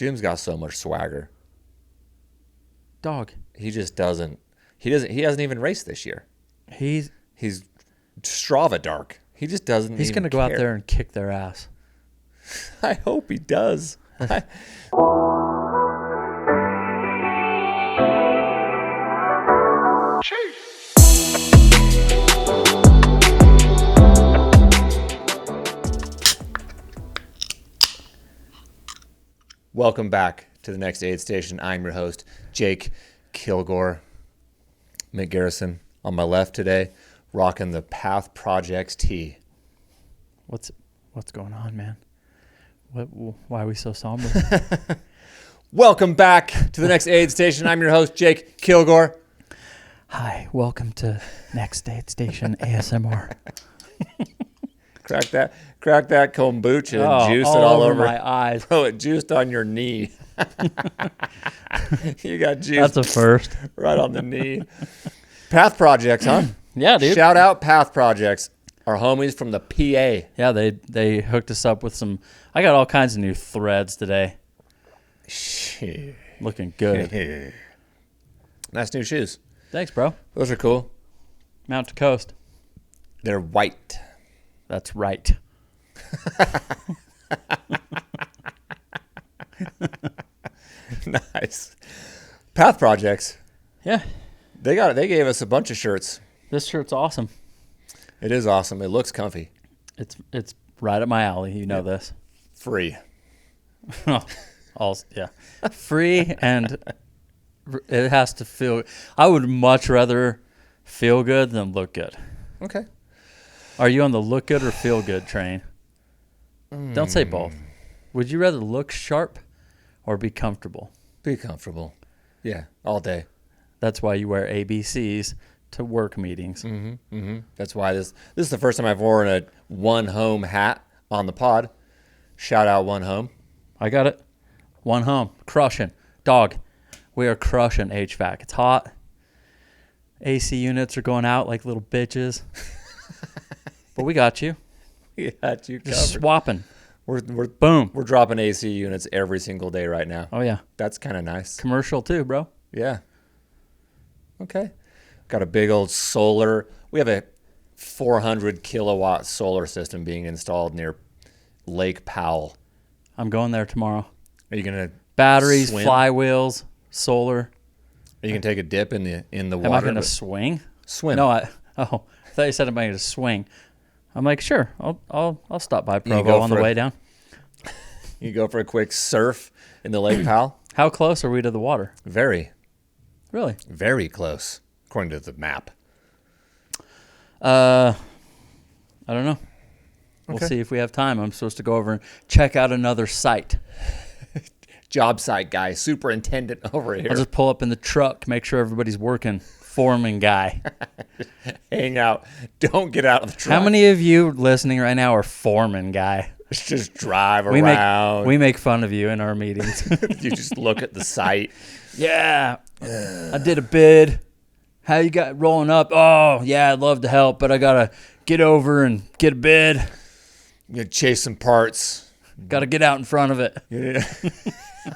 Jim's got so much swagger. Dog. He just doesn't. He hasn't even raced this year. He's Strava dark. He just doesn't. He's going to go out there and kick their ass. I hope he does. Welcome back to the next aid station. I'm your host, Jake Kilgore. Mick Garrison on my left today, rocking the Path Projects tee. What's going on, man? Why are we so somber? Welcome back to the next aid station. I'm your host, Jake Kilgore. Hi, welcome to Next Aid Station ASMR. Crack that kombucha and juice it all over my eyes. Throw it juiced on your knee. You got juice. That's a first. Right on the knee. Path Projects, huh? Yeah, dude. Shout out Path Projects. Our homies from the PA. Yeah, they hooked us up with some. I got all kinds of new threads today. Shit. Looking good. Nice new shoes. Thanks, bro. Those are cool. Mount to coast. They're white. That's right. Nice. Path Projects. Yeah. They gave us a bunch of shirts. This shirt's awesome. It is awesome. It looks comfy. It's right up my alley. You know this. Free. Yeah. Free, and it has to feel. I would much rather feel good than look good. Okay. Are you on the look good or feel good train? Don't say both. Would you rather look sharp or be comfortable? Be comfortable. Yeah, all day. That's why you wear ABCs to work meetings. Mm-hmm. Mm-hmm. That's why this is the first time I've worn a One Home hat on the pod. Shout out One Home. I got it. One Home. Crushing. Dog. We are crushing HVAC. It's hot. AC units are going out like little bitches. But we got you. We got you covered. Just swapping. We're Boom. We're dropping AC units every single day right now. Oh, yeah. That's kind of nice. Commercial too, bro. Yeah. Okay. Got a big old solar. We have a 400 kilowatt solar system being installed near Lake Powell. I'm going there tomorrow. Are you gonna batteries, swim? flywheels, solar? Are you gonna take a dip in the water? Am I gonna swing? Swim. No, I thought you said I'm going to swing. I'm like, sure, I'll stop by Provo on the way down. You go for a quick surf in the Lake Powell? How close are we to the water? Very. Really? Very close, according to the map. I don't know. We'll Okay. see if we have time. I'm supposed to go over and check out another site. Job site guy, superintendent over here. I'll just pull up in the truck, make sure everybody's working. Foreman guy. Hang out. Don't get out of the truck. How many of you listening right now are foreman guy? Just drive around. We make fun of you in our meetings. You just look at the site. Yeah, I did a bid. How you got rolling up? Oh, yeah, I'd love to help, but I got to get over and get a bid. You chase some parts. Got to get out in front of it. Yeah.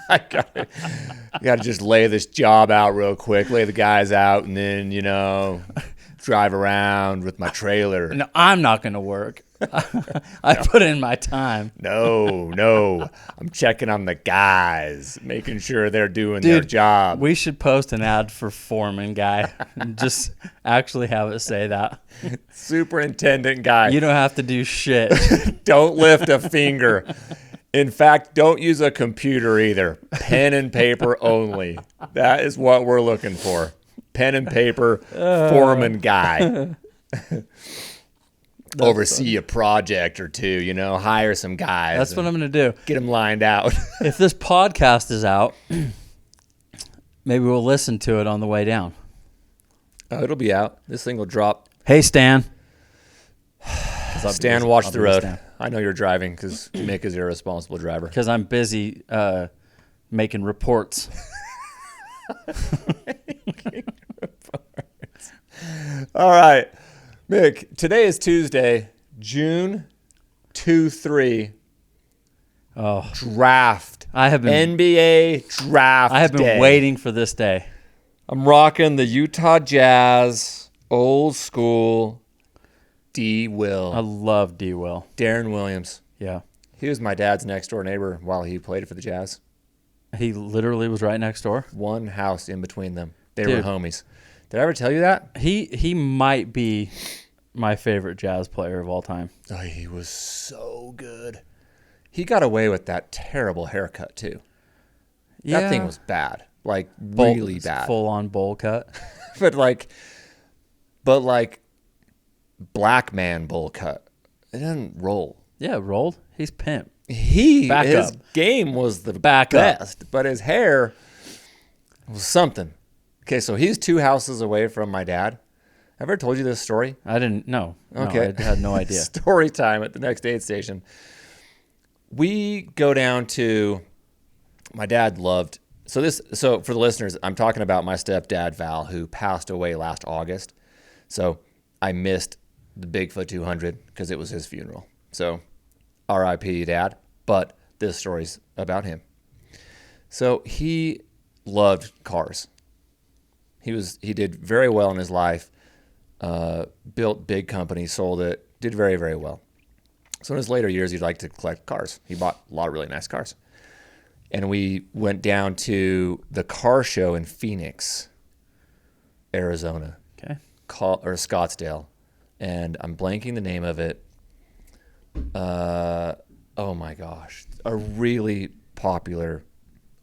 I got to just lay this job out real quick, lay the guys out, and then, drive around with my trailer. No, I'm not going to work. I put in my time. No. I'm checking on the guys, making sure they're doing their job. We should post an ad for foreman guy and just actually have it say that. Superintendent guy. You don't have to do shit. Don't lift a finger. In fact, don't use a computer either. Pen and paper only. That is what we're looking for. Pen and paper, foreman guy. Oversee a project or two, hire some guys. That's what I'm going to do. Get them lined out. If this podcast is out, maybe we'll listen to it on the way down. Oh, it'll be out. This thing will drop. Hey, Stan. Stan, watch the road. Stan. I know you're driving because Mick is a irresponsible driver. Because I'm busy making reports. All right. Mick, today is Tuesday, June 2-3. draft. I have been NBA draft. I have been day. waiting for this day. I'm rocking the Utah Jazz, old school. D. Will. I love D. Will. Darren Williams. Yeah. He was my dad's next door neighbor while he played for the Jazz. He literally was right next door. One house in between them. They Dude. were homies. Did I ever tell you that? He might be my favorite Jazz player of all time. Oh, he was so good. He got away with that terrible haircut too. That thing was bad. Like really bad. Full on bowl cut. but like black man bowl cut. It doesn't roll. Yeah, rolled. He's pimp. His up. game was the Back up. best, but his hair was something. Okay, so he's 2 houses away from my dad. Have I ever told you this story? I didn't know. Okay. No, I had no idea. Story time at the next aid station. We go down to my dad loved so for the listeners, I'm talking about my stepdad Val, who passed away last August. So I missed the Bigfoot 200 because it was his funeral. So R.I.P. Dad. But this story's about him. So he loved cars. He did very well in his life. Built big companies, sold it, did very, very well. So in his later years, he'd like to collect cars. He bought a lot of really nice cars. And we went down to the car show in Phoenix, Arizona. Okay. Or Scottsdale. And I'm blanking the name of it. Oh my gosh. A really popular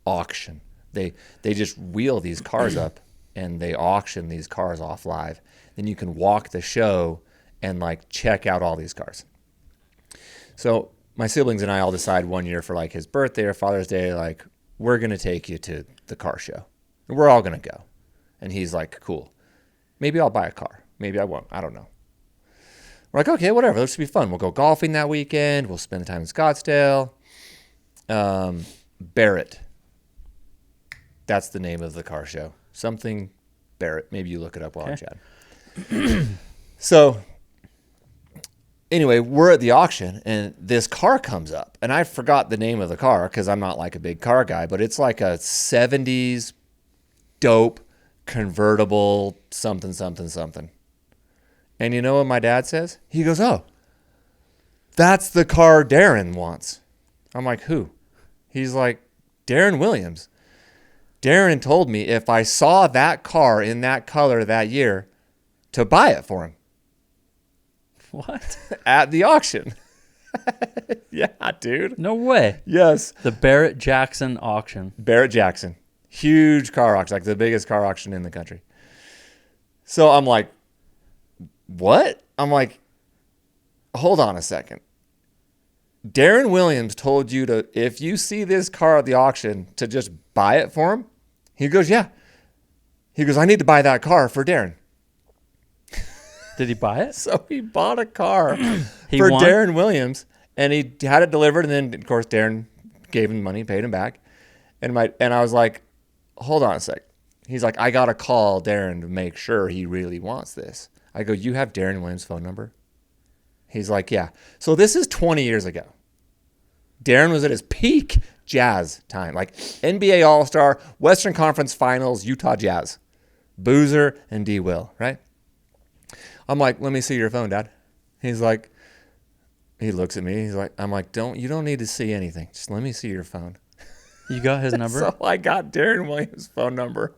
auction. They just wheel these cars up and they auction these cars off live. Then you can walk the show and like check out all these cars. So my siblings and I all decide one year for like his birthday or Father's Day, like we're going to take you to the car show. And we're all going to go. And he's like, cool. Maybe I'll buy a car. Maybe I won't. I don't know. We're like, okay, whatever. This should be fun. We'll go golfing that weekend. We'll spend the time in Scottsdale. Barrett. That's the name of the car show. Something Barrett. Maybe you look it up while I chat. So anyway, we're at the auction and this car comes up. And I forgot the name of the car because I'm not like a big car guy, but it's like a 70s dope convertible something, something, something. And you know what my dad says? He goes, oh, that's the car Darren wants. I'm like, who? He's like, Darren Williams. Darren told me if I saw that car in that color that year to buy it for him. What? At the auction. Yeah, dude. No way. Yes. The Barrett Jackson auction. Barrett Jackson. Huge car auction, like the biggest car auction in the country. So I'm like, what? I'm like, hold on a second. Darren Williams told you to, if you see this car at the auction, to just buy it for him? He goes, yeah. He goes, I need to buy that car for Darren. Did he buy it? So he bought a car for won? Darren Williams, and he had it delivered, and then, of course, Darren gave him money, paid him back. And I was like, hold on a sec. He's like, I got to call Darren to make sure he really wants this. I go, you have Darren Williams' phone number? He's like, yeah. So this is 20 years ago. Darren was at his peak Jazz time, like NBA All-Star, Western Conference Finals, Utah Jazz. Boozer and D. Will, right? I'm like, let me see your phone, Dad. He's like, he looks at me. He's like, I'm like, you don't need to see anything. Just let me see your phone. You got his number? So I got Darren Williams' phone number.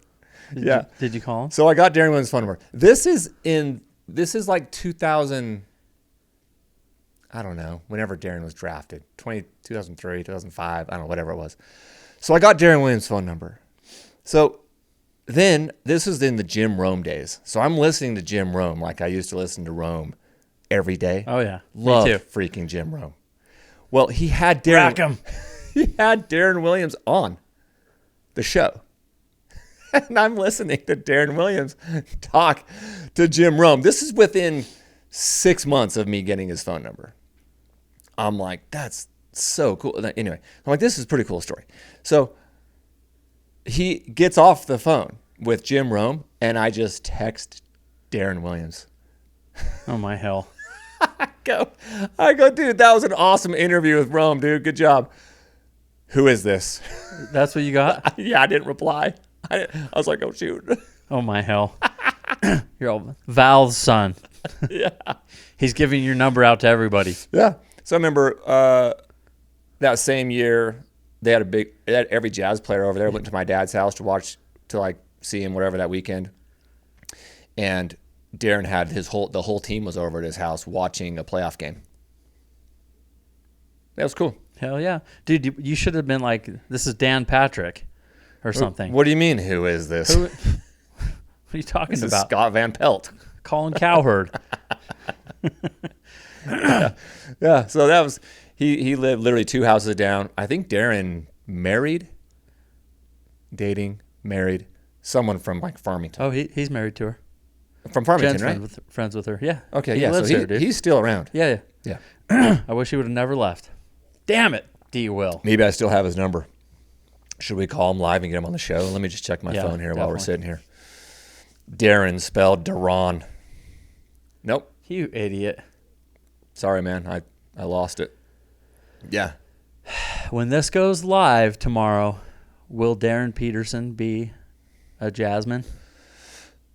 Did you call him? So I got Darren Williams' phone number. This is like 2000, I don't know, whenever Darren was drafted, 2003, 2005, I don't know, whatever it was. So I got Darren Williams' phone number. So then this was in the Jim Rome days. So I'm listening to Jim Rome like I used to listen to Rome every day. Oh, yeah. Love Me too. freaking Jim Rome. Well, he had Darren. He had Darren Williams on the show. And I'm listening to Darren Williams talk to Jim Rome. This is within 6 months of me getting his phone number. I'm like, that's so cool. Anyway, I'm like, this is a pretty cool story. So he gets off the phone with Jim Rome, and I just text Darren Williams. Oh, my hell. I go, dude, that was an awesome interview with Rome, dude. Good job. Who is this? That's what you got? Yeah, I didn't reply. I was like, oh, shoot. Oh, my hell. You're all Val's son. Yeah. He's giving your number out to everybody. Yeah. So I remember that same year, they had every Jazz player over there. Went to my dad's house to see him, whatever, that weekend. And Darren had the whole team was over at his house watching a playoff game. That was cool. Hell yeah. Dude, you should have been like, this is Dan Patrick or something. What do you mean, who is this? What are you talking This is about? Scott Van Pelt. Colin Cowherd. Yeah, so that was, he lived literally 2 houses down. I think Darren dating, married, someone from like Farmington. Oh, he's married to her. From Farmington, Jen's right? friends with her. Yeah. Okay, He yeah, lives so there, dude. he's still around. Yeah. Yeah. I wish he would have never left. Damn it, D. Will. Maybe I still have his number. Should we call him live and get him on the show? Let me just check my phone here while we're sitting here. Darren spelled Daron. Nope. You idiot. Sorry, man. I lost it. Yeah. When this goes live tomorrow, will Darren Peterson be a Jasmine?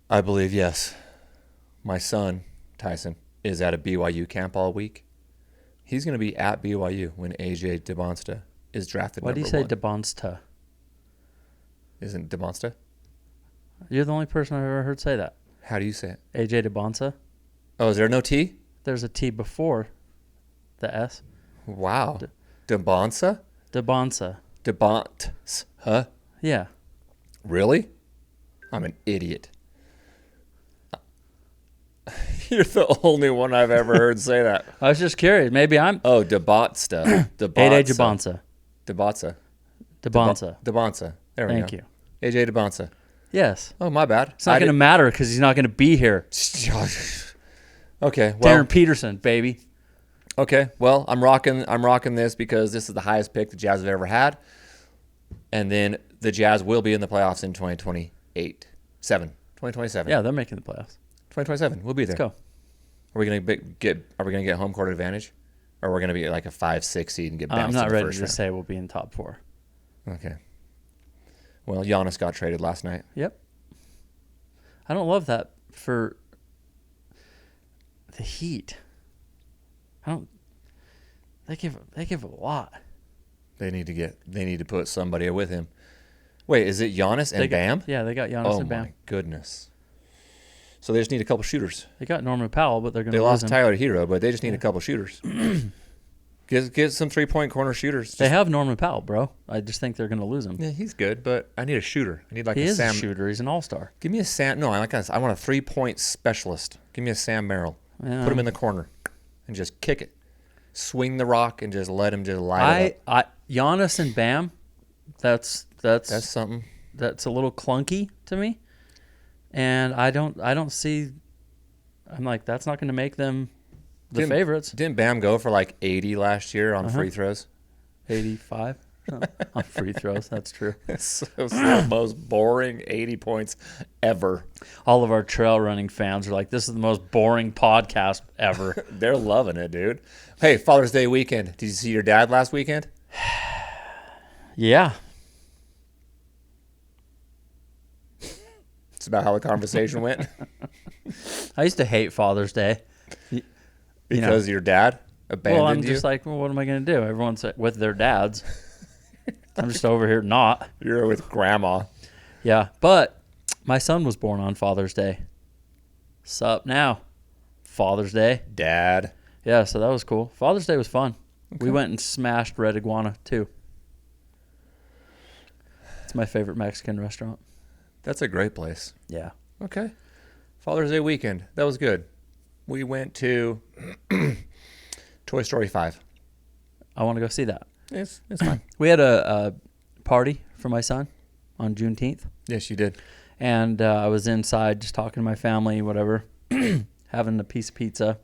I believe yes. My son, Tyson, is at a BYU camp all week. He's going to be at BYU when AJ DeBonsta is drafted Why do you number say 1. DeBonsta? Isn't DeBonsta? You're the only person I've ever heard say that. How do you say it? AJ DeBonsta? Oh, is there no T? There's a T before the S. Wow. DeBonsta? DeBonsa. DeBont. Huh? Yeah. Really? I'm an idiot. You're the only one I've ever heard say that. I was just curious. Maybe I'm... Oh, DeBonsta. AJ DeBonsa. DeBonsa. DeBonsa. DeBonsa. There we go. Thank you. AJ DeBonsa. Yes. Oh, my bad. It's not going to matter because he's not going to be here. Okay. Well, Darren Peterson, baby. okay. Well, I'm rocking this because this is the highest pick the Jazz have ever had. And then the Jazz will be in the playoffs in 2027. Yeah, they're making the playoffs. 2027. We'll be there. Let's go. Are we gonna get home court advantage? Or we're gonna be like a 5-6 seed and get bounced I'm not in the ready first to round? say we'll be in top 4. Okay. Well, Giannis got traded last night. Yep. I don't love that for the Heat. They give a lot. They need to put somebody with him. Wait, is it Giannis and Bam? Yeah, they got Giannis Oh and Bam. my goodness. So they just need a couple shooters. They got Norman Powell, but they're going to They lose lost him. Tyler Hero, but they just need a couple shooters. Get some 3-point corner shooters. They have Norman Powell, bro. I just think they're going to lose him. Yeah, he's good, but I need a shooter. I need like He a is Sam. a shooter. He's an all-star. Give me a Sam. No, I want a 3-point specialist. Give me a Sam Merrill. Yeah. Put him in the corner and just kick it. Swing the rock and just let him just light it up. Giannis and Bam, that's something. That's a little clunky to me, and I don't see. I'm like, that's not going to make them the favorites. Didn't Bam go for like 80 last year on free throws? 85 on free throws. That's true. It's the most boring 80 points ever. All of our trail running fans are like, this is the most boring podcast ever. They're loving it, dude. Hey, Father's Day weekend. Did you see your dad last weekend? Yeah. It's about how the conversation went. I used to hate Father's Day. Because your dad abandoned you? Well, I'm just like, well, what am I going to do? Everyone's with their dads. I'm just over here not. You're with grandma. Yeah, but my son was born on Father's Day. Sup now? Father's Day. Dad. Yeah, so that was cool. Father's Day was fun. Okay. We went and smashed Red Iguana, too. It's my favorite Mexican restaurant. That's a great place. Yeah. Okay. Father's Day weekend. That was good. We went to Toy Story 5. I want to go see that. It's fine. We had a party for my son on Juneteenth. Yes, you did. And I was inside just talking to my family, whatever, having a piece of pizza.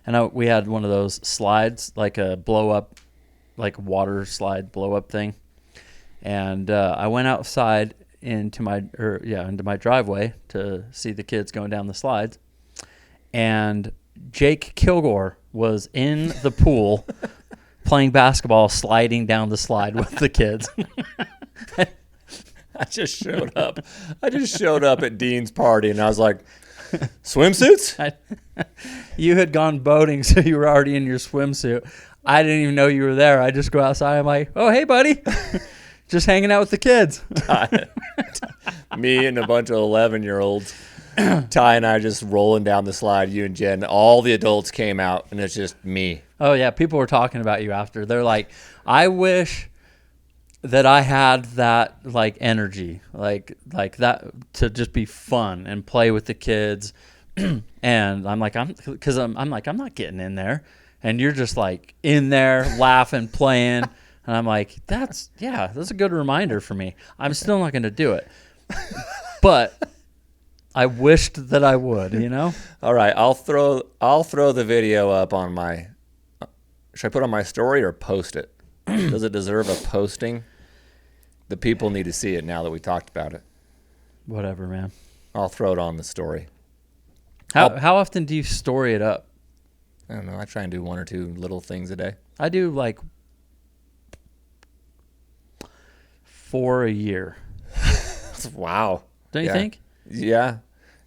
And we had one of those slides, like a blow-up, like water slide blow-up thing. And I went outside into my driveway to see the kids going down the slides. And Jake Kilgore was in the pool playing basketball, sliding down the slide with the kids. I just showed up. At Dean's party, and I was like, swimsuits? You had gone boating, so you were already in your swimsuit. I didn't even know you were there. I just go outside. I'm like, oh, hey, buddy. Just hanging out with the kids. Me and a bunch of 11-year-olds. Ty and I just rolling down the slide, you and Jen. All the adults came out, and it's just me. Oh, yeah. People were talking about you after. They're like, I wish that I had that, like, energy, like that to just be fun and play with the kids. And I'm like, I'm not getting in there. And you're just, like, in there laughing, playing. And I'm like, that's a good reminder for me. I'm still not going to do it. But I wished that I would, you know? All right, I'll throw the video up on my. Should I put it on my story or post it? Does it deserve a posting? The people need to see it now that we talked about it. Whatever, man. I'll throw it on the story. How often do you story it up? I don't know. I try and do 1 or 2 little things a day. I do like 4 a year. Wow. Don't you think? Yeah.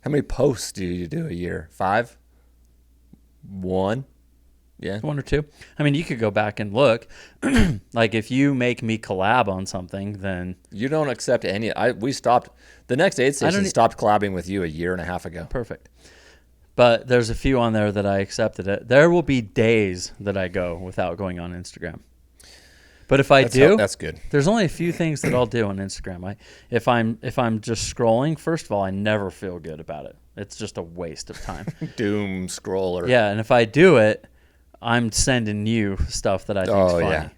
How many posts do you do a year? 5? 1? Yeah. 1 or 2. I mean, you could go back and look. Like, if you make me collab on something, then You don't accept any. We stopped. The next aid station stopped collabing with you a year and a half ago. perfect. But there's a few on there that I accepted it. There will be days that I go without going on Instagram. But if that's good. There's only a few things that I'll do on Instagram. If I'm just scrolling, first of all, I never feel good about it. It's just a waste of time. Doom scroller. Yeah, and if I do it, I'm sending you stuff that I think is funny. Yeah.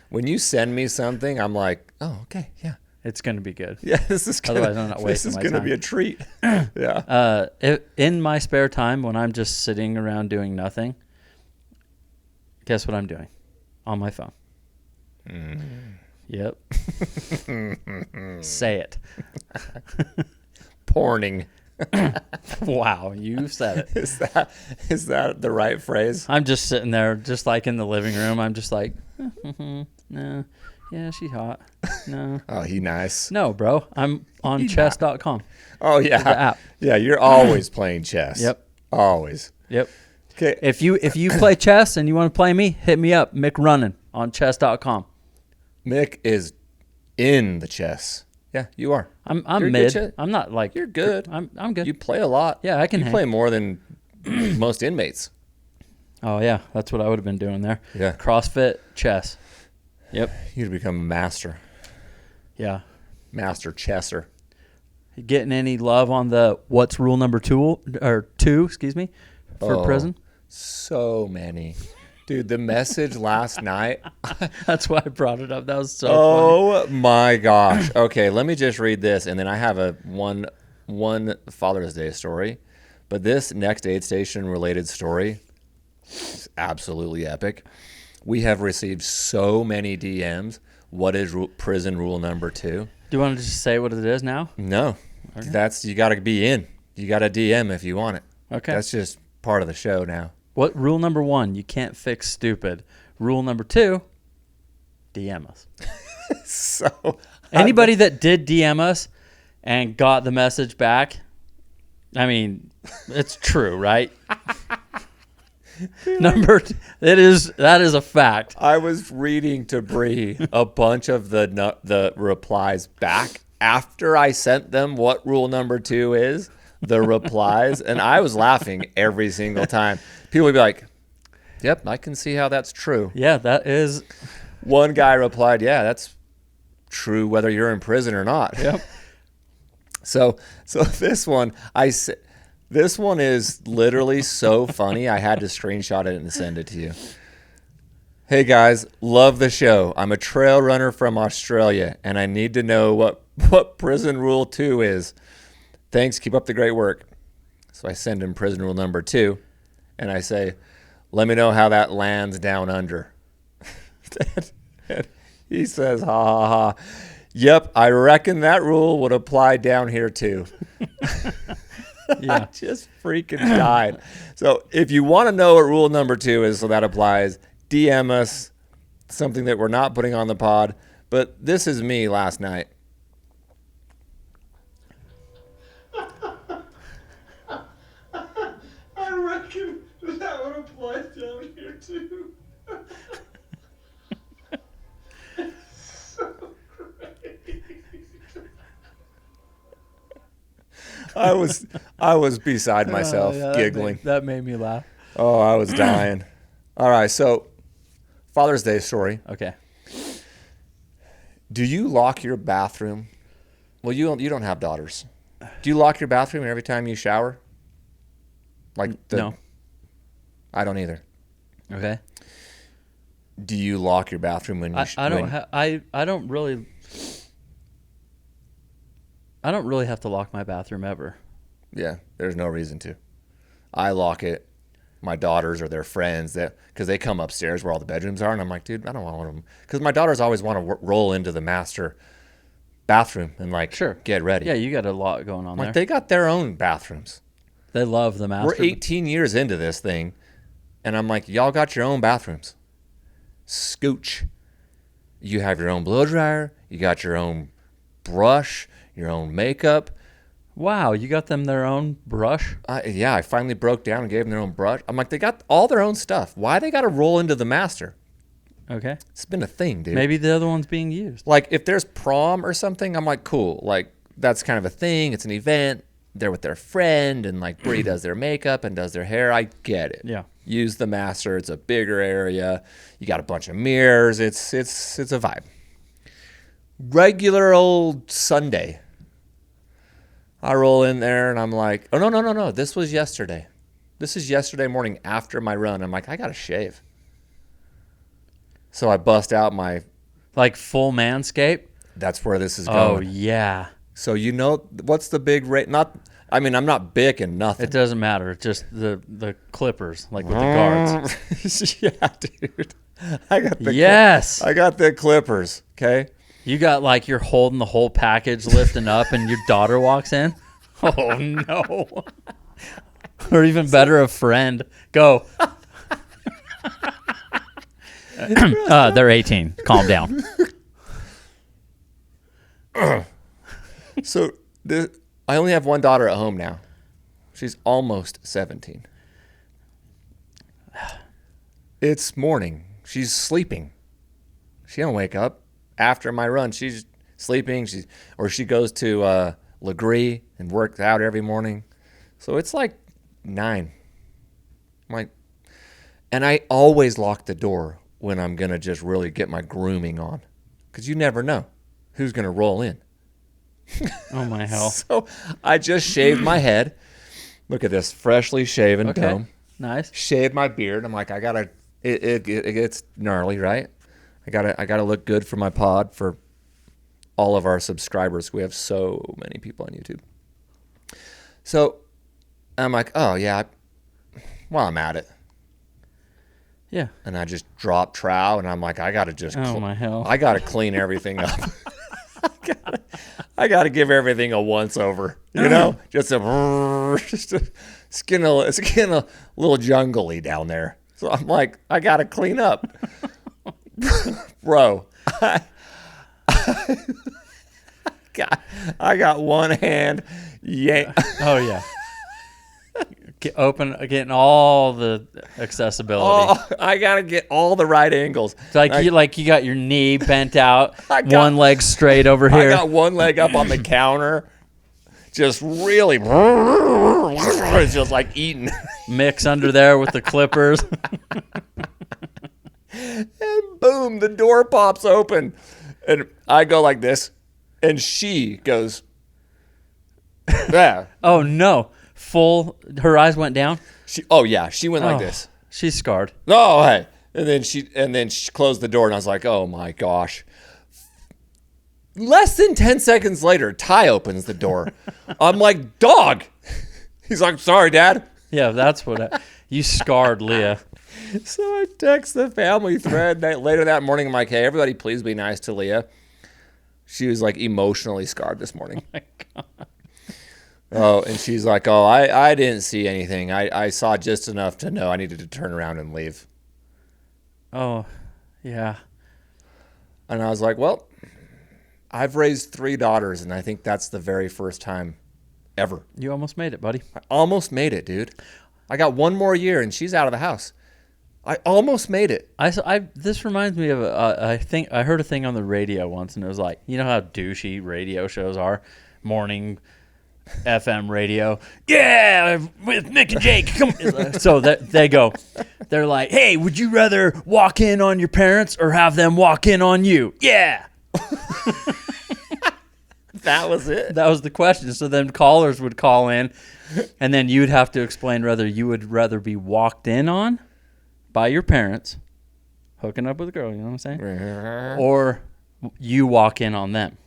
When you send me something, I'm like, oh, okay, yeah. It's going to be good. Yeah, this is gonna, otherwise I'm not wasting my time. This is going to be a treat. Yeah. In my spare time, when I'm just sitting around doing nothing, guess what I'm doing? On my phone. Yep. Say it. Porning. Wow, you said it. Is that the right phrase? I'm just sitting there, just like in the living room. I'm just like, no, yeah, she's hot. No. Oh, he nice. No, bro. I'm on chess.com. Oh, yeah. The app. Yeah, you're always playing chess. Yep. Always. Yep. Okay. If you play chess and you want to play me, hit me up, Mick Runnin on chess.com. Mick is in the chess. Yeah, you are. I'm mid. I'm not like you're good. I'm good. You play a lot. Yeah, I can. You play more than most inmates. Oh yeah, that's what I would have been doing there. Yeah. CrossFit, chess. Yep. You'd become a master. Yeah. Master chesser. Getting any love on the what's rule number 2 for prison? So many. Dude, the message last night. That's why I brought it up. That was so funny. My gosh. Okay, let me just read this, and then I have a one Father's Day story. But this next aid station related story is absolutely epic. We have received so many DMs. What is prison rule number 2? Do you want to just say what it is now? No. Okay. You got to be in. You got to DM if you want it. Okay. That's just part of the show now. What rule number 1? You can't fix stupid. Rule number 2, DM us. So anybody that did DM us and got the message back, I mean, it's true, right? That is a fact. I was reading to Bree a bunch of the replies back after I sent them what rule number 2 is. The replies, and I was laughing every single time. People would be like, yep, I can see how that's true. Yeah, that is. One guy replied, yeah, that's true whether you're in prison or not. Yep. So this one, this one is literally so funny, I had to screenshot it and send it to you. Hey guys, love the show. I'm a trail runner from Australia, and I need to know what prison rule 2 is. Thanks, keep up the great work. So I send him prison rule number 2, and I say, let me know how that lands down under. And he says, ha, ha, ha. Yep, I reckon that rule would apply down here too. Yeah. I just freaking died. So if you want to know what rule number 2 is, so that applies, DM us something that we're not putting on the pod, but this is me last night. I reckon that would apply down here too. So great. I was beside myself, Yeah, giggling. That made me laugh. Oh, I was dying. All right, so Father's Day story. Okay. Do you lock your bathroom? Well, you don't have daughters. Do you lock your bathroom every time you shower? No. I don't either. Okay. Do you lock your bathroom when you? I don't really have to lock my bathroom ever. Yeah, there's no reason to. I lock it. My daughters or their friends, because they come upstairs where all the bedrooms are, and I'm like, dude, I don't want them. Because my daughters always want to roll into the master bathroom and get ready. Yeah, you got a lot going on there. They got their own bathrooms. They love the master. We're 18 years into this thing, and I'm like, y'all got your own bathrooms. Scooch. You have your own blow dryer. You got your own brush, your own makeup. Wow, you got them their own brush? I finally broke down and gave them their own brush. I'm like, they got all their own stuff. Why they got to roll into the master? Okay. It's been a thing, dude. Maybe the other one's being used. Like, if there's prom or something, I'm like, cool. Like, that's kind of a thing. It's an event. They're with their friend, and, like, Bree does their makeup and does their hair. I get it. Yeah. Use the master. It's a bigger area. You got a bunch of mirrors. It's a vibe. Regular old Sunday. I roll in there, and I'm like, oh, no. This was yesterday. This is yesterday morning after my run. I'm like, I got to shave. So I bust out my... Like full manscape? That's where this is going. Oh, yeah. So you know what's the big rate? I'm not big and nothing. It doesn't matter. It's just the clippers, like with the guards. Yeah, dude. I got the I got the clippers, okay? You got like you're holding the whole package lifting up and your daughter walks in? Oh, no. Or even better, a friend. Go. They're 18. Calm down. So I only have one daughter at home now. She's almost 17. It's morning. She's sleeping. She don't wake up. After my run, she's sleeping. She goes to Legree and works out every morning. So it's like 9. And I always lock the door when I'm going to just really get my grooming on. Because you never know who's going to roll in. Oh, my hell. So I just shaved my head. Look at this, freshly shaven comb. Nice. Shaved my beard. I'm like, it gets gnarly, right? I gotta look good for my pod, for all of our subscribers. We have so many people on YouTube. So I'm like, oh yeah, well, I'm at it. Yeah. And I just drop trowel, and I'm like, I gotta just my hell. I gotta clean everything up. I gotta give everything a once over, you know, just a skin a little jungly down there. So I'm like, I gotta clean up. Bro, I got one hand. Yeah. Oh, yeah. Getting all the accessibility. Oh, I got to get all the right angles. It's you got your knee bent out, one leg straight over here. I got one leg up on the counter. Just really, it's just like eating. Mick's under there with the clippers. And boom, the door pops open. And I go like this. And she goes, yeah. Oh, no. Her eyes went down? She went like this. She's scarred. Oh, hey. And then she closed the door, and I was like, oh, my gosh. Less than 10 seconds later, Ty opens the door. I'm like, dog. He's like, sorry, Dad. Yeah, that's what you scarred Leah. So I text the family thread later that morning. I'm like, hey, everybody, please be nice to Leah. She was like emotionally scarred this morning. Oh, my God. Oh, and she's like, oh, I didn't see anything. I saw just enough to know I needed to turn around and leave. Oh, yeah. And I was like, well, I've raised 3 daughters, and I think that's the very first time ever. You almost made it, buddy. I almost made it, dude. I got 1 more year, and she's out of the house. I almost made it. This reminds me of I think I heard a thing on the radio once, and it was like, you know how douchey radio shows are, morning FM radio. Yeah, with Mick and Jake. Come. So they're like, hey, would you rather walk in on your parents or have them walk in on you? Yeah. That was it. That was the question. So then callers would call in, and then you'd have to explain whether you would rather be walked in on by your parents, hooking up with a girl, you know what I'm saying? Or you walk in on them.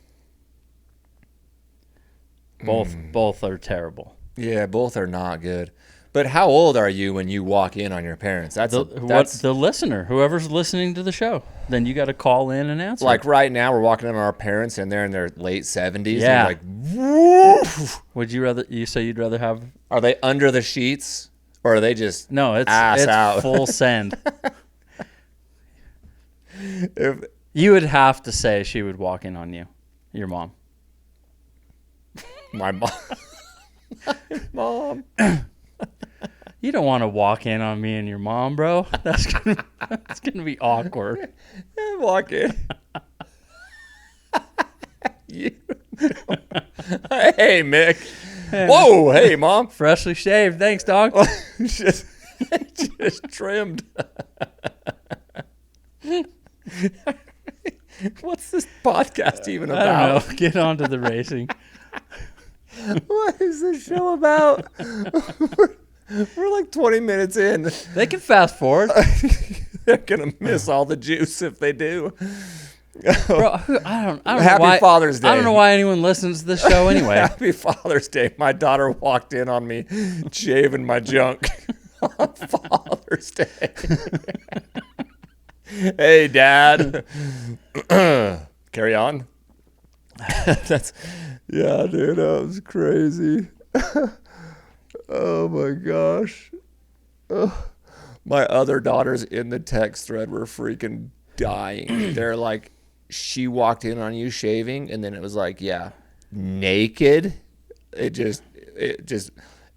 Both are terrible. Yeah, both are not good. But how old are you when you walk in on your parents? That's the listener, whoever's listening to the show. Then you got to call in and answer. Like right now, we're walking in on our parents, and they're in their late 70s. Yeah. And woof. Would you rather? You say you'd rather have? Are they under the sheets, or are they just No, it's out? Full send. You would have to say she would walk in on you, your mom. My mom. Mom. You don't want to walk in on me and your mom, bro. That's gonna be awkward. Walk in. Hey, Mick. Whoa, hey, Mom. Freshly shaved. Thanks, dog. just trimmed. What's this podcast even about? I don't know. Get on to the racing. What is this show about? We're like 20 minutes in. They can fast forward. They're going to miss all the juice if they do. Bro, I don't Happy know why, Father's Day. I don't know why anyone listens to this show anyway. Happy Father's Day. My daughter walked in on me shaving my junk on Father's Day. Hey, Dad. Carry on. Yeah, dude, that was crazy. Oh my gosh. My other daughters in the text thread were freaking dying. They're like, she walked in on you shaving, and then it was like, yeah, naked. It just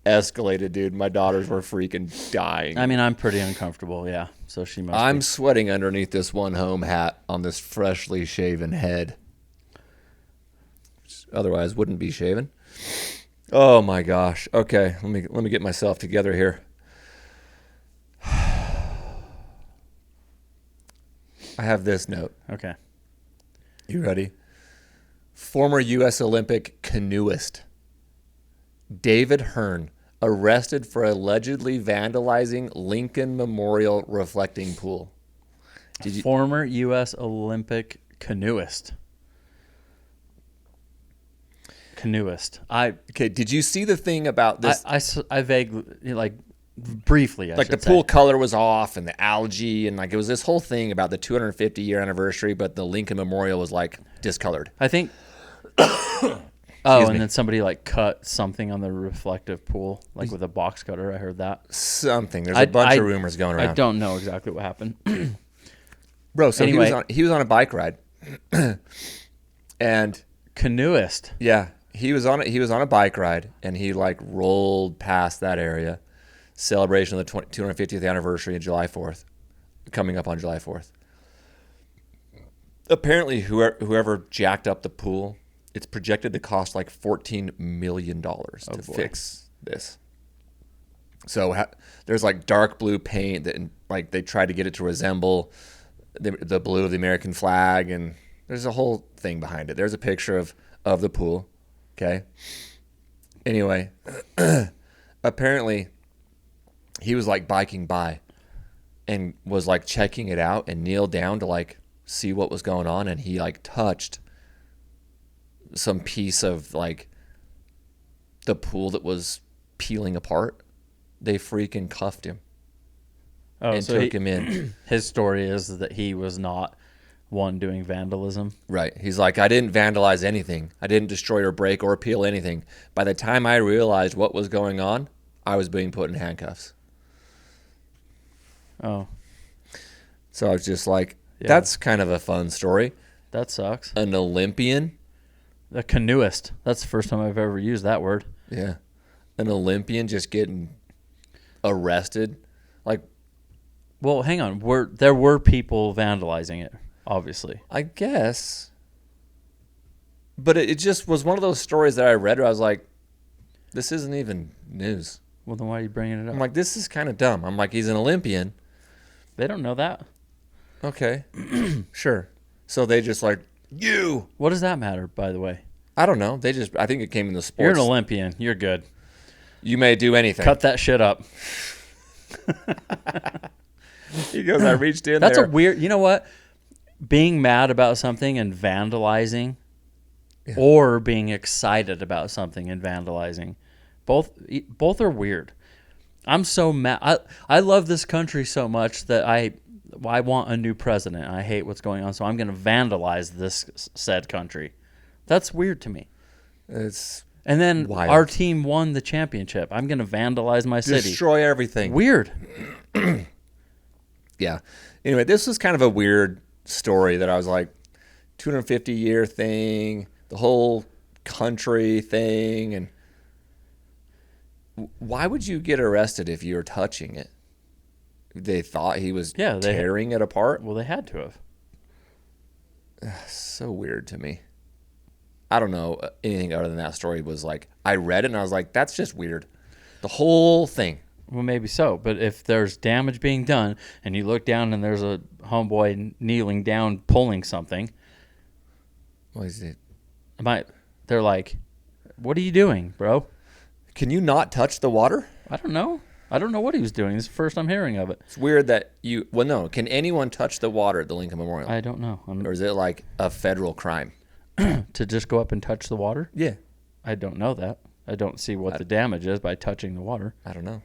escalated, dude. My daughters were freaking dying. I mean, I'm pretty uncomfortable, yeah. So she must I'm be. sweating underneath this one home hat on this freshly shaven head. Which otherwise wouldn't be shaven. Oh my gosh. Okay, let me get myself together here. I have this note. Okay. You ready? Former U.S. Olympic canoeist David Hearn arrested for allegedly vandalizing Lincoln Memorial reflecting pool. Former U.S. Olympic canoeist. Okay, did you see the thing about this? I vaguely, like, briefly, like the pool color was off and the algae, and like it was this whole thing about the 250-year anniversary, but the Lincoln Memorial was like discolored. I think. And then somebody like cut something on the reflective pool, like with a box cutter. I heard that. Something. There's a bunch of rumors going around. I don't know exactly what happened. Bro, so anyway, he was on a bike ride. And canoeist. Yeah, he was on a bike ride, and he like rolled past that area. Celebration of the 250th anniversary of July 4th, coming up on July 4th. Apparently, whoever jacked up the pool, it's projected to cost like $14 million to fix this. So there's like dark blue paint that like they tried to get it to resemble the blue of the American flag, and there's a whole thing behind it. There's a picture of the pool. Okay. Anyway, apparently he was like biking by and was like checking it out and kneeled down to like see what was going on, and he like touched some piece of like the pool that was peeling apart. They freaking cuffed him and took him in. His story is that he was not one doing vandalism. Right. He's like, I didn't vandalize anything. I didn't destroy or break or peel anything. By the time I realized what was going on, I was being put in handcuffs. Oh. So I was just like, that's kind of a fun story. That sucks. An Olympian? A canoeist. That's the first time I've ever used that word. Yeah. An Olympian just getting arrested? Like, well, hang on. There were people vandalizing it, obviously. I guess. But it just was one of those stories that I read where I was like, this isn't even news. Well, then why are you bringing it up? I'm like, this is kind of dumb. I'm like, he's an Olympian. They don't know that. Okay. Sure. So they just like, you. What does that matter, by the way? I don't know. I think it came in the sports. You're an Olympian. You're good. You may do anything. Cut that shit up. He goes, I reached in That's there. a weird, you know what? Being mad about something and vandalizing or being excited about something and vandalizing. Both are weird. I'm so mad. I love this country so much that I want a new president. I hate what's going on, so I'm going to vandalize this said country. That's weird to me. And then wild. Our team won the championship. I'm going to vandalize my city. Destroy everything. Weird. Yeah. Anyway, this was kind of a weird story that I was like, 250-year thing, the whole country thing, and why would you get arrested if you were touching it? They thought he was tearing it apart? Well, they had to have. So weird to me. I don't know anything other than that story. Was like, I read it and I was like, that's just weird. The whole thing. Well, maybe so. But if there's damage being done and you look down and there's a homeboy kneeling down pulling something. What is it? They're like, what are you doing, bro? Can you not touch the water? I don't know. I don't know what he was doing. This is the first I'm hearing of it. It's weird that no. Can anyone touch the water at the Lincoln Memorial? I don't know. Or is it like a federal crime? To just go up and touch the water? Yeah. I don't know that. I don't see what the damage is by touching the water. I don't know.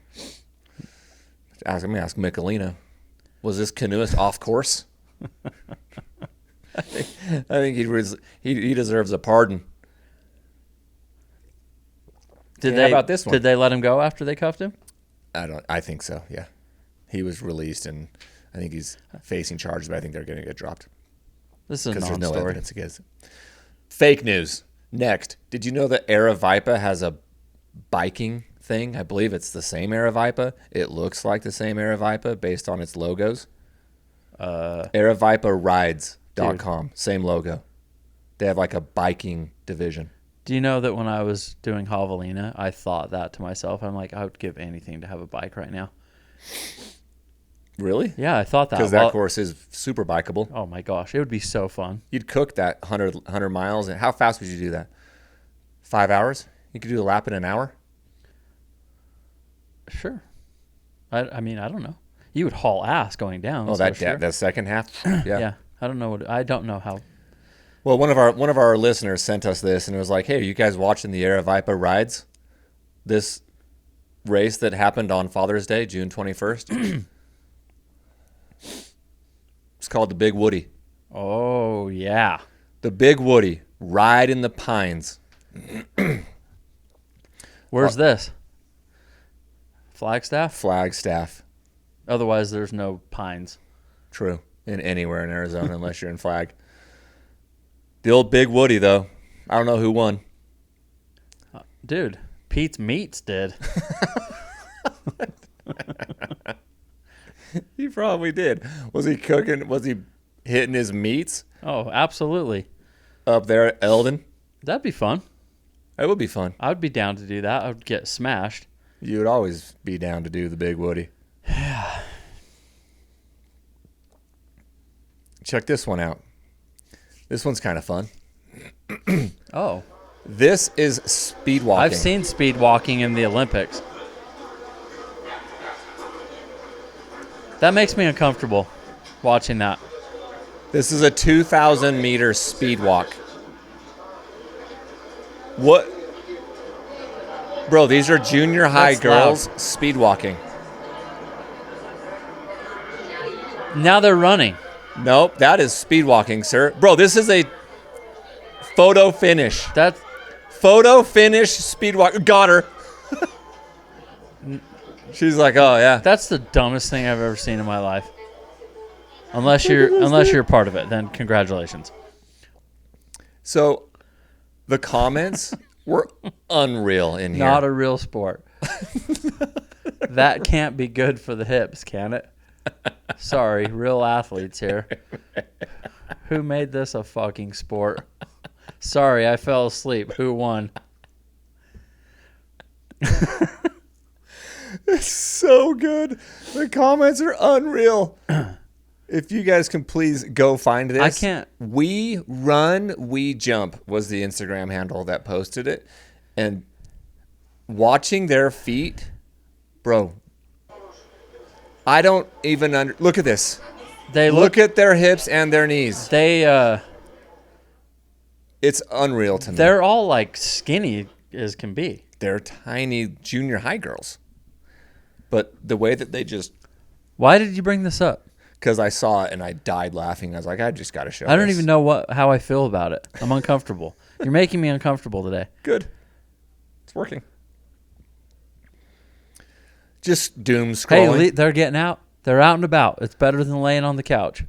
Let me ask Michelina. Was this canoeist off course? I think he deserves a pardon. How about this one? Did they let him go after they cuffed him? I think so. Yeah, he was released, and I think he's facing charges, but I think they're going to get dropped. This is a because there's no non-story. evidence against it. Fake news. Next, did you know that Aravaipa has a biking thing? I believe it's the same Aravaipa. It looks like the same Aravaipa based on its logos. AravaipaRides.com. Same logo. They have like a biking division. Do you know that when I was doing Javelina, I thought that to myself? I'm like, I would give anything to have a bike right now. Really? Yeah, I thought that. Because that course is super bikeable. Oh my gosh, it would be so fun. You'd cook that 100 miles. And how fast would you do that? 5 hours? You could do a lap in an hour? Sure. I mean, I don't know. You would haul ass going down. Oh, that second half? Yeah. Yeah. I don't know how. Well, one of our listeners sent us this, and it was like, hey, are you guys watching the Aravaipa Rides? This race that happened on Father's Day, June 21st? It's called the Big Woody. Oh, yeah. The Big Woody. Ride in the Pines. Where's this? Flagstaff? Flagstaff. Otherwise, there's no pines. True. In anywhere in Arizona, unless you're in Flag. The old Big Woody, though. I don't know who won. Dude, Pete's Meats did. He probably did. Was he cooking? Was he hitting his meats? Oh, absolutely. Up there at Eldon? That'd be fun. That would be fun. I would be down to do that. I would get smashed. You would always be down to do the Big Woody. Yeah. Check this one out. This one's kind of fun. Oh. This is speed walking. I've seen speed walking in the Olympics. That makes me uncomfortable watching that. This is a 2,000 meter speed walk. What? Bro, these are junior high That's girls loud. speed walking. Now they're running. Nope, that is speed walking, sir. Bro, this is a photo finish. That's Photo finish speed walk. Got her. She's like, oh yeah. that's the dumbest thing I've ever seen in my life. Unless you're part of it, then congratulations. So the comments were unreal in here. Not a real sport. That can't be good for the hips, can it? Sorry, real athletes here. Who made this a fucking sport? Sorry, I fell asleep. Who won? It's so good. The comments are unreal. If you guys can please go find this. I can't. We Run, We Jump was the Instagram handle that posted it. And watching their feet, bro, I don't even look at this. They Look at their hips and their knees. They It's unreal to me. they're all like skinny as can be. They're tiny junior high girls. But the way that they just, Why did you bring this up? because I saw it and I died laughing. I was like, I just got to show I don't this. even know how I feel about it. I'm uncomfortable. You're making me uncomfortable today. Good. It's working. Just doom scrolling. Hey, they're getting out. They're out and about. It's better than laying on the couch.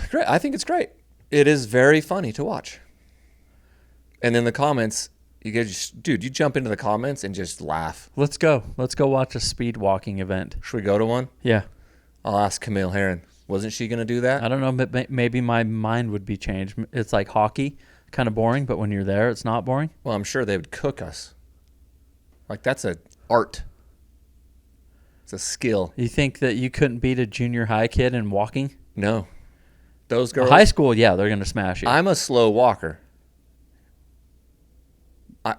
Great. I think it's great. It is very funny to watch. And then the comments, you guys, dude, you jump into the comments and just laugh. Let's go. Let's go watch a speed walking event. Should we go to one? Yeah. I'll ask Camille Herron. Wasn't she going to do that? I don't know, but maybe my mind would be changed. It's like hockey, kind of boring, but when you're there, it's not boring. Well, I'm sure they would cook us. Like, that's an art. It's a skill. You think that you couldn't beat a junior high kid in walking? No. Those girls. High school, yeah, they're going to smash you. I'm a slow walker.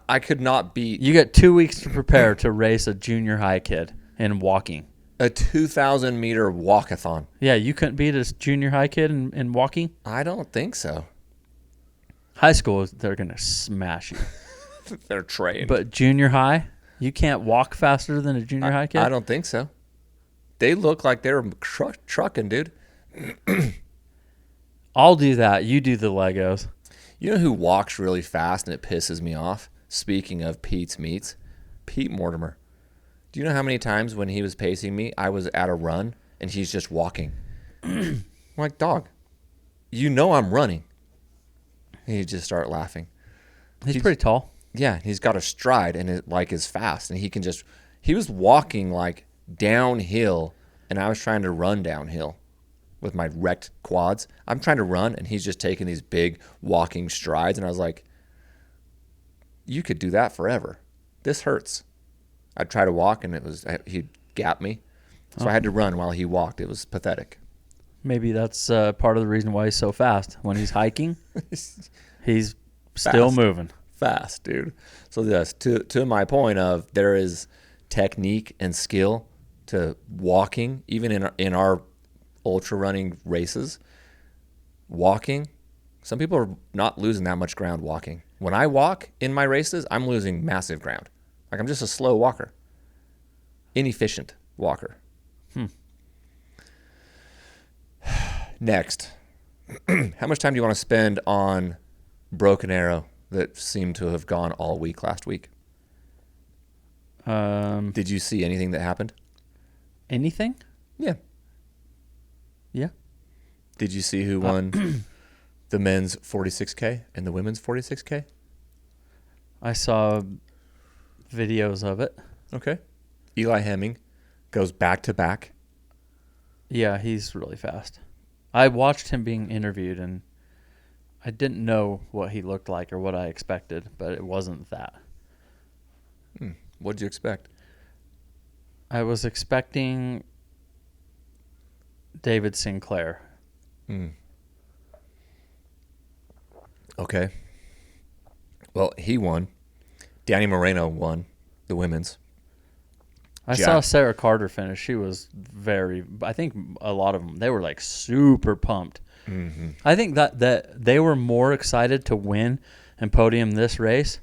I could not beat You get 2 weeks to prepare to race a junior high kid in walking. a 2,000 meter walkathon. Yeah, you couldn't beat a junior high kid in walking? I don't think so. High school, they're going to smash you. They're trained. But junior high, you can't walk faster than a junior high kid? I don't think so. They look like they were trucking, dude. I'll do that. You do the Legos. You know who walks really fast and it pisses me off? Speaking of Pete's Meats, Pete Mortimer. Do you know how many times when he was pacing me, I was at a run and he's just walking? I'm like, dog, you know I'm running. And he'd just start laughing. He's pretty tall. Yeah, he's got a stride and it like is fast. And he was walking like downhill and I was trying to run downhill with my wrecked quads. I'm trying to run and he's just taking these big walking strides. And I was like, you could do that forever. This hurts. I'd try to walk and he'd gap me. So I had to run while he walked. It was pathetic. Maybe that's part of the reason why he's so fast. When he's hiking, he's still Fast. moving. Fast, dude. So yes, to my point of there is technique and skill to walking, even in our ultra running races. Walking, some people are not losing that much ground walking. When I walk in my races, I'm losing massive ground. Like I'm just a slow walker. Inefficient walker. Next. How much time do you want to spend on Broken Arrow that seemed to have gone all week last week? Did you see anything that happened? Anything? Yeah. Yeah. Did you see who won the men's 46K and the women's 46K? I saw videos of it. Okay. Eli Hemming goes back to back. Yeah, he's really fast. I watched him being interviewed, and I didn't know what he looked like or what I expected, but it wasn't that. What did you expect? I was expecting David Sinclair. Okay. Well, he won. Danny Moreno won the women's. I Jack. saw Sarah Carter finish. She was I think a lot of them, they were like super pumped. Mm-hmm. I think that they were more excited to win and podium this race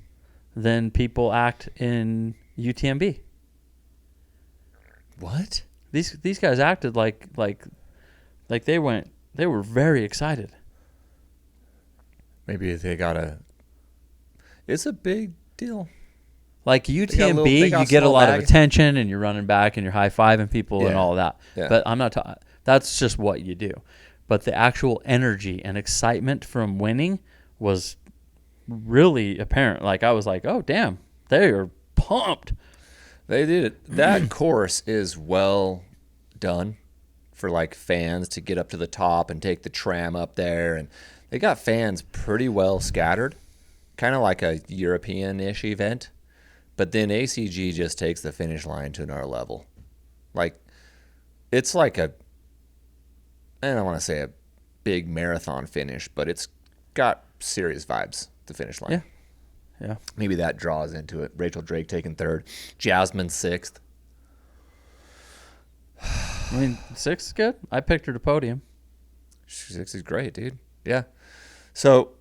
than people act in UTMB. What? These guys acted like they were very excited. Maybe they got it's a big deal. Like UTMB, they got you get a small lot bag. of attention and you're running back and you're high-fiving people and Yeah. all of that. Yeah. But I'm not talking. That's just what you do. But the actual energy and excitement from winning was really apparent. Like, I was like, oh, damn, they are pumped. They did it. That course is well done for like fans to get up to the top and take the tram up there, and they got fans pretty well scattered, kind of like a European-ish event. But then ACG just takes the finish line to another level. Like, it's like I don't want to say a big marathon finish, but it's got serious vibes, the finish line. Yeah. Yeah. Maybe that draws into it. Rachel Drake taking third. Jasmine sixth. I mean, 6 is good. I picked her to podium. 6 is great, dude. Yeah. So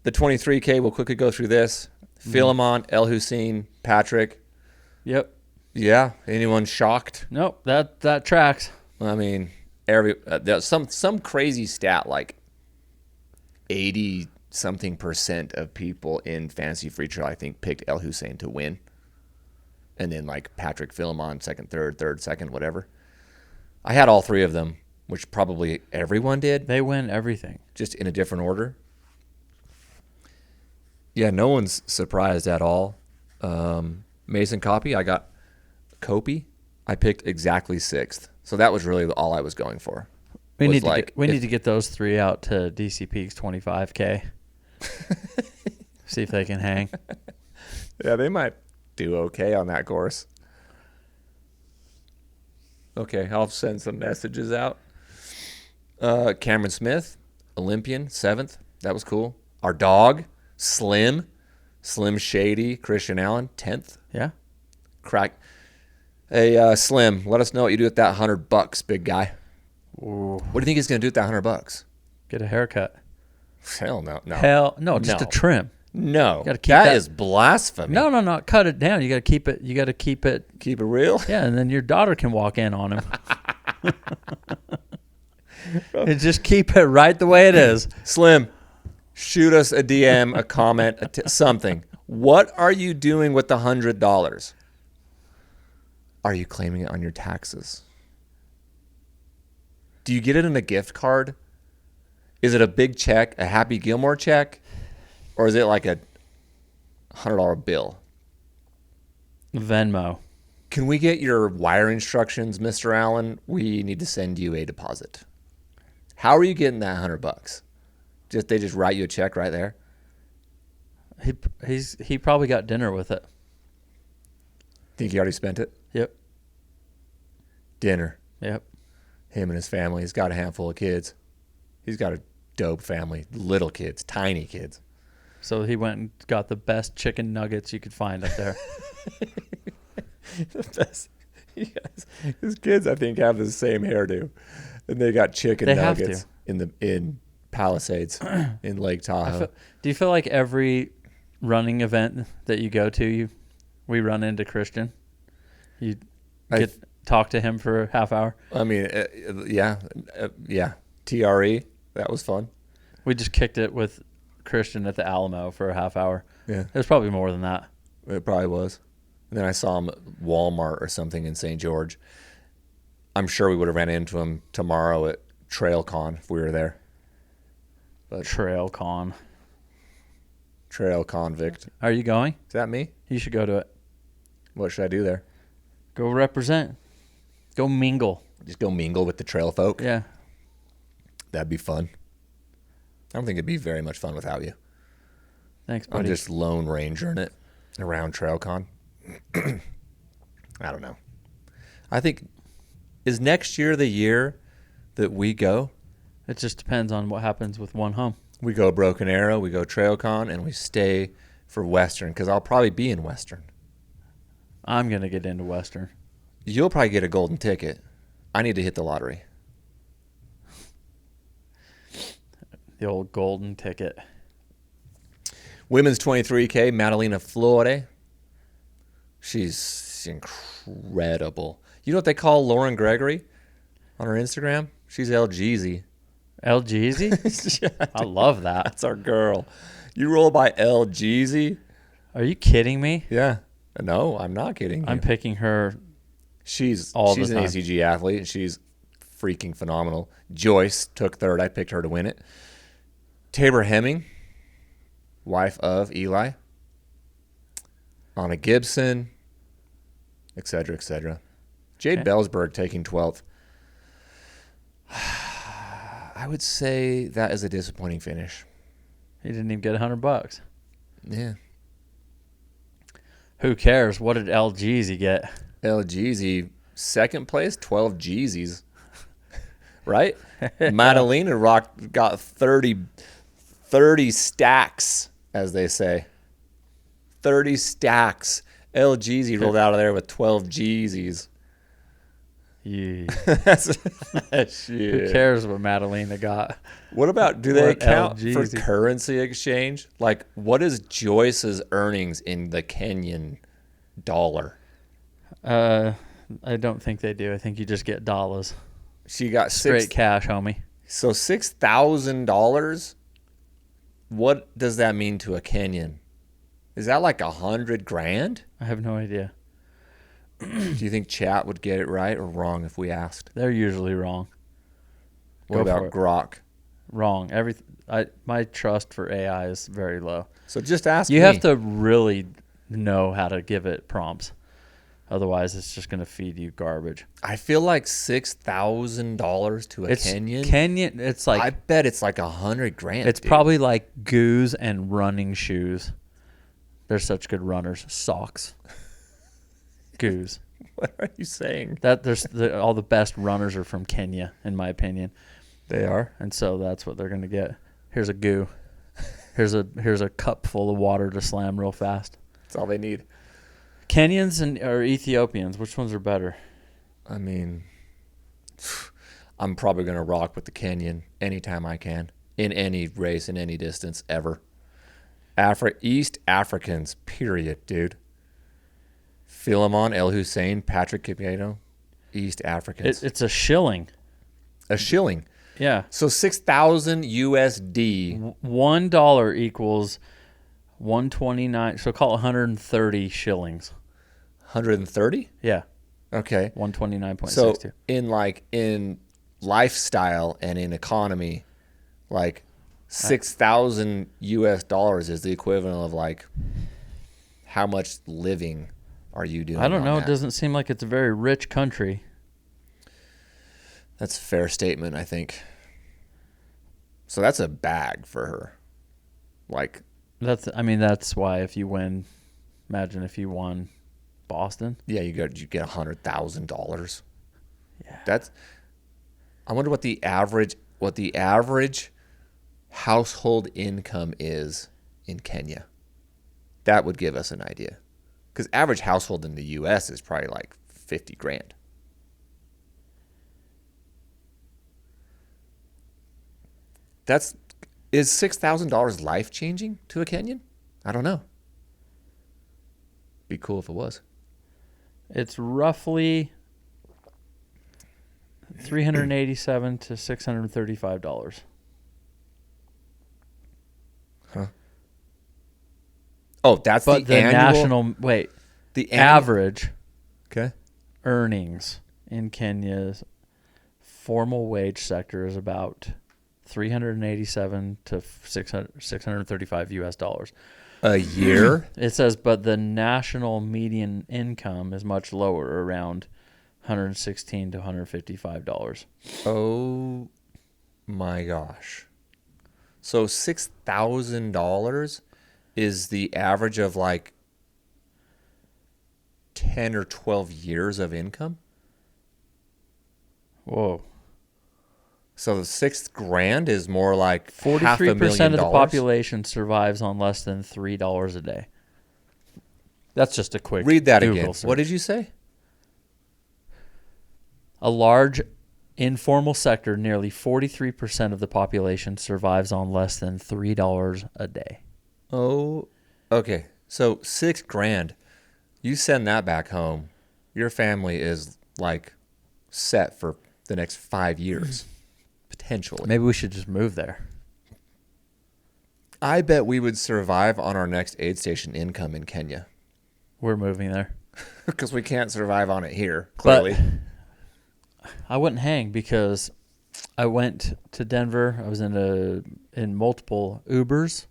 the 23K, we'll quickly go through this. Philemon, El Hussein, Patrick. Yep. Yeah. Anyone shocked? Nope. That tracks. I mean, there's some crazy stat like 80-something% of people in Fantasy Free Trail, I think, picked El Hussein to win. And then like Patrick, Philemon, second, third, second, whatever. I had all three of them, which probably everyone did. They win everything. Just in a different order. Yeah, no one's surprised at all. Mason Copy, I got Copy. I picked exactly 6th. So that was really all I was going for. We need to get those 3 out to DC Peaks 25K. See if they can hang. Yeah, they might do okay on that course. Okay, I'll send some messages out. Cameron Smith, Olympian, 7th. That was cool. Our dog, Slim Shady, Christian Allen, 10th. Yeah. Crack. Hey, Slim, let us know what you do with that $100, big guy. Ooh. What do you think he's going to do with that $100? Get a haircut. Hell no. Hell no, just a trim. No, gotta keep that is blasphemy. No, cut it down. You got to keep it. Keep it real. Yeah, and then your daughter can walk in on him. And just keep it right the way it is. Slim, shoot us a DM, a comment, something. What are you doing with the $100? Are you claiming it on your taxes? Do you get it in a gift card? Is it a big check, a Happy Gilmore check? Or is it like a $100 bill? Venmo. Can we get your wire instructions, Mr. Allen? We need to send you a deposit. How are you getting that $100? They just write you a check right there? He probably got dinner with it. Think he already spent it? Yep. Dinner. Yep. Him and his family. He's got a handful of kids. He's got a dope family. Little kids. Tiny kids. So he went and got the best chicken nuggets you could find up there. The best. Yes. His kids, I think, have the same hairdo. And they got chicken nuggets in Palisades in Lake Tahoe. Do you feel like every running event that you go to, we run into Christian? You talk to him for a half hour? I mean, yeah. TRE, that was fun. We just kicked it with Christian at the Alamo for a half hour. Yeah. It was probably more than that. It probably was. And then I saw him at Walmart or something in St. George. I'm sure we would have ran into him tomorrow at TrailCon if we were there. But Trail Convict. Are you going? Is that me? You should go to it. What should I do there? Go represent. Go mingle. Just go mingle with the trail folk? Yeah. That'd be fun. I don't think it'd be very much fun without you. Thanks, buddy. I'm just Lone Rangering it around TrailCon. I don't know. I think, is next year the year that we go? It just depends on what happens with one home. We go Broken Arrow, we go TrailCon, and we stay for Western, because I'll probably be in Western. I'm going to get into Western. You'll probably get a golden ticket. I need to hit the lottery. The old golden ticket. Women's 23K, Madalena Flore. She's incredible. You know what they call Lauren Gregory on her Instagram? She's El Jeezy. El Jeezy? Yeah, I love that. that's our girl. You roll by El Jeezy? Are you kidding me? Yeah. No, I'm not kidding you. I'm picking her. She's the an time. ACG athlete, and she's freaking phenomenal. Joyce took third. I picked her to win it. Tabor Hemming. wife of Eli. Anna Gibson, etc., etc. Jade Okay. Bellsberg taking 12th. I would say that is a disappointing finish. He didn't even get $100. Yeah. Who cares? What did El Jeezy get? El Jeezy, second place, 12 Jeezys. Right? Madalena got 30 stacks, as they say. 30 stacks. El Jeezy rolled out of there with 12 Jeezys. Yeah. That's Who shit. cares what Madalena got? What about, do they What count for Jeezy? currency exchange? Like, what is Joyce's earnings in the Kenyan dollar? I don't think they do. I think you just get dollars. She got Straight cash, homie. So $6,000. What does that mean to a Kenyan? Is that like $100,000? I have no idea. Do you think chat would get it right or wrong if we asked? They're usually wrong. What Go about for it. Grok? Wrong. My trust for AI is very low. So just ask You me. have to really know how to give it prompts. Otherwise, it's just going to feed you garbage. I feel like $6,000 to a It's Kenyan. It's like I bet it's like $100,000. it's dude. probably like goos and running shoes. They're such good runners. Socks. Goos. What are you saying? All the best runners are from Kenya, in my opinion. They are. And so that's what they're going to get. Here's a goo. Here's a cup full of water to slam real fast. That's all they need. Kenyans or Ethiopians, which ones are better? I mean, I'm probably going to rock with the Kenyan anytime I can, in any race, in any distance, ever. East Africans, period, dude. Philemon, El Hussein, Patrick Kipieto, East Africans. It's a shilling. A shilling. Yeah. So 6,000 USD. $1 equals 129. So call it 130 shillings. 130? Yeah. Okay. 129.62. So in lifestyle and in economy, like 6,000 US dollars is the equivalent of like how much living are you doing? I don't on know. It that? doesn't seem like it's a very rich country. That's a fair statement, I think. So that's a bag for her. Like, That's why if you win, imagine if you won Boston. yeah, you get $100,000. Yeah. I wonder what the average household income is in Kenya. That would give us an idea. Because average household in the U.S. is probably like $50,000. Is $6,000 life changing to a Kenyan? I don't know. Be cool if it was. It's roughly $387 to $635. Oh, that's But the annual. the average Okay. earnings in Kenya's formal wage sector is about 387 to 635 US dollars. A year? It says, but the national median income is much lower, around 116 to $155. Oh my gosh. So $6,000 is the average of like 10 or 12 years of income? Whoa. So the $6,000 is more like 43% of the $500,000. population survives on less than $3 a day. That's just a quick Read that Google again. search. What did you say? A large informal sector, nearly 43% of the population survives on less than $3 a day. Oh, okay. So $6,000, you send that back home, your family is like set for the next 5 years, potentially. Maybe we should just move there. I bet we would survive on our next aid station income in Kenya We're moving there. because we can't survive on it here, clearly. But I wouldn't hang because I went to Denver. I was in multiple Ubers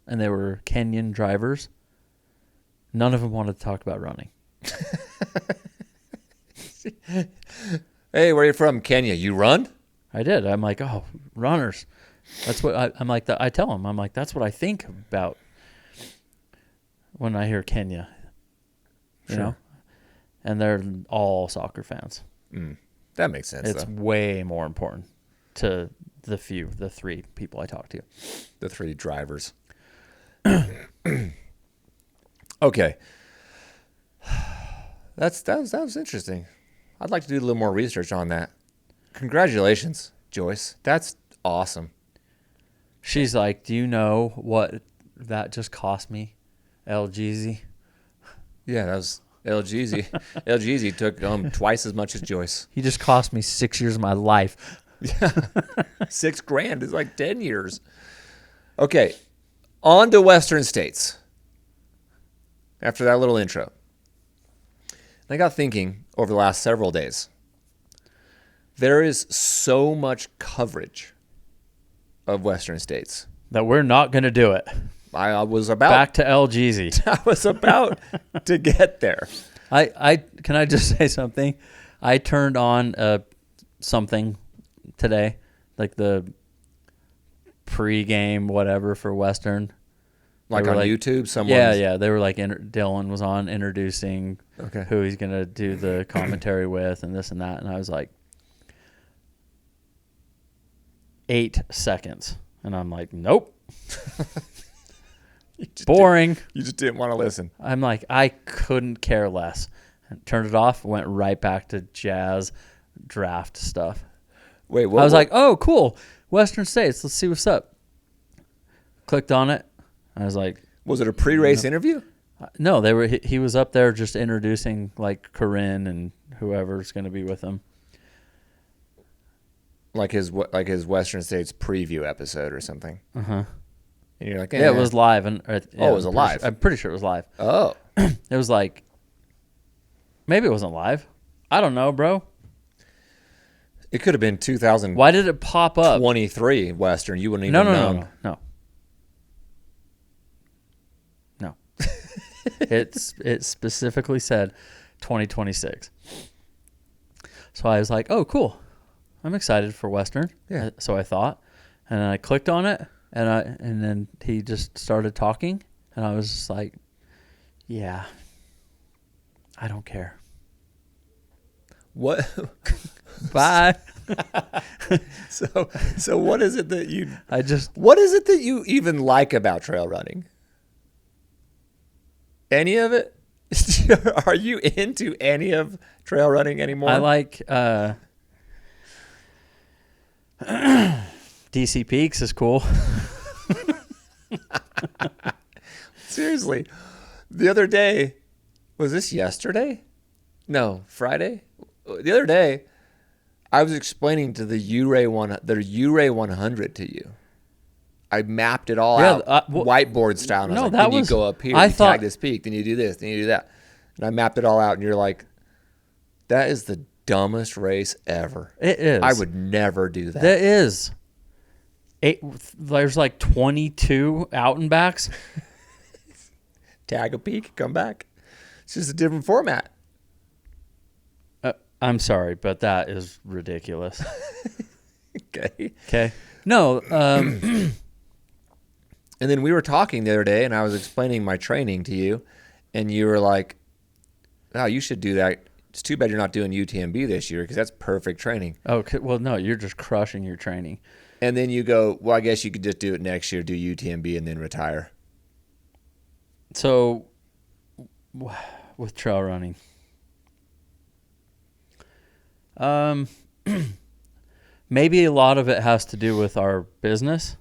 and they were Kenyan drivers. None of them wanted to talk about running. Hey, where are you from? Kenya. You run? I did. I'm like, oh, runners. That's what I'm like. I tell them, I'm like, that's what I think about when I hear Kenya. You know, and they're all soccer fans. That makes sense. It's way more important to the 3 people I talk to. The 3 drivers. Okay. That was interesting. I'd like to do a little more research on that. Congratulations, Joyce. That's awesome. She's like, do you know what that just cost me? LGZ. Yeah, that was LGZ. LGZ took twice as much as Joyce. He just cost me 6 years of my life. Yeah. $6,000 is like 10 years. Okay. On to Western States. After that little intro. I got thinking over the last several days. There is so much coverage of Western States. That we're not going to do it. I was about Back to LGZ. I was about to get there. I can I just say something? I turned on something today, like the pre-game whatever for Western. Like on YouTube, someone. Yeah. They were like, Dylan was on introducing who he's gonna do the commentary with, and this and that, and I was like, 8 seconds, and I'm like, nope. Boring. You just didn't want to listen. I'm like, I couldn't care less. Turned it off, went right back to jazz draft stuff. Wait, what? I was like, oh, cool. Western States, let's see what's up. Clicked on it. I was like, was it a pre-race interview? No, they were. He was up there just introducing like Corinne and whoever's going to be with him. Like his Western States preview episode or something. And you're like, yeah, it was live. And it was live. I'm pretty sure it was live. Oh, it was like, maybe it wasn't live. I don't know, bro. It could have been 2000. Why did it pop up? 23 Western. You wouldn't even know. No. It specifically said 2026. So I was like, oh, cool. I'm excited for Western. Yeah. So I thought, and then I clicked on it, and then he just started talking, and I was just like, yeah, I don't care. What? Bye. So what is it that you? What is it that you even like about trail running? Any of it? Are you into any of trail running anymore? I like DC Peaks is cool. Seriously. The other day, was this yesterday? No, Friday? The other day, I was explaining to the Uray 100 to you. I mapped it all out, whiteboard style. And I was like, then you go up here, you tag this peak, then you do this, then you do that. And I mapped it all out, and you're like, that is the dumbest race ever. It is. I would never do that. That is. There's like 22 out and backs. Tag a peak, come back. It's just a different format. I'm sorry, but that is ridiculous. Okay. No. And then we were talking the other day, and I was explaining my training to you, and you were like, oh, you should do that. It's too bad you're not doing UTMB this year because that's perfect training. Oh, well, no, you're just crushing your training. And then you go, well, I guess you could just do it next year, do UTMB, and then retire. So, with trail running, maybe a lot of it has to do with our business.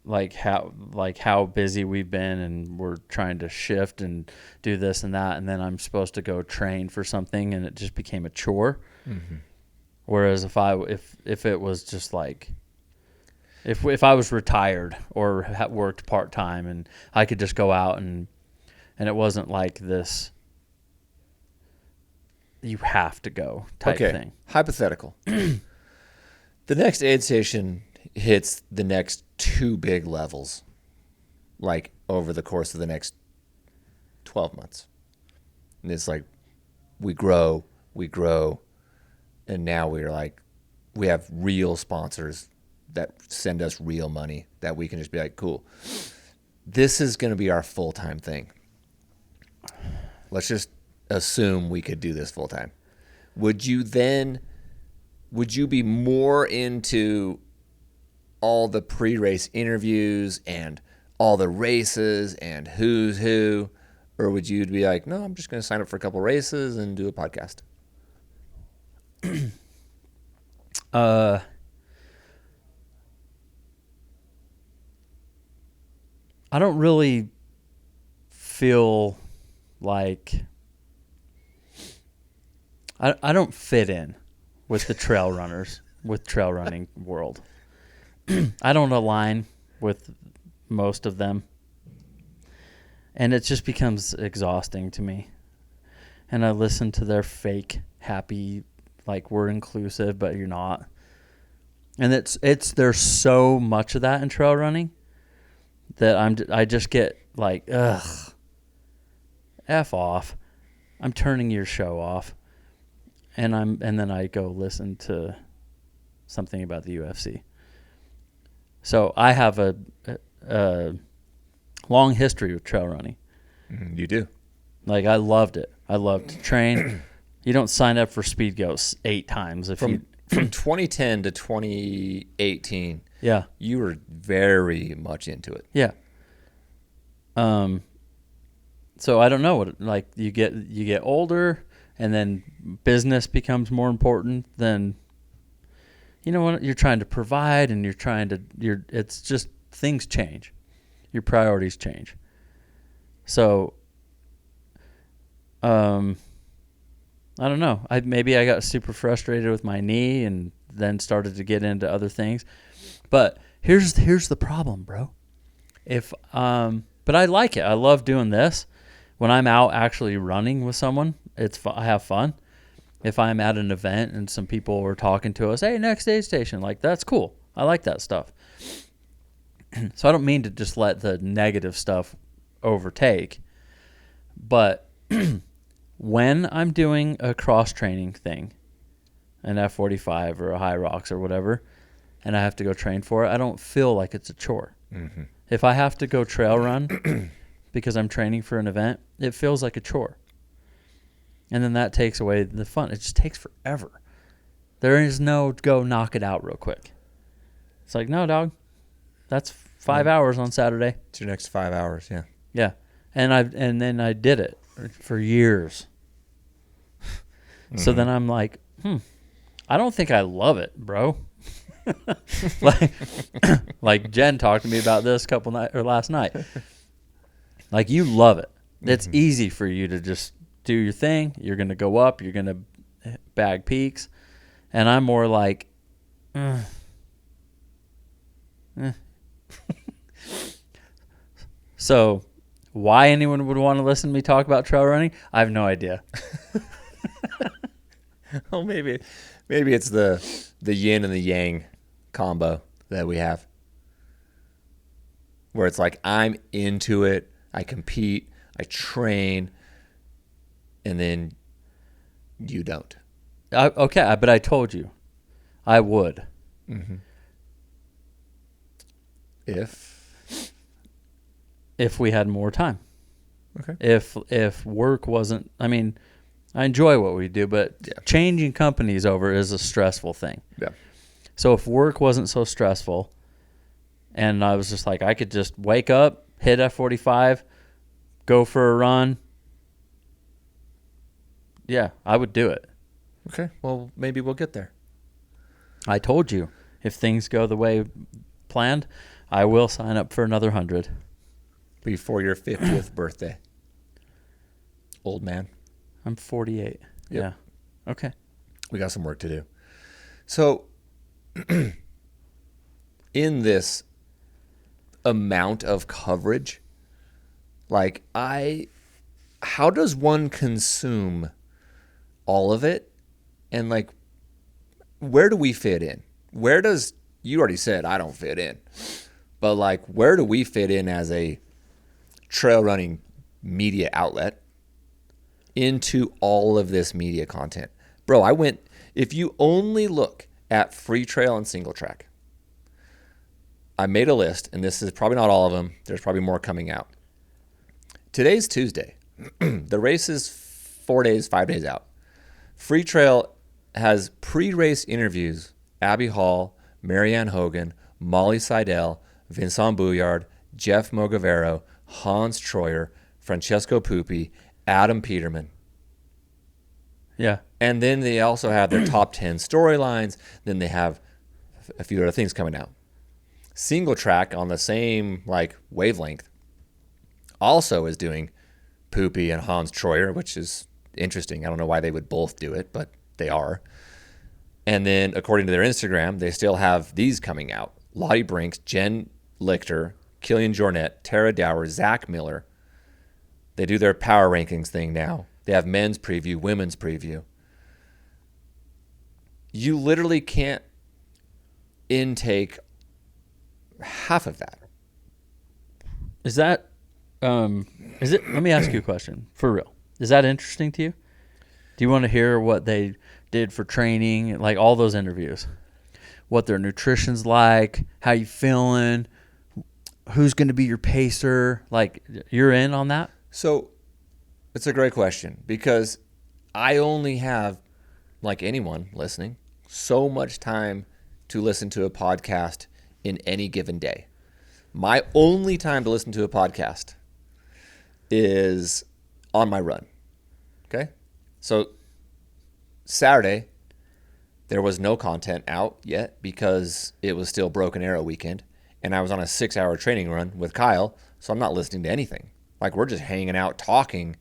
Like how busy we've been, and we're trying to shift and do this and that, and then I'm supposed to go train for something, and it just became a chore. Mm-hmm. Whereas if it was just like if I was retired or worked part time, and I could just go out and it wasn't like this, you have to go type thing. Hypothetical. The next aid station hits the next 2 big levels. like over the course of the next 12 months. And it's like we grow, and now we're like, we have real sponsors that send us real money that we can just be like, cool, this is going to be our full-time thing. Let's just assume we could do this full-time. Would you be more into all the pre-race interviews and all the races and who's who, or would you be like, no, I'm just going to sign up for a couple races and do a podcast? I don't really feel like I don't fit in with the trail runners, with trail running world. I don't align with most of them. And it just becomes exhausting to me. And I listen to their fake happy, like we're inclusive, but you're not. And there's so much of that in trail running that I just get like, ugh, F off. I'm turning your show off. And then I go listen to something about the UFC. So I have a long history with trail running. You do. Like, I loved it. I loved to train. You don't sign up for Speed Goes 8 times From 2010 to 2018. Yeah. You were very much into it. Yeah. So I don't know what, like, you get older, and then business becomes more important than, you know what, you're trying to provide, and it's just, things change. Your priorities change. So, I don't know. Maybe I got super frustrated with my knee and then started to get into other things. But here's the problem, bro. But I like it. I love doing this. When I'm out actually running with someone, I have fun. If I'm at an event and some people are talking to us, hey, next aid station, like, that's cool. I like that stuff. So I don't mean to just let the negative stuff overtake. But when I'm doing a cross-training thing, an F45 or a High Rocks or whatever, and I have to go train for it, I don't feel like it's a chore. Mm-hmm. If I have to go trail run because I'm training for an event, it feels like a chore. And then that takes away the fun. It just takes forever. There is no go knock it out real quick. It's like, no, dog, that's 5 hours on Saturday. It's your next 5 hours, yeah. Yeah. And then I did it for years. So then I'm like, I don't think I love it, bro. like Jen talked to me about this last night. Like, you love it. It's easy for you to just do your thing. You're going to go up. You're going to bag peaks. And I'm more like, So why anyone would want to listen to me talk about trail running, I have no idea. Well, maybe it's the yin and the yang combo that we have, where it's like, I'm into it, I compete, I train, and then you don't. Okay, but I told you I would. Mm-hmm. If we had more time. Okay. If work wasn't, I mean, I enjoy what we do, but changing companies over is a stressful thing. Yeah. So if work wasn't so stressful, and I was just like, I could just wake up, hit F45, go for a run, yeah, I would do it. Okay, well, maybe we'll get there. I told you, if things go the way planned, I will sign up for another 100. Before your 50th birthday. Old man. I'm 48. Yep. Yeah. Okay. We got some work to do. So, in this amount of coverage, like, how does one consume all of it? And, like, where do we fit in? You already said I don't fit in, but, like, where do we fit in as a trail running media outlet into all of this media content. Bro, if you only look at free trail and single track, I made a list, and this is probably not all of them. There's probably more coming out. Today's Tuesday. The race is 5 days out. Free trail has pre-race interviews. Abby Hall, Marianne Hogan, Molly Seidel, Vincent Bouillard, Jeff Mogavero, Hans Troyer, Francesco Pupi, Adam Peterman. Yeah. And then they also have their top 10 storylines. Then they have a few other things coming out. Single track on the same wavelength also is doing Poopy and Hans Troyer, which is interesting. I don't know why they would both do it, but they are. And then according to their Instagram, they still have these coming out. Lottie Brinks, Jen Lichter, Killian Jornet, Tara Dower, Zach Miller. They do their power rankings thing now. They have men's preview, women's preview. You literally can't intake half of that. Is that, let me ask you a question, for real. Is that interesting to you? Do you want to hear what they did for training, like all those interviews? What their nutrition's like, how you feeling, who's going to be your pacer? Like, you're in on that? So it's a great question because I only have, like anyone listening, so much time to listen to a podcast in any given day. My only time to listen to a podcast is on my run. Okay? So Saturday, there was no content out yet because it was still Broken Arrow weekend. And I was on a 6-hour training run with Kyle, so I'm not listening to anything. Like, we're just hanging out talking.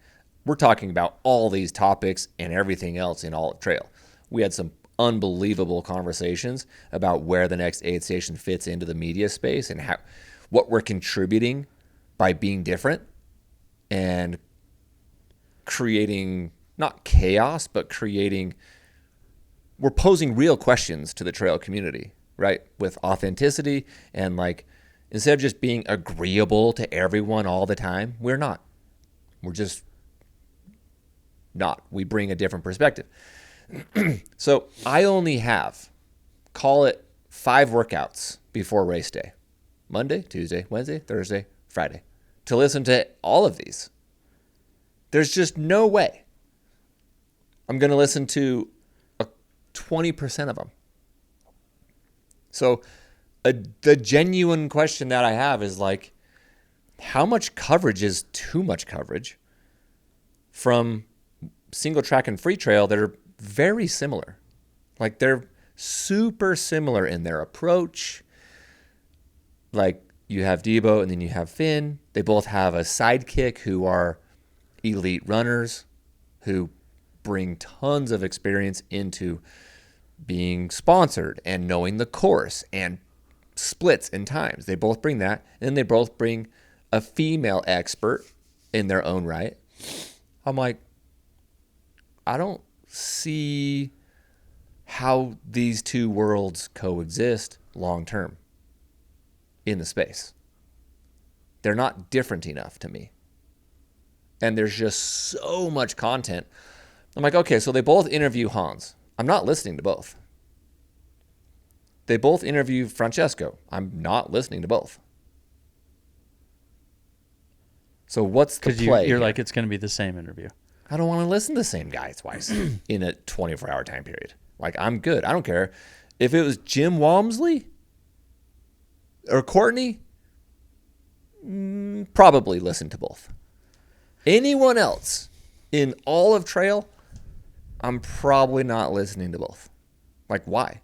We're talking about all these topics and everything else in all of trail. We had some unbelievable conversations about where the next aid station fits into the media space and what we're contributing by being different and creating not chaos, but we're posing real questions to the trail community, right? With authenticity and instead of just being agreeable to everyone all the time, we're not. We're just not. We bring a different perspective. So I only have, call it 5 workouts before race day. Monday, Tuesday, Wednesday, Thursday, Friday. To listen to all of these. There's just no way I'm going to listen to 20% of them. So the genuine question that I have is how much coverage is too much coverage from single track and free trail that are very similar? They're super similar in their approach. You have Debo and then you have Finn. They both have a sidekick who are elite runners who bring tons of experience into being sponsored and knowing the course and splits and times. They both bring that. And then they both bring a female expert in their own right. I'm like, I don't see how these two worlds coexist long term in the space. They're not different enough to me. And there's just so much content. I'm like, okay, so they both interview Hans. I'm not listening to both. They both interview Francesco. I'm not listening to both. So what's the play? You're like, it's going to be the same interview. I don't want to listen to the same guy twice in a 24-hour time period. I'm good. I don't care. If it was Jim Walmsley or Courtney, probably listen to both. Anyone else in all of trail, I'm probably not listening to both. Why?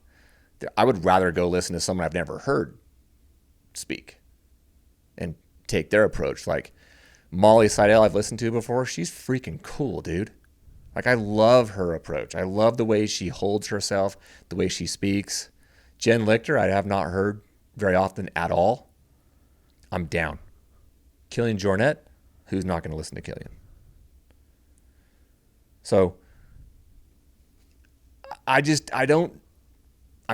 I would rather go listen to someone I've never heard speak and take their approach. Molly Seidel I've listened to before. She's freaking cool, dude. I love her approach. I love the way she holds herself, the way she speaks. Jen Lichter, I have not heard very often at all. I'm down. Killian Jornet, who's not going to listen to Killian? So I'm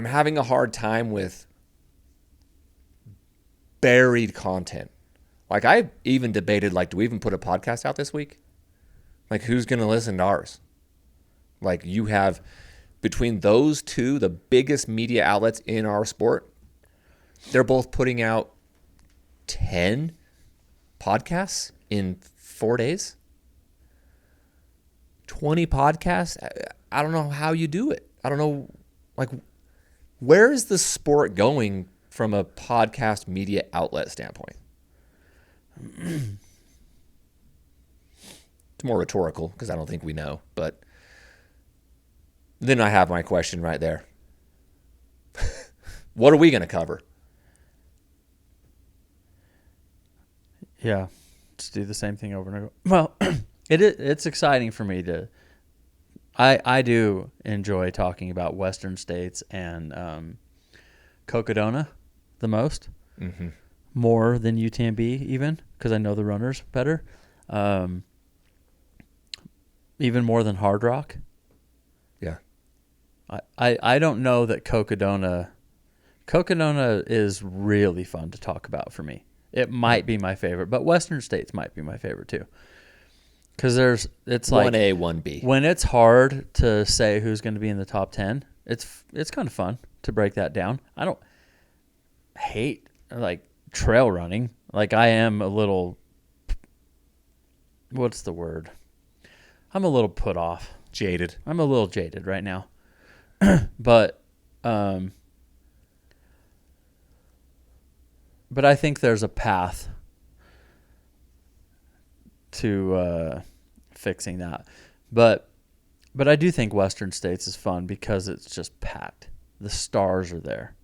having a hard time with buried content Like, I even debated, like, do we even put a podcast out this week? Like, who's going to listen to ours? Like, you have, between those two, the biggest media outlets in our sport, they're both putting out 10 podcasts in 4 days. 20 podcasts. I don't know how you do it. I don't know, like, where is the sport going from a podcast media outlet standpoint? It's more rhetorical because I don't think we know. But then I have my question right there. What are we going to cover? Yeah, just do the same thing over and over. Well, it's exciting for me to. I do enjoy talking about Western states and Cocodona the most, more than UTMB even, because I know the runners better. Even more than Hard Rock. Yeah. I don't know that Cocodona is really fun to talk about for me. It might be my favorite, but Western States might be my favorite too. Because it's like 1A, 1B. When it's hard to say who's going to be in the top 10, it's kind of fun to break that down. I don't hate like trail running. Like I am a little, what's the word? I'm a little put off. Jaded. I'm a little jaded right now. But I think there's a path to fixing that. But I do think Western States is fun because it's just packed. The stars are there.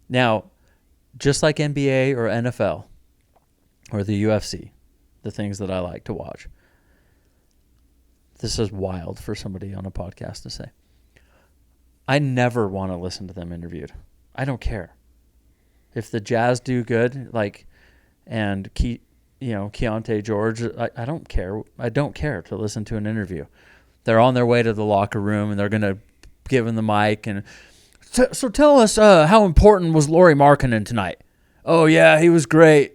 Now, just like NBA or NFL or the UFC, the things that I like to watch, this is wild for somebody on a podcast to say. I never want to listen to them interviewed. I don't care. If the Jazz do good, like, and Keontae George, I don't care. I don't care to listen to an interview. They're on their way to the locker room and they're going to give him the mic. And so tell us how important was Lauri Markkanen tonight? Oh, yeah, he was great.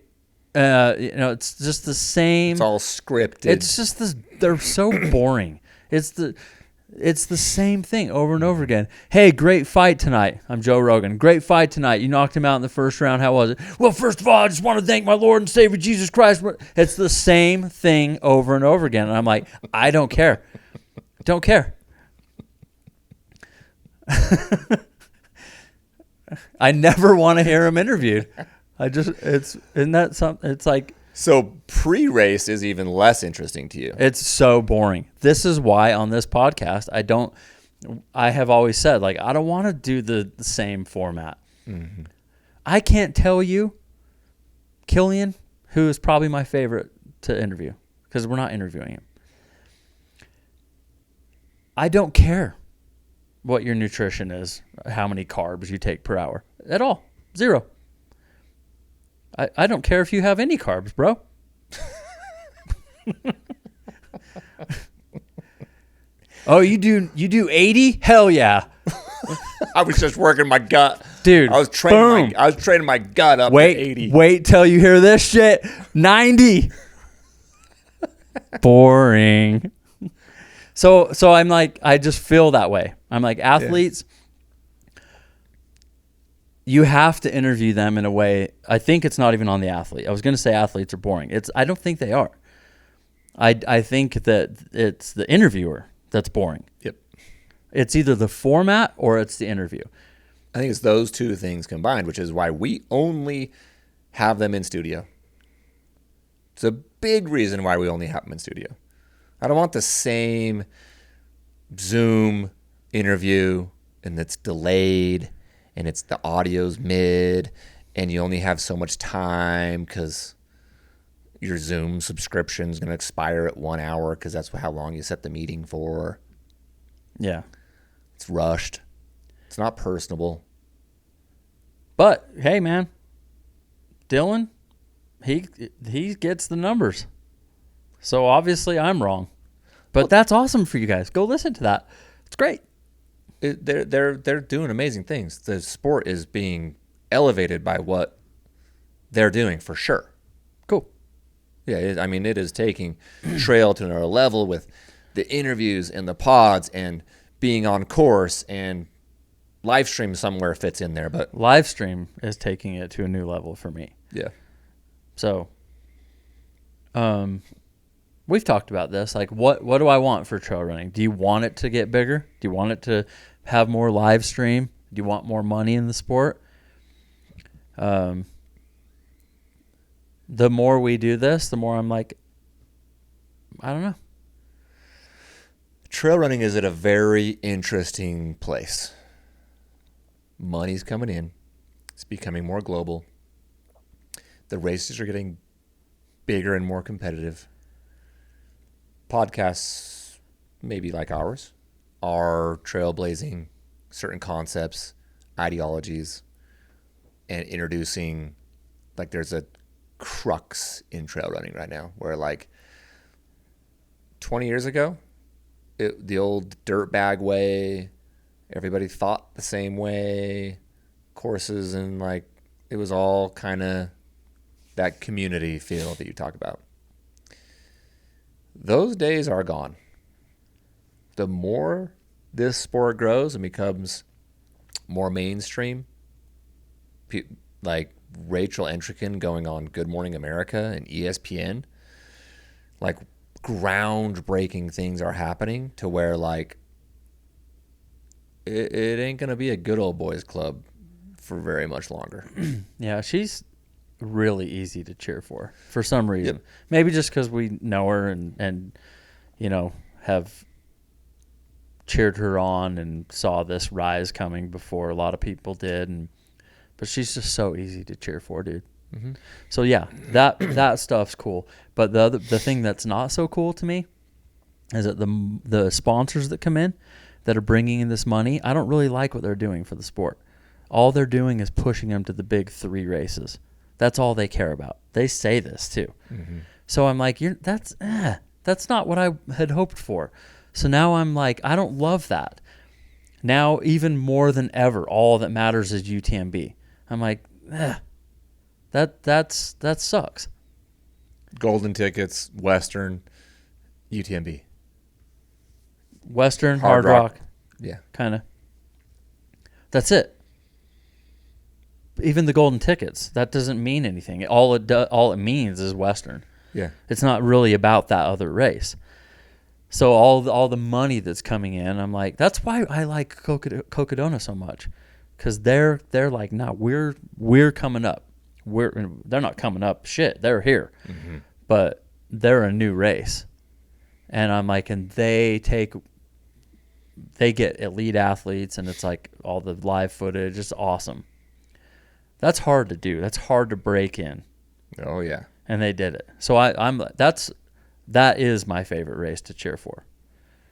It's just the same. It's all scripted. It's just this. They're so boring. It's the same thing over and over again. Hey, great fight tonight. I'm Joe Rogan. Great fight tonight. You knocked him out in the first round. How was it? Well, first of all, I just want to thank my Lord and Savior Jesus Christ. It's the same thing over and over again. And I'm like, I don't care. Don't care. I never want to hear him interviewed. Isn't that something? It's like. So pre-race is even less interesting to you. It's so boring. This is why on this podcast, I have always said, like, I don't want to do the same format. Mm-hmm. I can't tell you, Killian, who is probably my favorite to interview, because we're not interviewing him. I don't care what your nutrition is, how many carbs you take per hour at all. 0. I don't care if you have any carbs, bro. Oh, you do 80? Hell yeah. I was just working my gut. Dude, I was training my gut up to 80. Wait till you hear this shit. 90. Boring. So I'm like, I just feel that way. I'm like, athletes, you have to interview them in a way. I think it's not even on the athlete. I was going to say athletes are boring. I don't think they are. I think that it's the interviewer that's boring. Yep. It's either the format or it's the interview. I think it's those two things combined, which is why we only have them in studio. It's a big reason why we only have them in studio. I don't want the same Zoom interview and it's delayed and it's the audio's mid and you only have so much time because your Zoom subscription is going to expire at 1 hour because that's how long you set the meeting for. Yeah. It's rushed. It's not personable. But, hey, man, Dylan, he gets the numbers. So, obviously, I'm wrong. But that's awesome for you guys. Go listen to that. It's great. They're doing amazing things. The sport is being elevated by what they're doing for sure. Cool. Yeah, it is taking trail to another level with the interviews and the pods and being on course, and live stream somewhere fits in there. But Live stream is taking it to a new level for me. yeah, So, we've talked about this. Like, what do I want for trail running? Do you want it to get bigger? Do you want it to have more live stream? Do you want more money in the sport? The more we do this, the more I'm like, I don't know. trail running is at a very interesting place. Money's coming in. It's becoming more global. The races are getting bigger and more competitive. Podcasts, maybe like ours, are trailblazing certain concepts, ideologies, and introducing, like, there's a crux in trail running right now where, like, 20 years ago, the old dirtbag way, everybody thought the same way, courses, and, like, it was all kind of that community feel that you talk about. Those days are gone. The more this sport grows and becomes more mainstream, like Rachel Entrekin going on Good Morning America and ESPN, like, groundbreaking things are happening to where, like, it ain't going to be a good old boys club for very much longer. Yeah, she's really easy to cheer for some reason. Yep. Maybe just because we know her and you know, have cheered her on and saw this rise coming before a lot of people did. But she's just so easy to cheer for, dude. Mm-hmm. So yeah, that stuff's cool. But the thing that's not so cool to me is that the sponsors that come in that are bringing in this money, I don't really like what they're doing for the sport. All they're doing is pushing them to the big 3 races. That's all they care about. They say this too. Mm-hmm. So I'm like, that's not what I had hoped for. So now I'm like, I don't love that. Now, even more than ever, all that matters is UTMB. I'm like, that sucks. Golden tickets, Western, UTMB. Western, Hard Rock. Yeah. Kind of. That's it. Even the golden tickets, that doesn't mean anything. All it means is Western. Yeah. It's not really about that other race. So all the money that's coming in, I'm like, that's why I like Cocodona so much, because they're like, no, we're coming up. They're not coming up. Shit, they're here, mm-hmm. But they're a new race, and I'm like, and they get elite athletes, and it's like all the live footage. It's awesome. That's hard to do. That's hard to break in. Oh yeah. And they did it. So that is my favorite race to cheer for.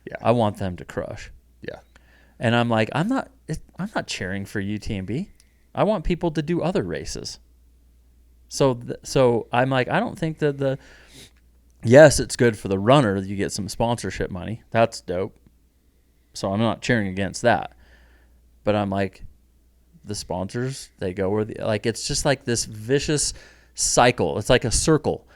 Yeah. I want them to crush. Yeah. And I'm like, I'm not cheering for UTMB. I want people to do other races. So I'm like, I don't think that yes, it's good for the runner that you get some sponsorship money. That's dope. So I'm not cheering against that. But I'm like, the sponsors, they go where it's just like this vicious cycle. It's like a circle.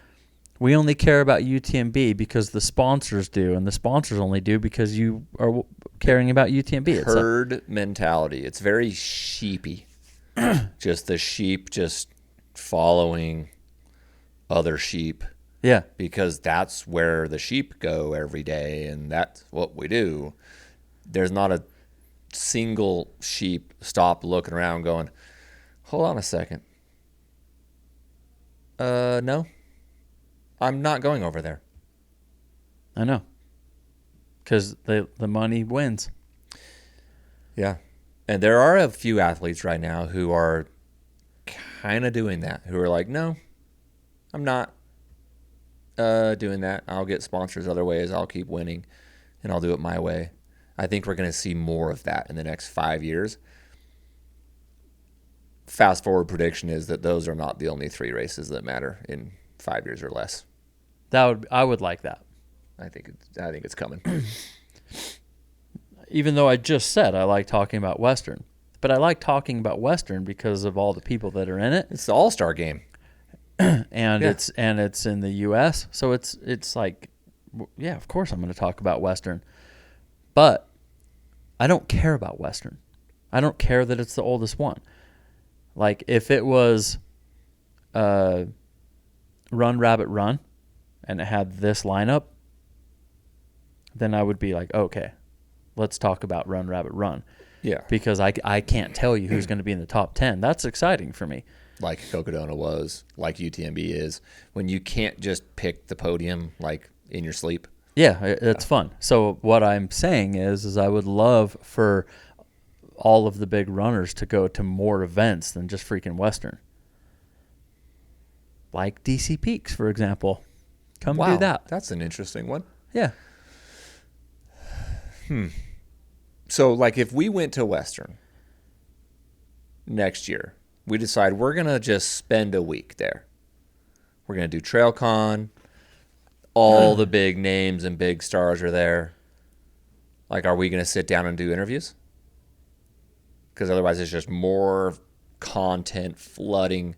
We only care about UTMB because the sponsors do, and the sponsors only do because you are caring about UTMB. It's herd mentality. It's very sheepy. Just the sheep just following other sheep. Yeah. Because that's where the sheep go every day, and that's what we do. There's not a single sheep stop looking around going, hold on a second. No. I'm not going over there. I know. Because the money wins. Yeah. And there are a few athletes right now who are kind of doing that, who are like, no, I'm not doing that. I'll get sponsors other ways. I'll keep winning, and I'll do it my way. I think we're going to see more of that in the next 5 years. Fast forward prediction is that those are not the only 3 races that matter in 5 years or less. I would like that. I think it's coming. Even though I just said I like talking about Western, but I like talking about Western because of all the people that are in it. It's the all-star game. and Yeah. it's in the U.S. So it's like, yeah, of course I'm going to talk about Western, but I don't care about Western. I don't care that it's the oldest one. Like if it was Run Rabbit Run and it had this lineup, then I would be like, okay, let's talk about Run Rabbit Run. Yeah. Because I can't tell you who's going to be in the top 10. That's exciting for me. Like Cocodona was, like UTMB is, when you can't just pick the podium like in your sleep. Yeah, it's fun. So what I'm saying is I would love for all of the big runners to go to more events than just freaking Western. Like DC Peaks, for example. Come do that. That's an interesting one. Yeah. So, like, if we went to Western next year, we decide we're going to just spend a week there. We're going to do TrailCon. All the big names and big stars are there. Like, are we going to sit down and do interviews? Because otherwise it's just more content flooding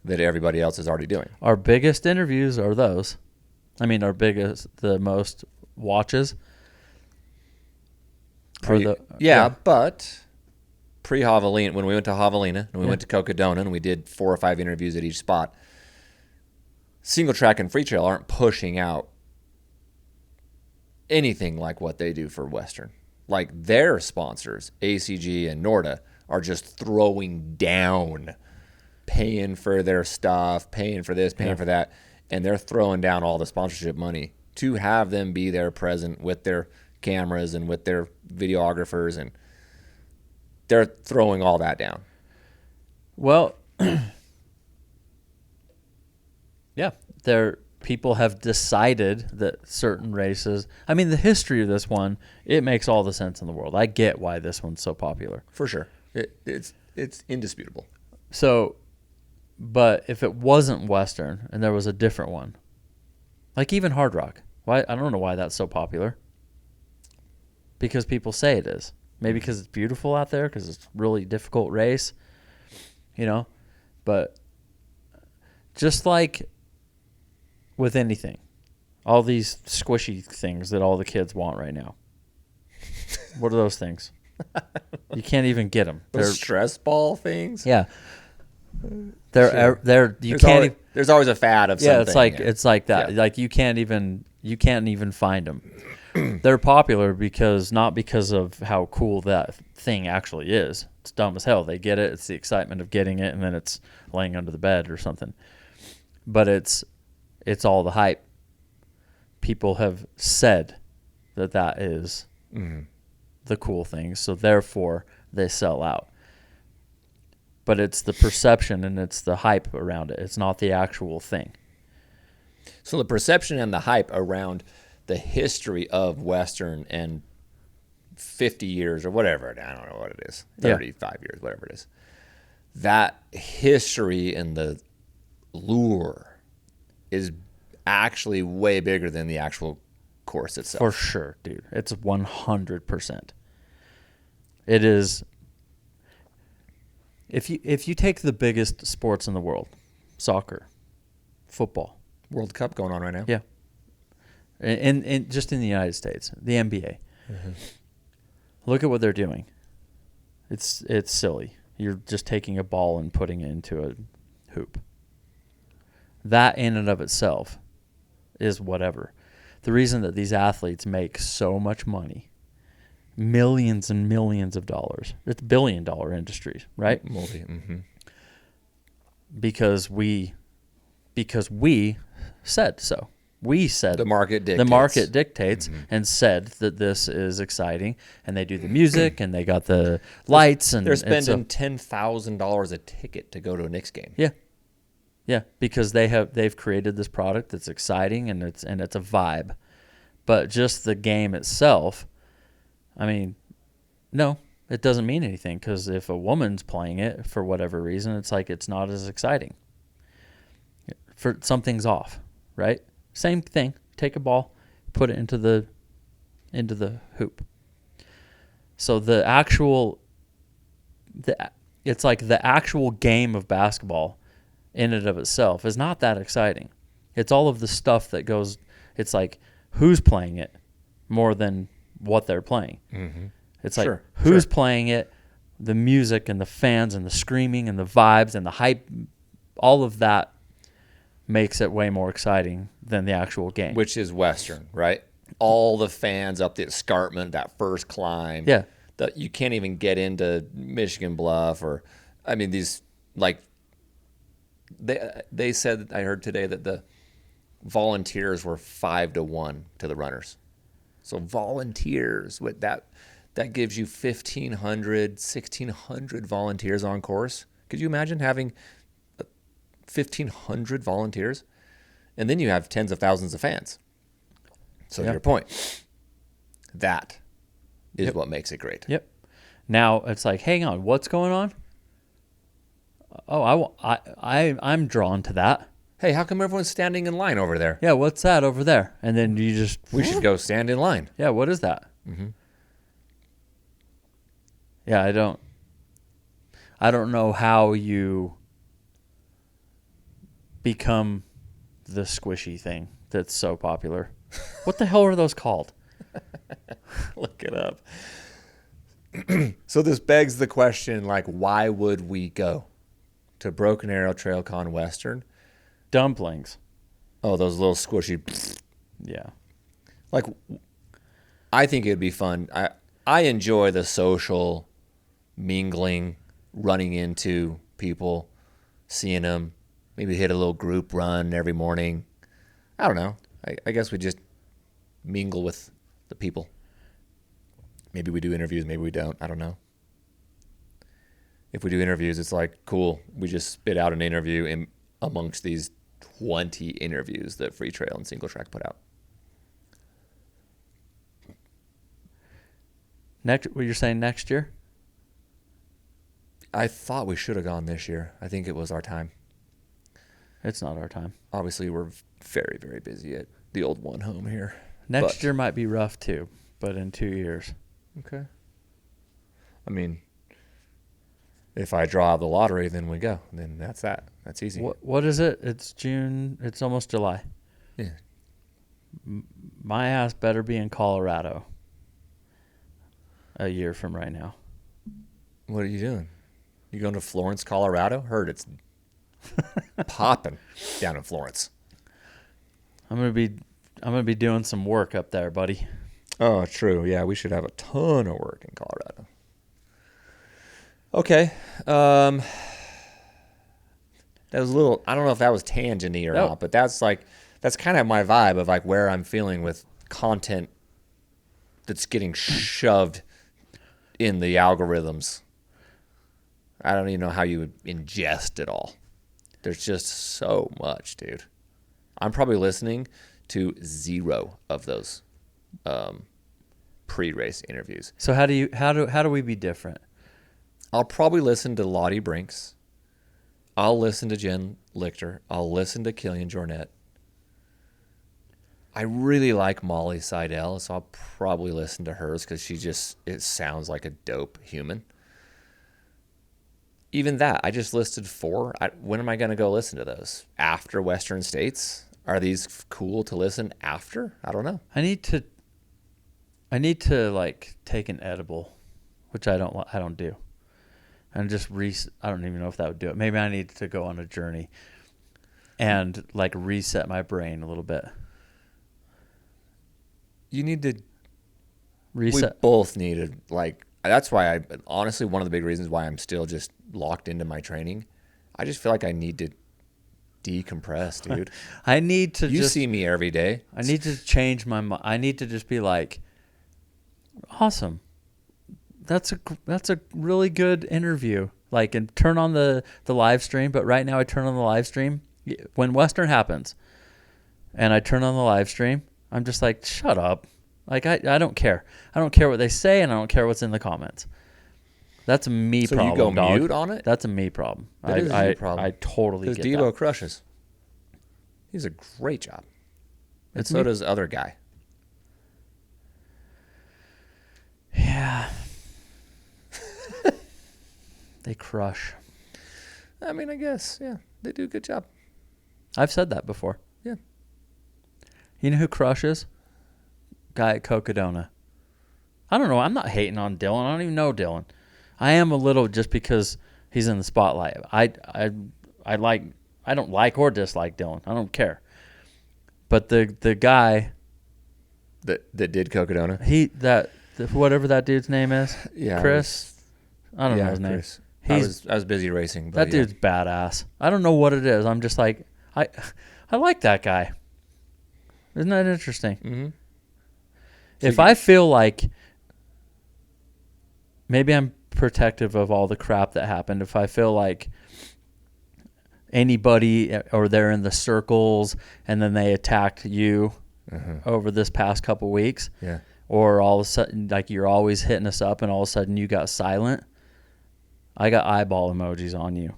that everybody else is already doing. Our biggest interviews are those. I mean, the most watches. But pre-Javelina, when we went to Javelina and we went to Cocodona and we did 4 or 5 interviews at each spot, Single Track and Free Trail aren't pushing out anything like what they do for Western. Like their sponsors, ACG and Norda, are just throwing down, paying for their stuff, paying for this, paying for that, and they're throwing down all the sponsorship money to have them be there present with their cameras and with their videographers, and they're throwing all that down. Well, yeah, people have decided that certain races. I mean, the history of this one, it makes all the sense in the world. I get why this one's so popular. For sure. It's indisputable. So, but if it wasn't Western and there was a different one, like even Hard Rock, why? I don't know why that's so popular. Because people say it is. Maybe because it's beautiful out there, because it's a really difficult race, But just like with anything, all these squishy things that all the kids want right now. What are those things? You can't even get them. Those stress ball things? Yeah. There's always a fad of something. Yeah, it's like that. Yeah. Like you can't even find them. They're popular not because of how cool that thing actually is. It's dumb as hell. They get it. It's the excitement of getting it, and then it's laying under the bed or something. But it's all the hype. People have said that is the cool thing, so therefore they sell out. But it's the perception and it's the hype around it. It's not the actual thing. So the perception and the hype around the history of Western and 50 years or whatever, I don't know what it is, 35 years, whatever it is. That history and the lure is actually way bigger than the actual course itself. For sure, dude. It's 100%. It is. If you take the biggest sports in the world, soccer, football, World Cup going on right now. Yeah. And just in the United States, the NBA. Mm-hmm. Look at what they're doing. It's silly. You're just taking a ball and putting it into a hoop. That in and of itself is whatever. The reason that these athletes make so much money, millions and millions of dollars, it's billion-dollar industries, right? Because we said so. We said the market dictates and said that this is exciting, and they do the music and they got the lights and they're spending $10,000 a ticket to go to a Knicks game. Yeah, because they've created this product that's exciting and it's a vibe. But just the game itself, I mean, no, it doesn't mean anything, because if a woman's playing it for whatever reason, it's like it's not as exciting. Something's off, right? Same thing. Take a ball, put it into the hoop. So it's like the actual game of basketball in and of itself is not that exciting. It's all of the stuff that goes. It's like who's playing it more than what they're playing. Mm-hmm. It's like who's playing it, the music and the fans and the screaming and the vibes and the hype. All of that makes it way more exciting than the actual game. Which is Western, right? All the fans up the escarpment, that first climb. Yeah. That you can't even get into Michigan Bluff or, I mean, these, like, they said, I heard today that the volunteers were 5-1 to the runners. So volunteers, with that gives you 1,500, 1,600 volunteers on course. Could you imagine having 1,500 volunteers? And then you have tens of thousands of fans. So to your point, that is what makes it great. Yep. Now it's like, hang on, what's going on? Oh, I'm drawn to that. Hey, how come everyone's standing in line over there? Yeah, what's that over there? And then you just... We should go stand in line. Yeah, what is that? Mm-hmm. Yeah, I don't know how you become the squishy thing that's so popular. What the hell are those called? Look it up. So this begs the question, like, why would we go to Broken Arrow Trail Con Western? Dumplings. Oh, those little squishy. Yeah. Like, I think it'd be fun. I enjoy the social mingling, running into people, seeing them, maybe hit a little group run every morning. I don't know. I guess we just mingle with the people. Maybe we do interviews, maybe we don't. I don't know. If we do interviews, it's like, cool, we just spit out an interview in amongst these 20 interviews that Free Trail and Single Track put out. What you're saying next year? I thought we should have gone this year. I think it was our time. It's not our time. Obviously, we're very, very busy at the old one home here. Next year might be rough too, but in 2 years. Okay. I mean, if I draw the lottery, then we go. Then that's that. That's easy. What is it? It's June. It's almost July. Yeah. My ass better be in Colorado a year from right now. What are you doing? You going to Florence, Colorado? Heard it's popping down in Florence. I'm gonna be doing some work up there, buddy. Oh, true. Yeah, we should have a ton of work in Colorado. Okay. That was a little, I don't know if that was tangent-y or not, but that's kind of my vibe of like where I'm feeling with content that's getting shoved in the algorithms. I don't even know how you would ingest it all. There's just so much, dude. I'm probably listening to 0 of those pre-race interviews. So how do we be different? I'll probably listen to Lottie Brinks. I'll listen to Jen Lichter. I'll listen to Killian Jornet. I really like Molly Seidel, so I'll probably listen to hers because it sounds like a dope human. Even that, I just listed 4. When am I going to go listen to those? After Western States? Are these cool to listen after? I don't know. I need to like take an edible, which I don't do. And just I don't even know if that would do it. Maybe I need to go on a journey and like reset my brain a little bit. You need to reset. We both needed, like, that's why honestly, one of the big reasons why I'm still just locked into my training. I just feel like I need to decompress, dude. I need to You see me every day. I need to change my mind. I need to just be like, awesome. That's a really good interview. Like, and turn on the live stream. But right now I turn on the live stream. When Western happens and I turn on the live stream, I'm just like, shut up. Like, I don't care. I don't care what they say, and I don't care what's in the comments. That's a me problem, So you go dog. mute on it? That's a me problem. That is a you problem. I totally get Because Devo that. crushes. He's a great job. And It's so me. does the other guy. Yeah. They crush. I mean, I guess, yeah. They do a good job. I've said that before. Yeah. You know who crushes? Guy at Cocodona. I don't know. I'm not hating on Dylan. I don't even know Dylan. I am a little just because he's in the spotlight. I don't like or dislike Dylan. I don't care. But the guy that did Cocodona. Whatever that dude's name is. Yeah. Chris. I don't know his name. Chris. I was busy racing. But that dude's badass. I don't know what it is. I'm just like I like that guy. Isn't that interesting? Mm-hmm. If I feel like maybe I'm protective of all the crap that happened, if I feel like anybody or they're in the circles and then they attacked you over this past couple weeks, or all of a sudden like you're always hitting us up and all of a sudden you got silent, I got eyeball emojis on you.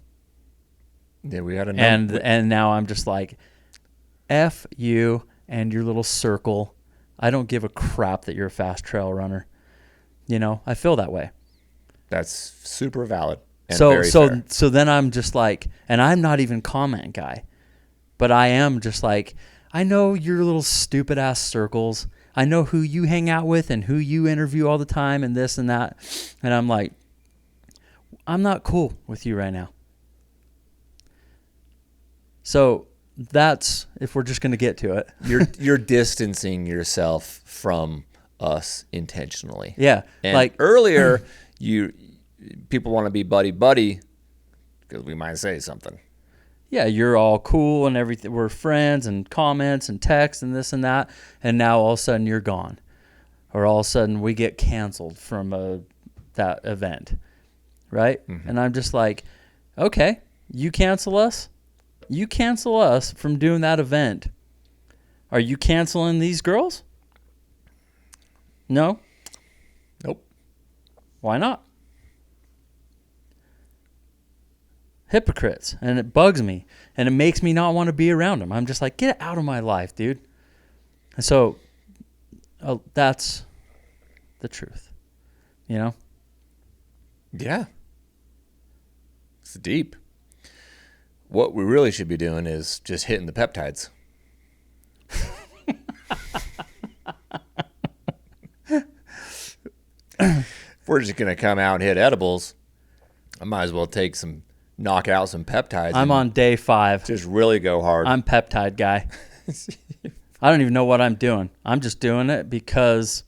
Yeah, we had a and now I'm just like, F you and your little circle. I don't give a crap that you're a fast trail runner. You know, I feel that way. That's super valid. And So then I'm just like, and I'm not even comment guy, but I am just like, I know your little stupid ass circles. I know who you hang out with and who you interview all the time and this and that. And I'm like, I'm not cool with you right now. So that's, if we're just going to get to it. You're distancing yourself from us intentionally. Yeah. And like earlier, people want to be buddy because we might say something. Yeah, you're all cool and everything. We're friends and comments and texts and this and that. And now all of a sudden you're gone. Or all of a sudden we get canceled from that event. Right? Mm-hmm. And I'm just like, okay, you cancel us? You cancel us from doing that event. Are you canceling these girls? No? Nope. Why not? Hypocrites. And it bugs me. And it makes me not want to be around them. I'm just like, get out of my life, dude. And so that's the truth. You know? Yeah. It's deep. What we really should be doing is just hitting the peptides. If we're just going to come out and hit edibles, I might as well knock out some peptides. I'm on day 5. Just really go hard. I'm peptide guy. I don't even know what I'm doing. I'm just doing it because,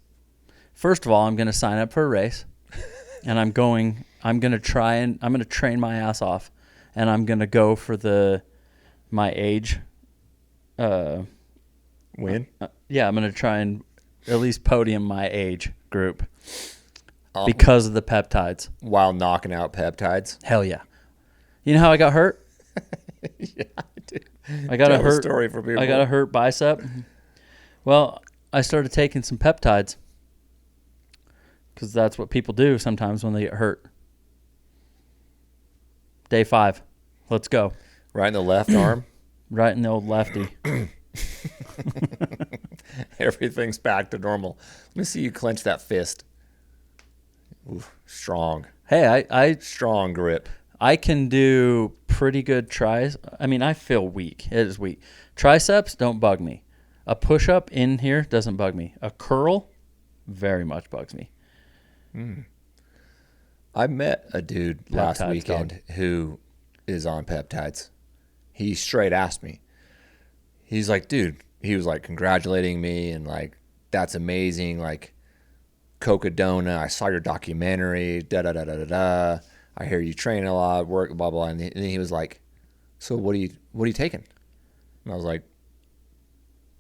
first of all, I'm going to sign up for a race. And I'm going to train my ass off. And I'm going to go for my age. Win? Yeah, I'm going to try and at least podium my age group because of the peptides. While knocking out peptides? Hell yeah. You know how I got hurt? Yeah, I do. I got a story for people. I got a hurt bicep. Well, I started taking some peptides because that's what people do sometimes when they get hurt. Day 5. Let's go. Right in the left arm? Right in the old lefty. Everything's back to normal. Let me see you clench that fist. Ooh, strong. Hey, I strong grip. I can do pretty good tries. I mean, I feel weak. It is weak. Triceps don't bug me. A push-up in here doesn't bug me. A curl very much bugs me. I met a dude last weekend who is on peptides. He straight asked me. He's like, dude, he was like congratulating me and like, that's amazing. Like, Cocodona, I saw your documentary, da-da-da-da-da-da. I hear you train a lot, work, blah, blah. And he was like, so what are you taking? And I was like,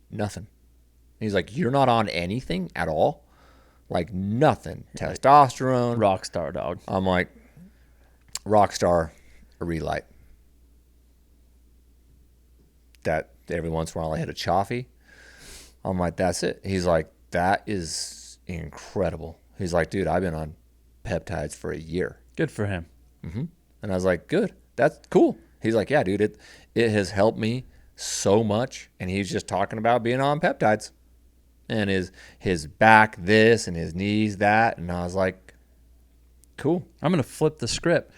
nothing. And he's like, you're not on anything at all? Like nothing. Testosterone. Rockstar, dog. I'm like, Rockstar, a Re-Lyte. That every once in a while I hit a choffy. I'm like, that's it. He's like, that is incredible. He's like, dude, I've been on peptides for a year. Good for him. Mm-hmm. And I was like, good. That's cool. He's like, yeah, dude, it has helped me so much. And he's just talking about being on peptides. And his back this and his knees that. And I was like, cool. I'm going to flip the script.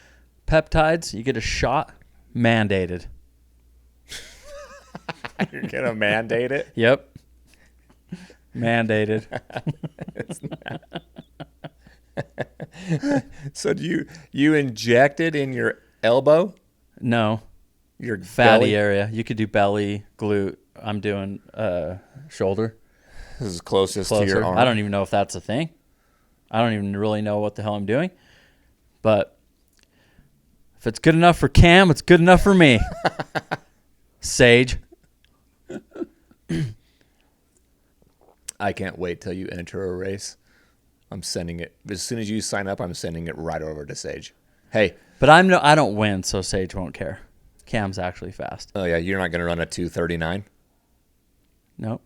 Peptides, you get a shot, mandated. You're gonna mandate it. Yep. Mandated. So do you inject it in your elbow? No. Your Fatty belly? area. You could do belly, glute. I'm doing shoulder. This is closest Closer. to your arm. I don't even know if that's a thing. I don't even really know what the hell I'm doing. But if it's good enough for Cam, it's good enough for me. Sage. I can't wait till you enter a race. I'm sending it as soon as you sign up. I'm sending it right over to Sage. Hey, But I don't win, so Sage won't care. Cam's actually fast. oh yeah, you're not gonna run a 2:39. Nope.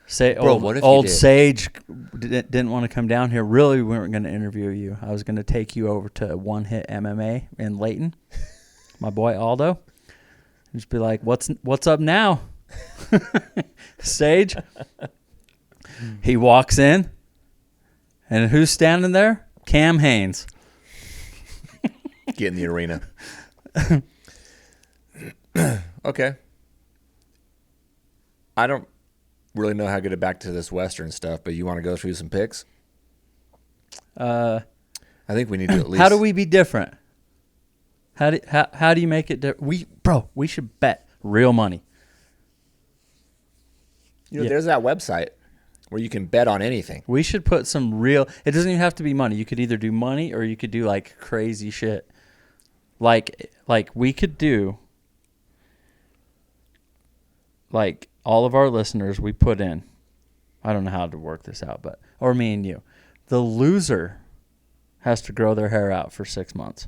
Say, Bro, what if you old did? Sage didn't want to come down here. Really, we weren't going to interview you. I was going to take you over to One Hit MMA in Layton, my boy Aldo, and just be like, "What's up now, Sage?" He walks in, and who's standing there? Cam Haynes. Get in the arena. Okay. I don't really know how to get it back to this Western stuff, but you want to go through some picks? I think we need to at least. How do we be different? How do you make it different? We should bet real money. You know, there's that website where you can bet on anything. We should put some real. It doesn't even have to be money. You could either do money or you could do like crazy shit. Like we could do. Like all of our listeners, we put in. I don't know how to work this out, or me and you. The loser has to grow their hair out for 6 months.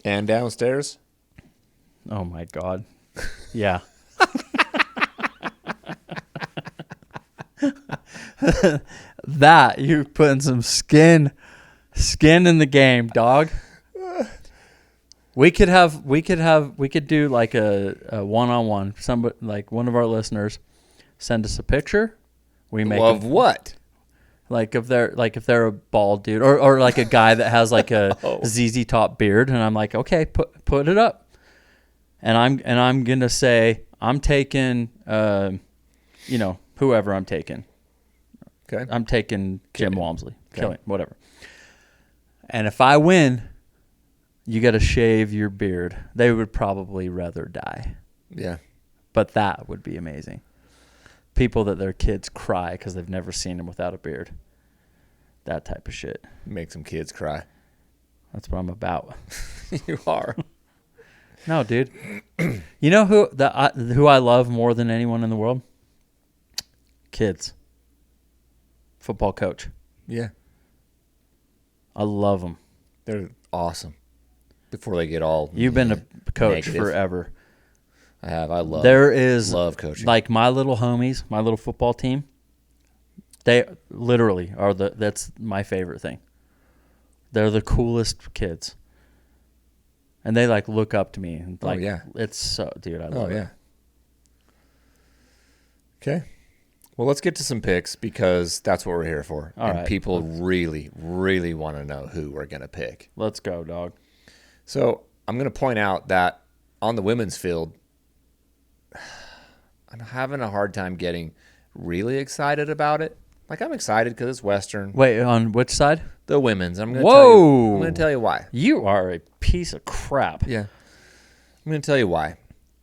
And downstairs? Oh my God. Yeah. That you're putting some skin in the game, dog. We could do like a one-on-one. Somebody like one of our listeners send us a picture. We make Of what? like if they're a bald dude or like a guy that has like a ZZ Top beard, and I'm like, okay, put it up, and I'm gonna say I'm taking whoever I'm taking. Okay. I'm taking Jim Walmsley. Okay. Killing whatever. And if I win, you got to shave your beard. They would probably rather die. Yeah. But that would be amazing. People that their kids cry because they've never seen him without a beard. That type of shit. Make some kids cry. That's what I'm about. You are. No, dude. You know who I love more than anyone in the world? Kids. Football coach. Yeah. I love them. They're awesome. Before they get all. You've been a coach negative. Forever. I have. I love. There is love coaching. Like my little homies, my little football team. They literally are that's my favorite thing. They're the coolest kids. And they like look up to me and like, oh yeah, it's so, dude, I love it. yeah. Okay. Well, let's get to some picks because that's what we're here for. All and right. people really, really want to know who we're going to pick. Let's go, dog. So I'm going to point out that on the women's field, I'm having a hard time getting really excited about it. Like, I'm excited because it's Western. Wait, on which side? The women's. I'm going to tell you why. You are a piece of crap. Yeah. I'm going to tell you why.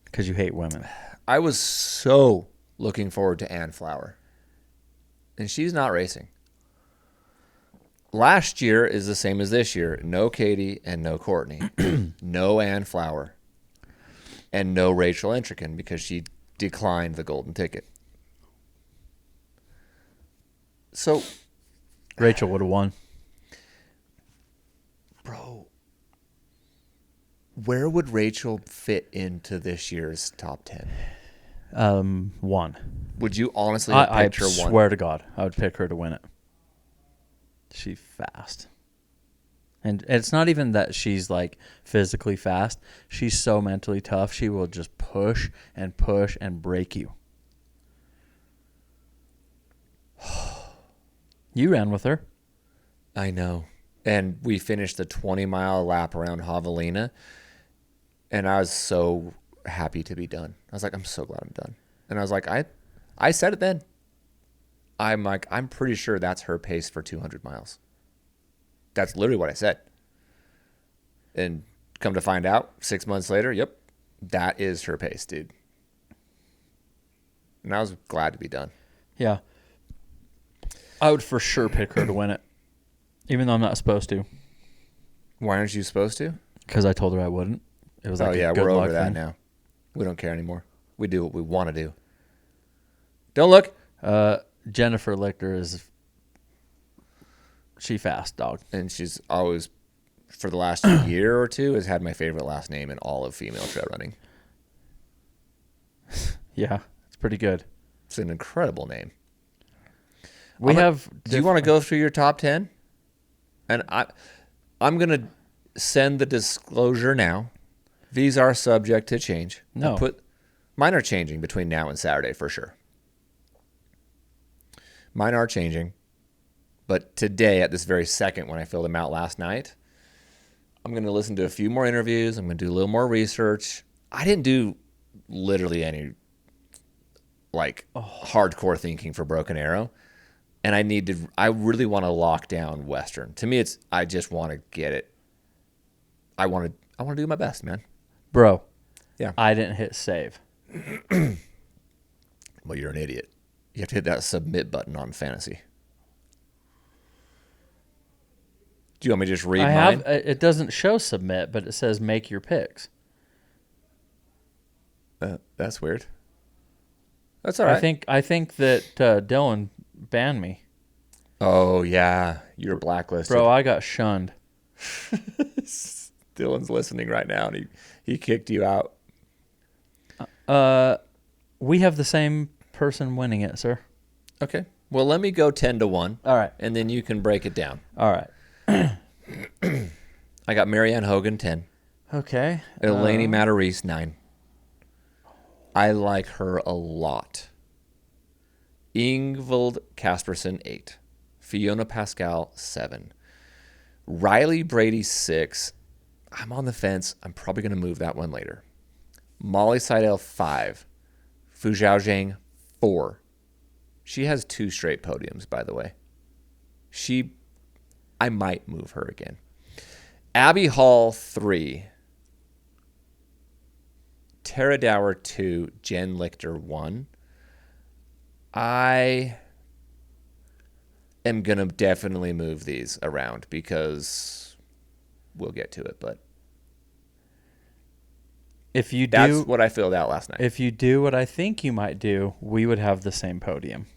Because you hate women. I was so looking forward to Ann Flower. And she's not racing. Last year is the same as this year. No Katie and no Courtney. No Ann Flower. And no Rachel Entrican because she declined the golden ticket. So Rachel would have won. Bro, where would Rachel fit into this year's top 10? One. Would you honestly have I picked her one? swear to God, I would pick her to win it. She's fast. And it's not even that she's like physically fast. She's so mentally tough. She will just push and break you. You ran with her. I know. And we finished the 20-mile lap around Javelina. And I was so happy to be done. I was like, I'm so glad I'm done. And I was like, I said it then. I'm like, I'm pretty sure that's her pace for 200 miles. That's literally what I said. And come to find out, 6 months later, yep, that is her pace, dude. And I was glad to be done. Yeah. I would for sure pick her to win it, even though I'm not supposed to. Why aren't you supposed to? Because I told her I wouldn't. It was like, oh, yeah, a good we're over luck that thing. now. We don't care anymore. We do what we want to do. Don't look. Jennifer Lichter is she fast, dog. And she's always, for the last year or two, has had my favorite last name in all of female trail running. Yeah, it's pretty good. It's an incredible name. We have. Do you want to go through your top 10? And I'm going to send the disclosure now. These are subject to change. No. Mine are changing between now and Saturday for sure. Mine are changing. But today, at this very second, when I filled them out last night, I'm going to listen to a few more interviews. I'm going to do a little more research. I didn't do literally any hardcore thinking for Broken Arrow. And I really want to lock down Western. To me, I just want to get it. I want to do my best, man. Bro. Yeah. I didn't hit save. Well, you're an idiot. You have to hit that submit button on Fantasy. Do you want me to just read mine? It doesn't show submit, but it says make your picks. That's weird. That's all right. I think that Dylan banned me. Oh, yeah. You're blacklisted. Bro, I got shunned. Dylan's listening right now, and he kicked you out. We have the same person winning it, sir. Okay. Well, let me go 10-1. All right. And then you can break it down. All right. I got Marianne Hogan 10. Okay. Eleni Matarese 9. I like her a lot. Ingvild Kaspersen 8. Fiona Pascal 7. Riley Brady 6. I'm on the fence. I'm probably going to move that one later. Molly Seidel 5. Fu Zhaojing 4. She has 2 straight podiums, by the way. I might move her again. Abby Hall 3. Tara Dower 2. Jen Lichter 1. I am going to definitely move these around because we'll get to it, but that's what I filled out last night. If you do what I think you might do, we would have the same podium.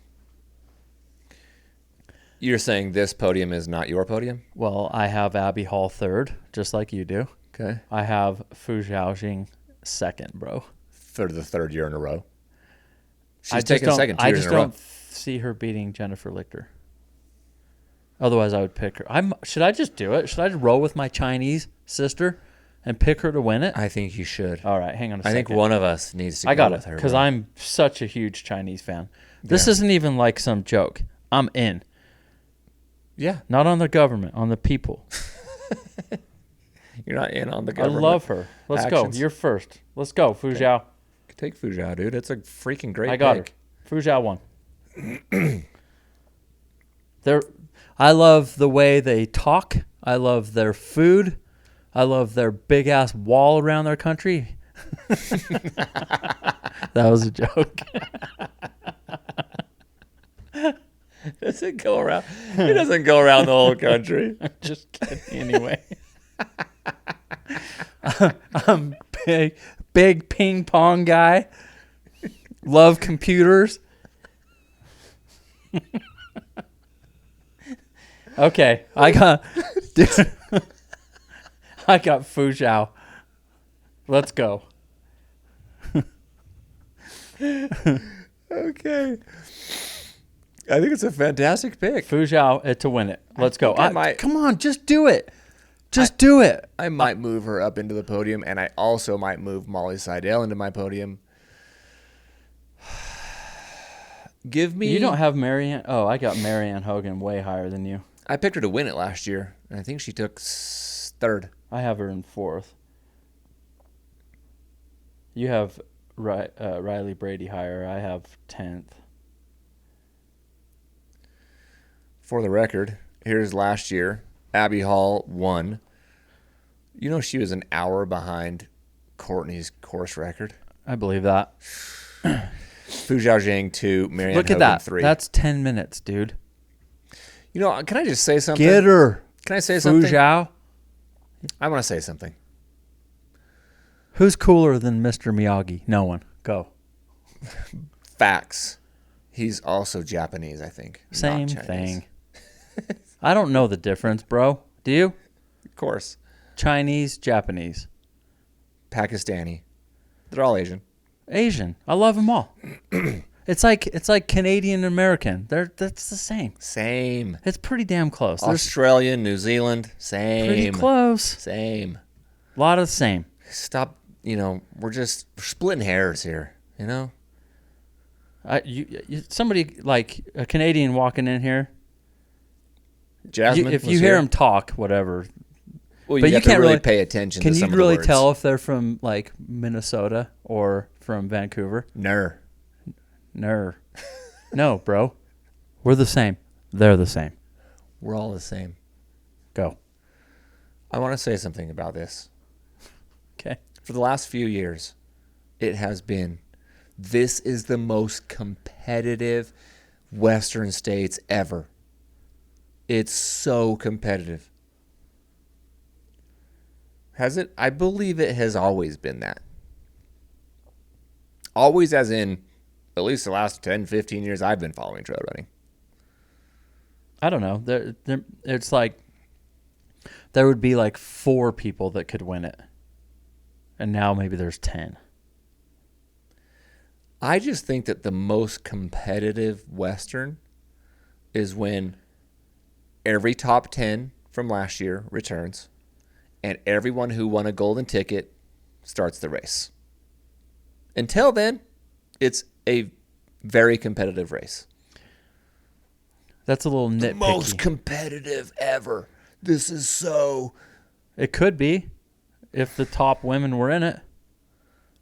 You're saying this podium is not your podium? Well, I have Abby Hall 3rd, just like you do. Okay. I have Fu Zhaojing 2nd, bro. For the 3rd year in a row. I She's taken second 2 years in a row. I just don't see her beating Jennifer Lichter. Otherwise, I would pick her. Should I just do it? Should I just roll with my Chinese sister and pick her to win it? I think you should. All right, hang on a second. I think one of us needs to I go got with it, her. because I'm such a huge Chinese fan. This Yeah. isn't even like some joke. I'm in. Yeah. Not on the government, on the people. You're not in on the government. I love her. Let's actions. go. You're first. Let's go, Fu Zhao. Take Fu Zhao, dude. It's a freaking great I got pick. her. Fu Zhao won. I love the way they talk. I love their food. I love their big ass wall around their country. That was a joke. Doesn't go around. He doesn't go around the whole country. I'm just kidding anyway. I'm big ping pong guy. Love computers. Okay, I got Fu Zhao. Let's go. Okay. I think it's a fantastic pick. Fu Zhao to win it. Let's go. I might- Come on, just do it. Just do it. I might move her up into the podium, and I also might move Molly Seidel into my podium. Give me... You don't have Marianne. Oh, I got Marianne Hogan way higher than you. I picked her to win it last year, and I think she took 3rd. I have her in 4th. You have Riley Brady higher. I have 10th. For the record, here's last year. Abby Hall won. You know she was an hour behind Courtney's course record. I believe that. Fu Zhaojing 2, Marianne Look at Hogan that. 3. That's 10 minutes, dude. You know, can I just say something? Get her. Can I say Fu something? Zhao. I want to say something. Who's cooler than Mr. Miyagi? No one. Go. Facts. He's also Japanese, I think. not Same Chinese. thing. I don't know the difference, bro. Do you? Of course. Chinese, Japanese, Pakistani. They're all Asian. Asian. I love them all. It's like Canadian American. That's the same. Same. It's pretty damn close. There's Australian, New Zealand, same. pretty close. Same. A lot of the same. Stop, we're splitting hairs here, Somebody like a Canadian walking in here. Jasmine, If was you hear here. them talk, whatever. Well, but you you have to can't really really pay attention Can to you some of the really words. tell if they're from like Minnesota or from Vancouver? Ner. No, bro. We're the same. They're the same. We're all the same. Go. I want to say something about this. Okay. For the last few years, this is the most competitive Western States ever. It's so competitive. Has it? I believe it has always been that. Always, as in at least the last 10, 15 years I've been following trail running. I don't know. It's like there would be like 4 people that could win it. And now maybe there's 10. I just think that the most competitive Western is when every top 10 from last year returns and everyone who won a golden ticket starts the race. Until then, it's a very competitive race. That's a little nitpicky. The most competitive ever. This is so... It could be if the top women were in it.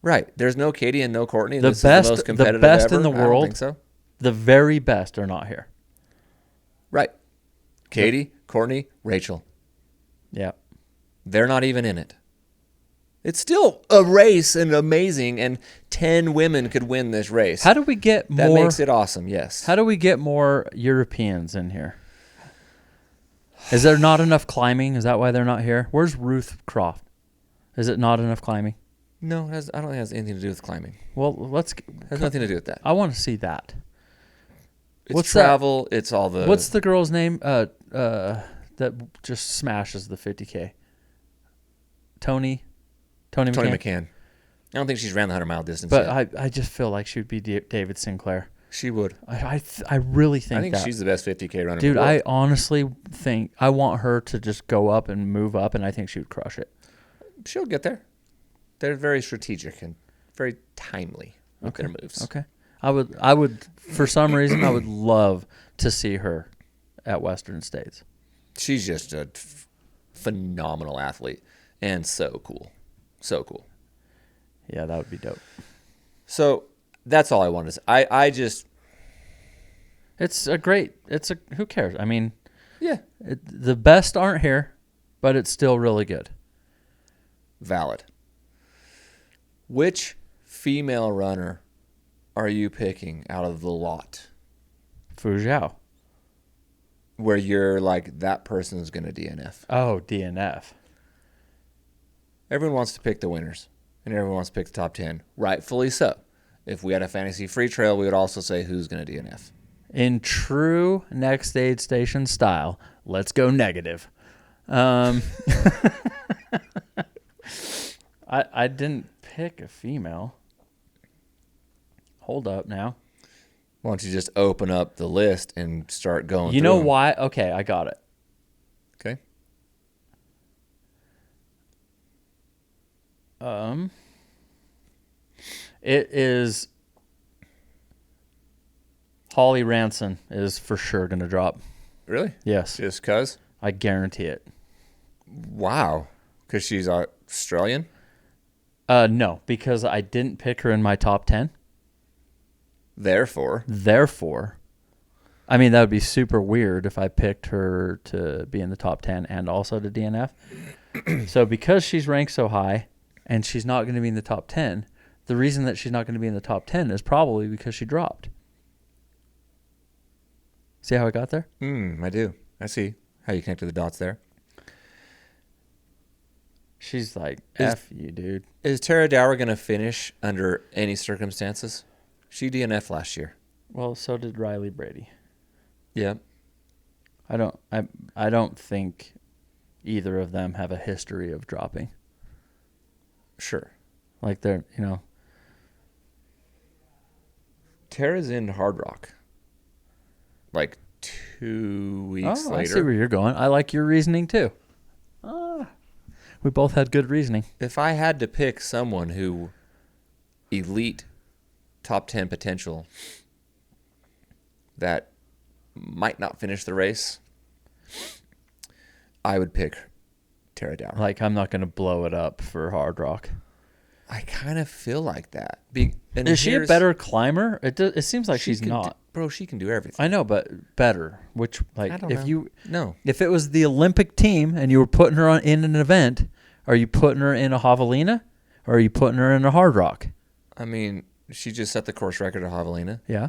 Right. There's no Katie and no Courtney. The This best, is the most competitive the best ever. in the I don't world, think so. the very best are not here. Right. Katie, Courtney, Rachel. Yeah. They're not even in it. It's still a race and amazing, and 10 women could win this race. How do we get That more? makes it awesome, yes. How do we get more Europeans in here? Is there not enough climbing? Is that why they're not here? Where's Ruth Croft? Is it not enough climbing? No, I don't think it has anything to do with climbing. Well, let's. It has nothing to do with that. I want to see that. It's What's travel. It's all the... What's the girl's name? That just smashes the 50K. Tony McCann. I don't think she's ran the 100-mile distance But yet. I just feel like she would be David Sinclair. She would. I really think I think that. she's the best 50K runner. Dude, in the world. I honestly think I want her to just go up and move up, and I think she would crush it. She'll get there. They're very strategic and very timely with their moves. Okay. I would for some reason I would love to see her at Western States. She's just a phenomenal athlete and so cool. So cool. Yeah, that would be dope. So that's all I wanted to say. I just... Who cares? I mean, Yeah. the best aren't here, but it's still really good. Valid. Which female runner are you picking out of the lot Fu Zhao. where you're like, that person's going to DNF? Oh, DNF. Everyone wants to pick the winners, and everyone wants to pick the top 10. Rightfully so. If we had a fantasy free trail, we would also say who's going to DNF. In true Next Aid Station style, let's go negative. I didn't pick a female. Hold up now. Why don't you just open up the list and start going You through know them? why? Okay, I got it. Okay. It is Holly Ranson is for sure going to drop. Really? Yes, Just because? I guarantee it. Wow. Because she's Australian? No, because I didn't pick her in my top 10. Therefore, I mean, that would be super weird if I picked her to be in the top 10 and also to DNF. So because she's ranked so high and she's not going to be in the top 10, the reason that she's not going to be in the top 10 is probably because she dropped. See how I got there? I do. I see how you connected the dots there. She's like, F you, dude. Is Tara Dower going to finish under any circumstances? She DNF last year. Well, so did Riley Brady. Yeah. I don't think either of them have a history of dropping. Sure. Like they're, you know. Tara's in Hard Rock. Like 2 weeks later. I see where you're going. I like your reasoning too. We both had good reasoning. If I had to pick someone who elite top 10 potential that might not finish the race, I would pick Tara Dower. Like, I'm not going to blow it up for Hard Rock. I kind of feel like that. Is she a better climber? It seems like she's not. Bro, she can do everything. I know, but better. Which, like, I don't know. If it was the Olympic team and you were putting her in an event, are you putting her in a Javelina or are you putting her in a Hard Rock? I mean, she just set the course record at Javelina. Yeah.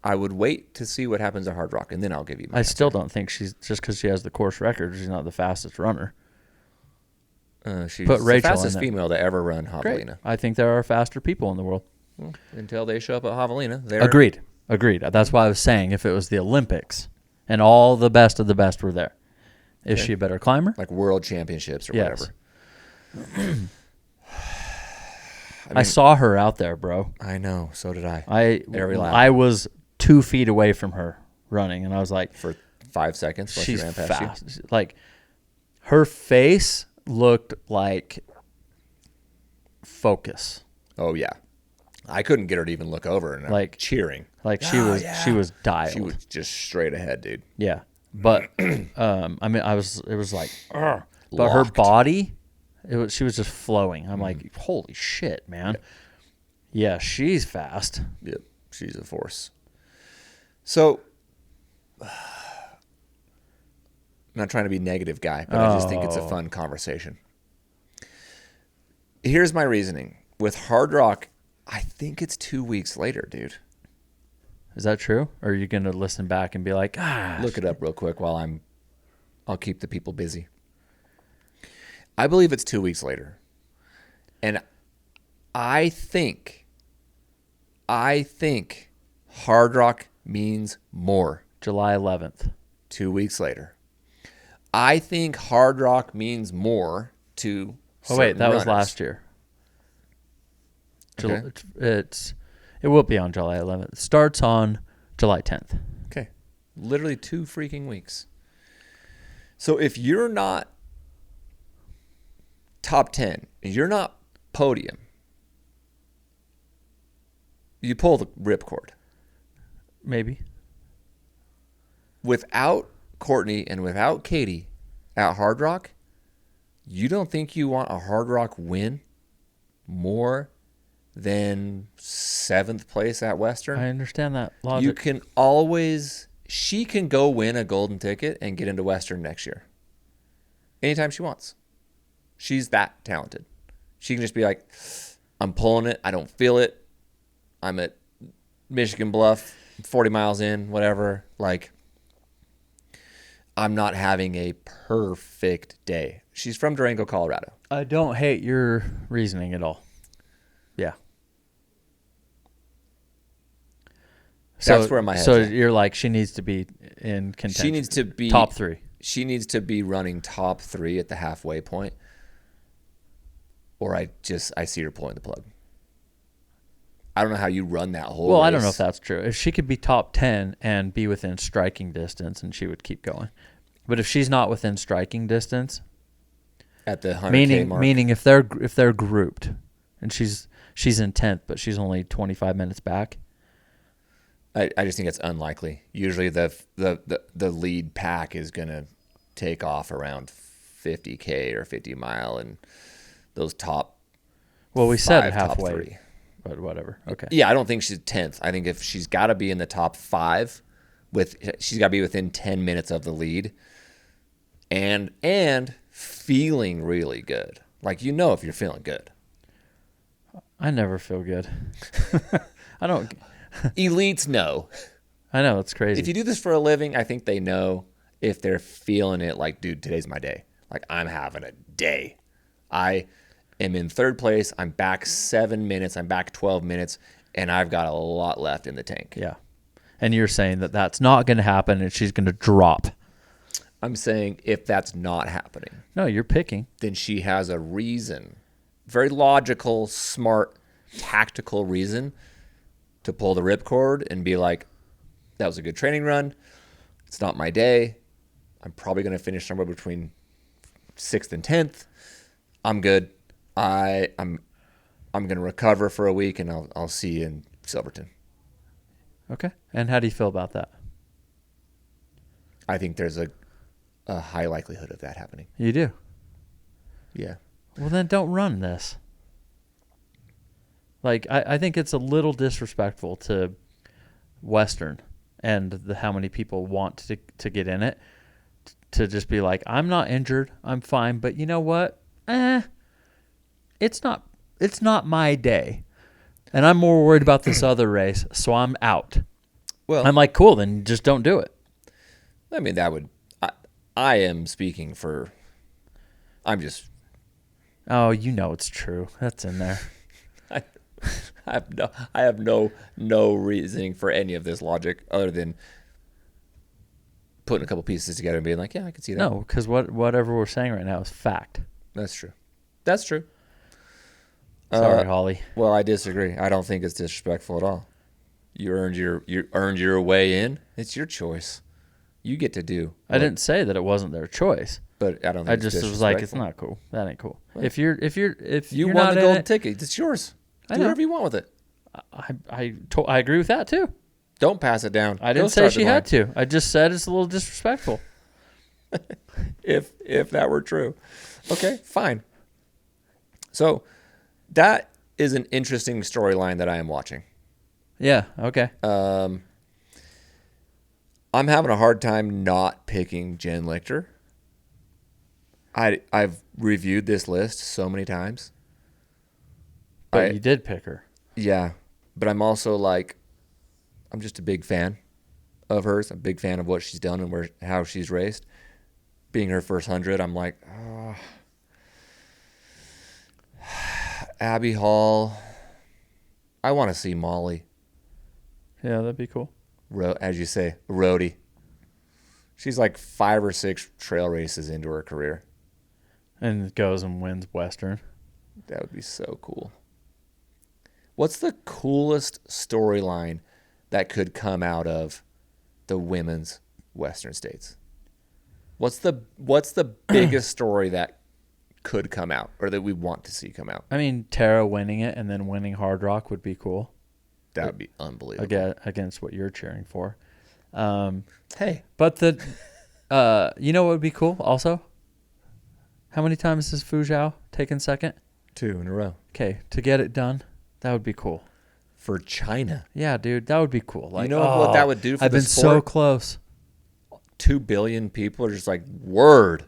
I would wait to see what happens at Hard Rock, and then I'll give you my answer. Still don't think she's, just because she has the course record, she's not the fastest runner. She's Put the Rachel fastest in there. female to ever run Great. Javelina. I think there are faster people in the world. Well, until they show up at Javelina. Agreed. That's why I was saying if it was the Olympics and all the best of the best were there, is she a better climber? Like world championships or Yes. whatever. I saw her out there, bro. I know. So did I. Every lap. I was 2 feet away from her running, and I was like, For 5 seconds. Once she she's ran past fast. Like, her face looked like focus. You. Oh, yeah. I couldn't get her to even look over and Like, cheering. Like she was dialed. She was just straight ahead, dude. Yeah. But I mean, it was like, ugh. But her Locked. body, she was just flowing. I'm like, holy shit, man. Yeah, she's fast. Yep. She's a force. So, I'm not trying to be a negative guy, but I just think it's a fun conversation. Here's my reasoning. With Hard Rock, I think it's 2 weeks later, dude. Is that true? Or are you going to listen back and be like, Look it up real quick while I'll keep the people busy. I believe it's 2 weeks later. And I think Hard Rock means more. July 11th. 2 weeks later. I think Hard Rock means more to Oh, wait, certain that was runners. last year. Okay. It will be on July 11th. It starts on July 10th. Okay. Literally 2 freaking weeks. So if you're not top 10, you're not podium, you pull the ripcord. Maybe. Without Courtney and without Katie at Hard Rock, you don't think you want a Hard Rock win more than 7th place at Western? I understand that logic. You can always, she can go win a golden ticket and get into Western next year. Anytime she wants. She's that talented. She can just be like, I'm pulling it. I don't feel it. I'm at Michigan Bluff, 40 miles in, whatever. Like, I'm not having a perfect day. She's from Durango, Colorado. I don't hate your reasoning at all. Yeah. That's where my head's So at. you're like, she needs to be in contention. She needs to be top 3. She needs to be running top 3 at the halfway point, or I see her pulling the plug. I don't know how you run that whole Well, race. I don't know if that's true. If she could be top 10 and be within striking distance, and she would keep going. But if she's not within striking distance, at the 100K mark. meaning if they're grouped, and she's in 10th, but she's only 25 minutes back. I just think it's unlikely. Usually the lead pack is going to take off around 50K or 50 mile and those top. Well, we said 5, top halfway, 3. but whatever. Okay. Yeah, I don't think she's 10th. I think if she's got to be in the top 5, she's got to be within 10 minutes of the lead, and feeling really good. Like, if you're feeling good. I never feel good. I don't. Elites know. I know, it's crazy. If you do this for a living, I think they know if they're feeling it like, dude, today's my day. Like, I'm having a day. I am in 3rd place. I'm back 7 minutes. I'm back 12 minutes, and I've got a lot left in the tank. Yeah. And you're saying that that's not going to happen and she's going to drop. I'm saying if that's not happening. No, you're picking. Then she has a reason, very logical, smart, tactical reason to pull the ripcord and be like, that was a good training run. It's not my day. I'm probably going to finish somewhere between 6th and 10th. I'm good. I'm going to recover for a week, and I'll see you in Silverton. Okay. And how do you feel about that? I think there's a high likelihood of that happening. You do? Yeah. Well, then don't run this. Like, I think it's a little disrespectful to Western and how many people want to get in it, to just be like, I'm not injured, I'm fine, but you know what? It's not my day. And I'm more worried about this other race, so I'm out. Well, I'm like, cool, then just don't do it. I mean, that would. I am speaking for. I'm just. Oh, it's true. That's in there. I have no reasoning for any of this logic other than putting a couple pieces together and being like, yeah, I can see that. No, because whatever we're saying right now is fact. That's true. That's true. Sorry, Holly. Well, I disagree. I don't think it's disrespectful at all. You earned your way in. It's your choice. You get to do. I didn't say that it wasn't their choice. But I don't think I it's just was like, it's not cool. That ain't cool. Right. If you You won the golden ticket. It's yours. Do whatever you want with it. I agree with that too. Don't pass it down. I didn't say she had to. I just said it's a little disrespectful. if that were true. Okay, fine. So that is an interesting storyline that I am watching. Yeah, okay. I'm having a hard time not picking Jen Lichter. I've reviewed this list so many times. But you did pick her. Yeah, but I'm also like, I'm just a big fan of hers. I'm a big fan of what she's done and how she's raced. Being her first 100, I'm like, Abby Hall. I want to see Molly. Yeah, that'd be cool. As you say, roadie. She's like 5 or 6 trail races into her career. And goes and wins Western. That would be so cool. What's the coolest storyline that could come out of the women's Western States? What's the biggest story that could come out or that we want to see come out? I mean, Tara winning it and then winning Hard Rock would be cool. That would be unbelievable. Against what you're cheering for. Hey. But you know what would be cool also? How many times has Fu Zhao taken second? 2 in a row. Okay, to get it done, that would be cool. For China. Yeah, dude, that would be cool. Like, you know what that would do for I've the been sport? so close. 2 billion people are just like, word.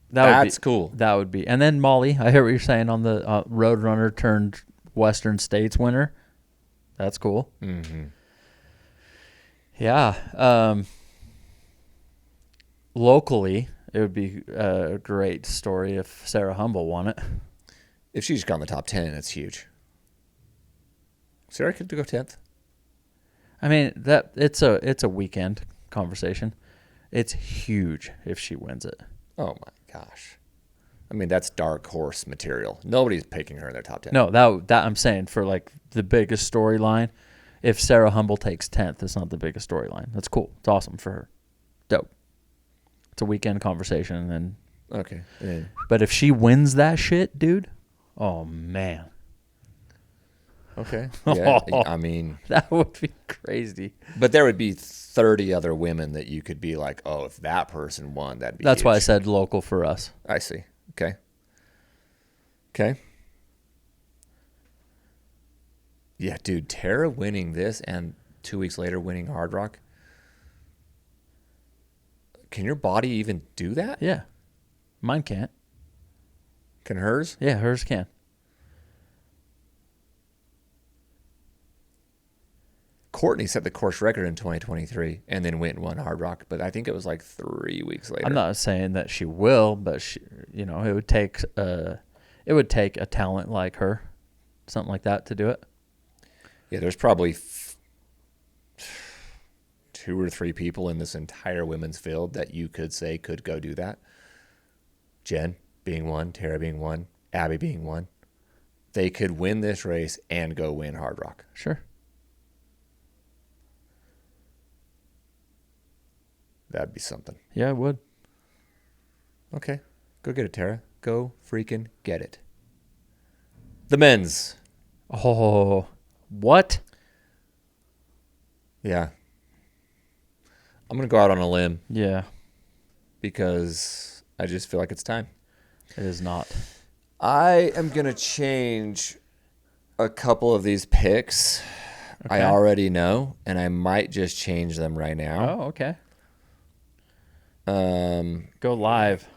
That's cool. That would be. And then Molly, I hear what you're saying on the Roadrunner turned Western States winner. That's cool. Mm-hmm. Yeah. Locally, it would be a great story if Sarah Humble won it. If she's gone the top 10, it's huge. Sarah could go 10th. I mean, it's a weekend conversation. It's huge if she wins it. Oh my gosh. I mean, that's dark horse material. Nobody's picking her in their top 10. No, that I'm saying for like the biggest storyline, if Sarah Humble takes 10th, it's not the biggest storyline. That's cool. It's awesome for her. Dope. It's a weekend conversation, and then okay. Yeah. But if she wins that shit, dude, oh man. Okay. Yeah. I mean, That would be crazy. but there would be 30 other women that you could be like, oh, if that person won, that'd be That's why I huge. said local for us. I see. Okay. Okay. Yeah, dude, Tara winning this and 2 weeks later winning Hard Rock. Can your body even do that? Yeah. Mine can't. Can hers? Yeah, hers can. Courtney set the course record in 2023 and then went and won Hard Rock, but I think it was like 3 weeks later. I'm not saying that she will, but it would take a talent like her, something like that, to do it. Yeah, there's probably 2 or 3 people in this entire women's field that you could say could go do that. Jen being one, Tara being one, Abby being one. They could win this race and go win Hard Rock. Sure. That'd be something. Yeah, it would. Okay. Go get it, Tara. Go freaking get it. The men's. Oh, what? Yeah. I'm going to go out on a limb Yeah, because I just feel like it's time. it is not. I am going to change a couple of these picks. I Okay. already know, and I might just change them right now. Oh, okay. Go live.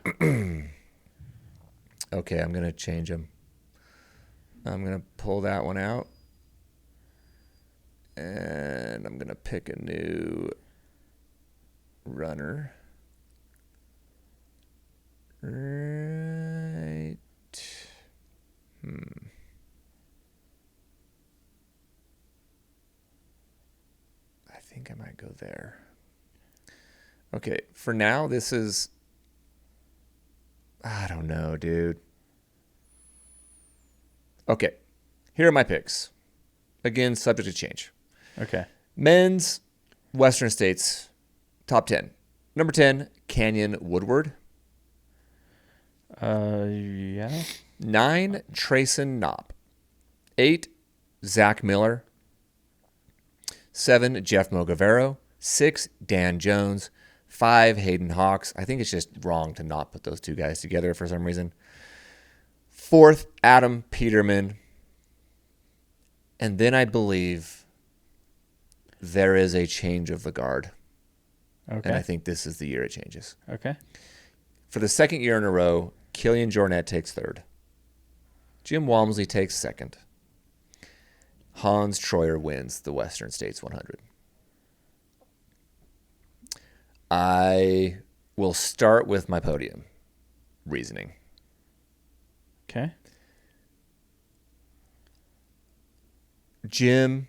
Okay, I'm going to change them. I'm going to pull that one out. And I'm going to pick a new runner. Right. I think I might go there. Okay, for now, this is... I don't know, dude. Okay, here are my picks. Again, subject to change. Okay. Men's Western States top 10. Number 10, Canyon Woodward. Yeah. 9, Trayson Knopp. 8, Zach Miller. 7, Jeff Mogavero. 6, Dan Jones. 5, Hayden Hawks. I think it's just wrong to not put those two guys together for some reason. 4th, Adam Peterman. And then I believe there is a change of the guard. Okay. And I think this is the year it changes. Okay. For the second year in a row, Killian Jornet takes 3rd. Jim Walmsley takes 2nd. Hans Troyer wins the Western States 100. I will start with my podium reasoning. Okay. Jim,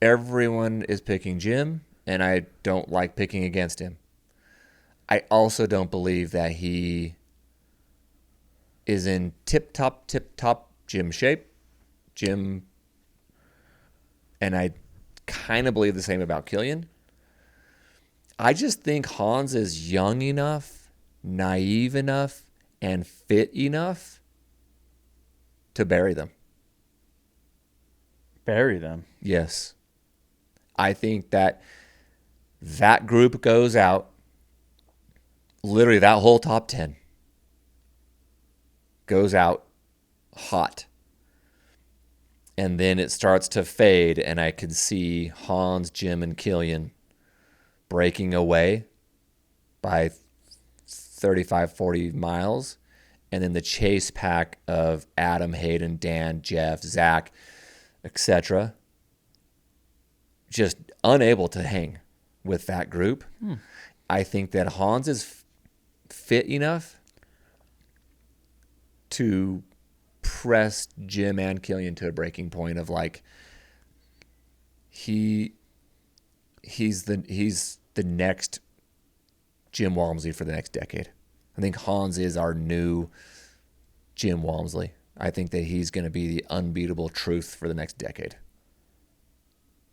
everyone is picking Jim, and I don't like picking against him. I also don't believe that he is in tip-top Jim shape. Jim, and I kind of believe the same about Killian. I just think Hans is young enough, naive enough, and fit enough to bury them. Bury them. Yes. I think that group goes out, literally that whole top 10 goes out hot. And then it starts to fade, and I could see Hans, Jim, and Killian breaking away by 35, 40 miles. And then the chase pack of Adam, Hayden, Dan, Jeff, Zach, etc., just unable to hang with that group. I think that Hans is fit enough to press Jim and Killian to a breaking point of like he's the next Jim Walmsley for the next decade. I think Hans is our new Jim Walmsley. I think that he's going to be the unbeatable truth for the next decade.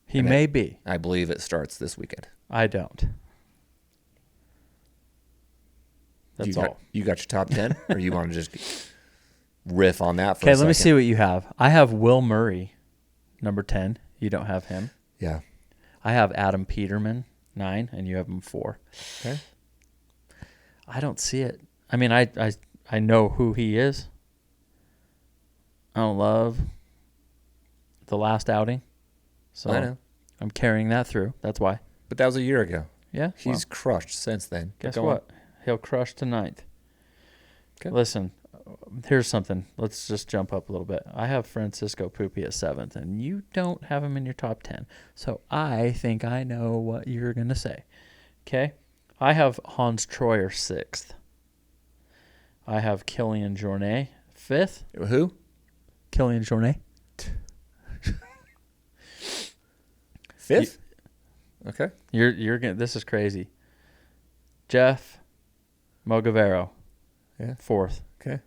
He may be. I believe it starts this weekend. I don't. That's all. You got your top 10? Or you want to just riff on that for a Okay, second? let me see what you have. I have Will Murray number 10. You don't have him. Yeah. I have Adam Peterman, 9, and you have him 4. Okay. I don't see it. I mean, I know who he is. I don't love the last outing. So I know. I'm carrying that through. That's why. But that was a year ago. Yeah. He's crushed since then. Guess Go on. what? He'll crush tonight. Okay. Listen, here's something. Let's just jump up a little bit. I have Francisco Pupi at 7th, and you don't have him in your top 10. So I think I know what you're going to say. Okay? I have Hans Troyer 6th. I have Killian Jornet 5th. Who? Killian Jornet. 5th? Okay. You're gonna. This is crazy. Jeff Mogavero. Yeah. 4th. Okay.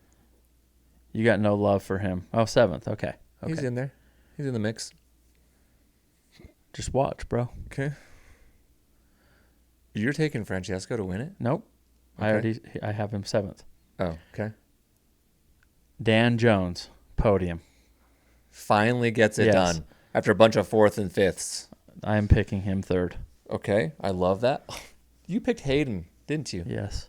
You got no love for him. Oh, 7th. Okay. He's in there. He's in the mix. Just watch, bro. Okay. You're taking Francesco to win it? Nope. Okay. I have him 7th. Oh, okay. Dan Jones, podium. Finally gets it Yes. done after a bunch of 4th and 5ths. I am picking him 3rd. Okay. I love that. You picked Hayden, didn't you? Yes.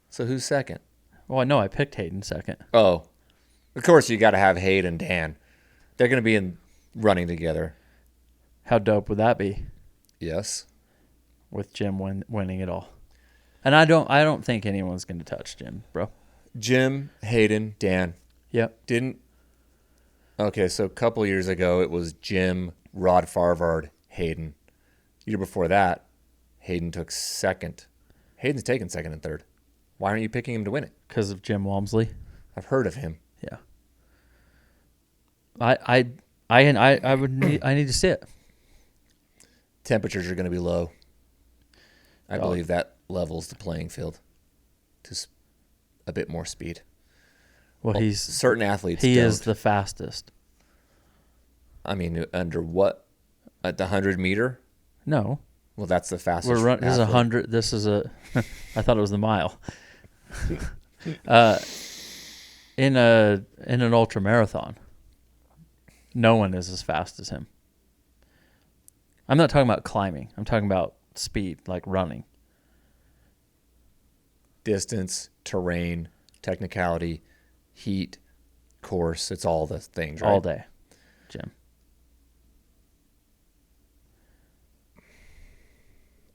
So who's second? Well, no, I picked Hayden 2nd. Oh. Of course, you got to have Hayden and Dan. They're going to be running together. How dope would that be Yes. with Jim winning it all? And I don't think anyone's going to touch Jim, bro. Jim, Hayden, Dan. Yep. Okay, so a couple years ago, it was Jim, Rod Farvard, Hayden. Year before that, Hayden took 2nd. Hayden's taken 2nd and 3rd. Why aren't you picking him to win it? Because of Jim Walmsley. I've heard of him. Yeah. I need to see it. Temperatures are going to be low. I Oh. believe that levels the playing field to a bit more speed. Well, he's certain athletes. he don't. is the fastest. I mean, under what? At the 100-meter? No, Well, that's the fastest. we're running. This is athlete. 100. This is a. I thought it was the mile. In an ultra marathon, no one is as fast as him. I'm not talking about climbing. I'm talking about speed, like running. Distance, terrain, technicality, heat, course. It's all the things, right? All day, Jim.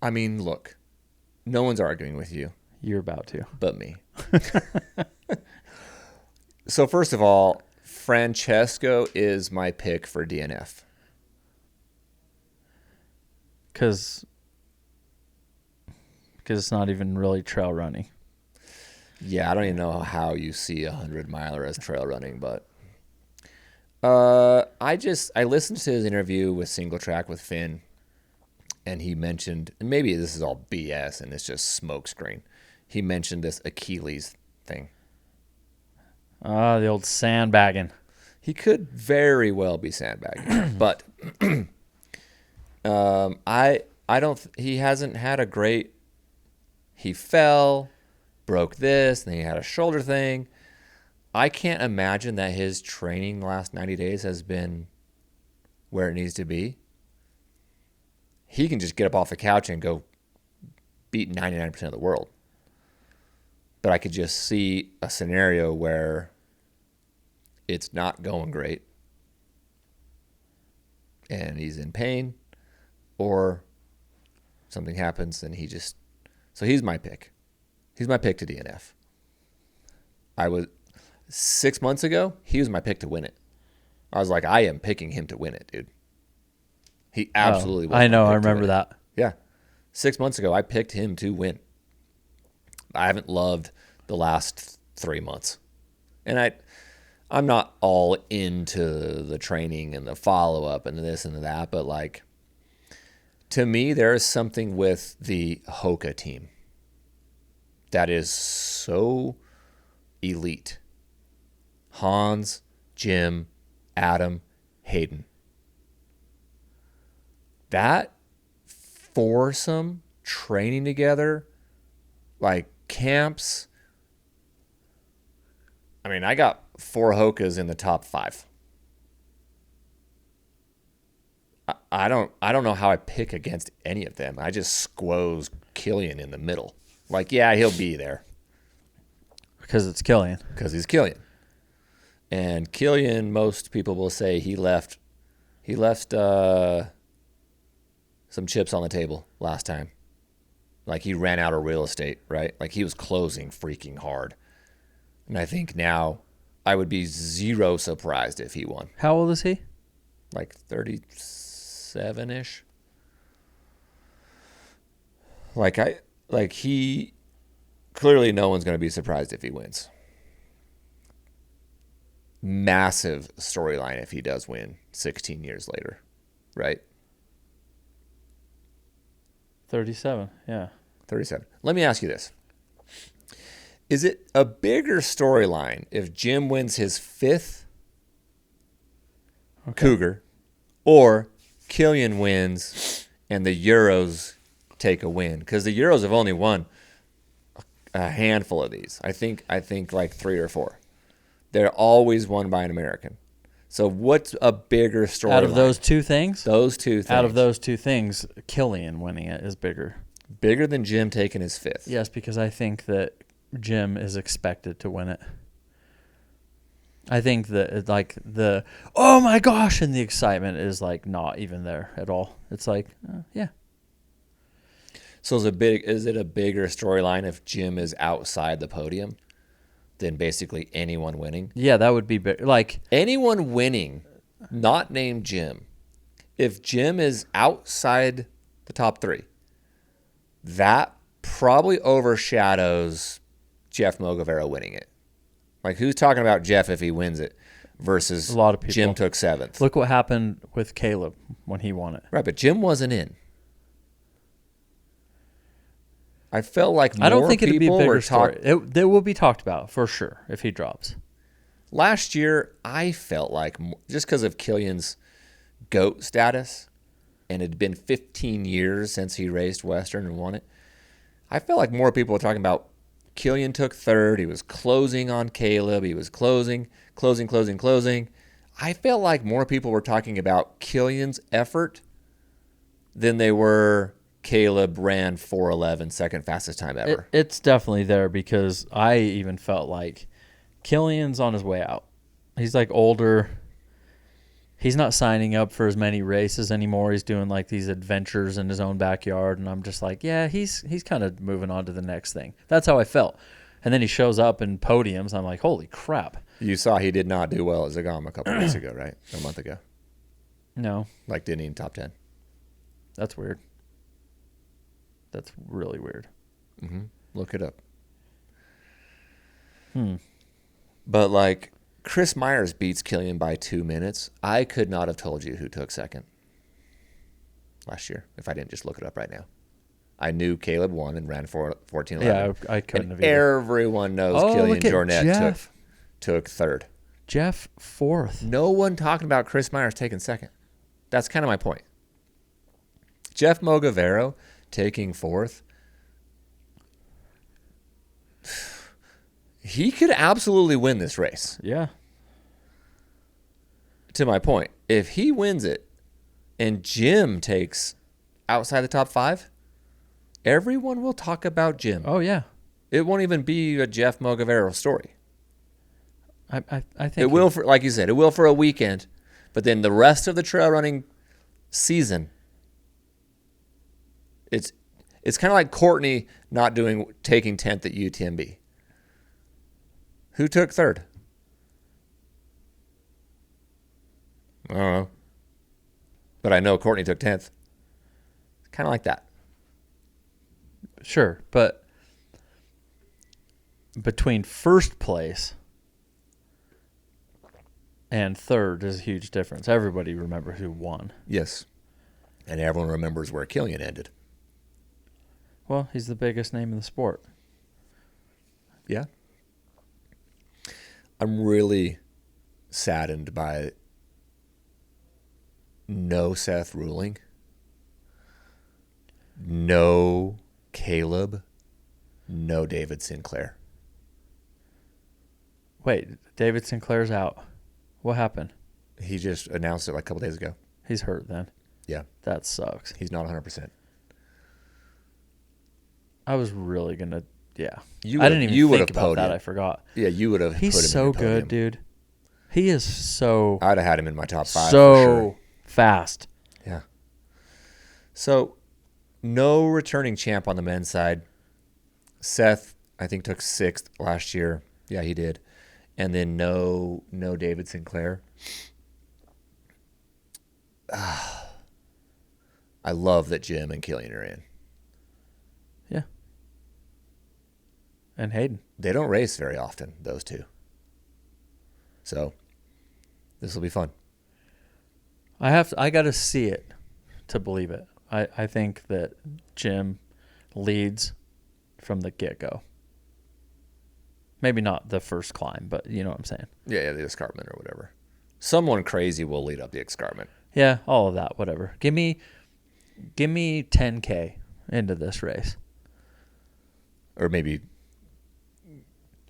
I mean, look, no one's arguing with you You're about to. but me. So first of all, Francesco is my pick for DNF. Because it's not even really trail running. Yeah, I don't even know how you see 100-miler as trail running, but I listened to his interview with Single Track with Finn, and he mentioned, and maybe this is all BS and it's just smokescreen. He mentioned this Achilles thing. Ah, the old sandbagging. He could very well be sandbagging, but I don't. He hasn't had a great. He fell, broke this, and then he had a shoulder thing. I can't imagine that his training the last 90 days has been where it needs to be. He can just get up off the couch and go beat 99% of the world. But I could just see a scenario where it's not going great and he's in pain, or something happens and so he's my pick. He's my pick to DNF. 6 months ago, he was my pick to win it. I was like, I am picking him to win it, dude. He absolutely was. I know. my I pick to remember win it. that. Yeah. 6 months ago, I picked him to win. I haven't loved the last 3 months. And I'm not all into the training and the follow-up and this and that, but like, to me, there is something with the Hoka team that is so elite. Hans, Jim, Adam, Hayden. That foursome training together, like camps. I mean, I got 4 Hokas in the top 5. I don't know how I pick against any of them. I just squoze Killian in the middle. Like, yeah, he'll be there Because it's Killian. because he's Killian. And Killian, most people will say he left some chips on the table last time. Like, he ran out of real estate, right? Like, he was closing freaking hard. And I think now I would be zero surprised if he won. How old is he? Like 37-ish. Like he clearly no one's going to be surprised if he wins. Massive storyline if he does win 16 years later, right? 37, yeah. 37. Let me ask you this. Is it a bigger storyline if Jim wins his 5th Cougar or Killian wins and the Euros take a win? Because the Euros have only won a handful of these. I think like 3 or 4. They're always won by an American. So what's a bigger storyline? Out of those two things? Those two things. Out of those two things, Killian winning it is bigger. Bigger than Jim taking his 5th. Yes, because I think that Jim is expected to win it. I think that like the oh my gosh and the excitement is like not even there at all. It's like yeah. So is it a bigger storyline if Jim is outside the podium than basically anyone winning? Yeah, that would be big. Like Anyone winning, not named Jim. If Jim is outside the top 3, that probably overshadows Jeff Mogavero winning it. Like, who's talking about Jeff if he wins it versus a lot of people. Jim took 7th? Look what happened with Caleb when he won it. Right, but Jim wasn't in. I felt like more I don't think it'd be a people bigger were story. It will be talked about for sure if he drops. Last year, I felt like, just because of Killian's GOAT status, and it had been 15 years since he raced Western and won it, I felt like more people were talking about Killian took 3rd. He was closing on Caleb. He was closing. I felt like more people were talking about Killian's effort than they were Caleb ran 4:11, second fastest time ever. It's definitely there because I even felt like Killian's on his way out. He's like older. He's not signing up for as many races anymore. He's doing like these adventures in his own backyard, and I'm just like, yeah, he's kind of moving on to the next thing. That's how I felt. And then he shows up in podiums. I'm like, holy crap. You saw he did not do well at Zagama a couple weeks ago, right? A month ago. No, Like, didn't even top 10. that's weird. That's really weird. Mm-hmm. Look it up. Hmm. But, like, Chris Myers beats Killian by 2 minutes. I could not have told you who took 2nd last year if I didn't just look it up right now. I knew Caleb won and ran 14:11. Yeah, I couldn't and have either. everyone knows Oh, Killian look at Jornet Jeff. took 3rd. Jeff 4th. No one talking about Chris Myers taking 2nd. That's kind of my point. Jeff Mogavero taking 4th. He could absolutely win this race. Yeah. To my point, if he wins it and Jim takes outside the top 5, everyone will talk about Jim. Oh, yeah. It won't even be a Jeff Mogavero story. I think It will, for, like you said, it will for a weekend, but then the rest of the trail running season, it's kind of like Courtney taking 10th at UTMB. Who took 3rd? I don't know. But I know Courtney took 10th. Kind of like that. Sure, but between first place and 3rd is a huge difference. Everybody remembers who won. Yes. And everyone remembers where Killian ended. Well, he's the biggest name in the sport. Yeah. I'm really saddened by no Seth ruling, no Caleb, no David Sinclair. Wait, David Sinclair's out. What happened? He just announced it like a couple days ago. He's hurt then. Yeah. That sucks. He's not 100%. I was really going to, yeah. You I didn't even think about podium. that. I forgot. Yeah, you would have. He's put him so in your podium. good, dude. He is so I'd have had him in my top 5 so for sure. fast. Yeah. So, no returning champ on the men's side. Seth, I think, took 6th last year. Yeah, he did. And then no David Sinclair. I love that Jim and Killian are in. Yeah. And Hayden. They don't race very often, those two. So, this will be fun. I got to see it to believe it. I think that Jim leads from the get-go. Maybe not the first climb, but you know what I'm saying. Yeah, the escarpment or whatever. Someone crazy will lead up the escarpment. Yeah, all of that, whatever. Give me 10K into this race. Or maybe,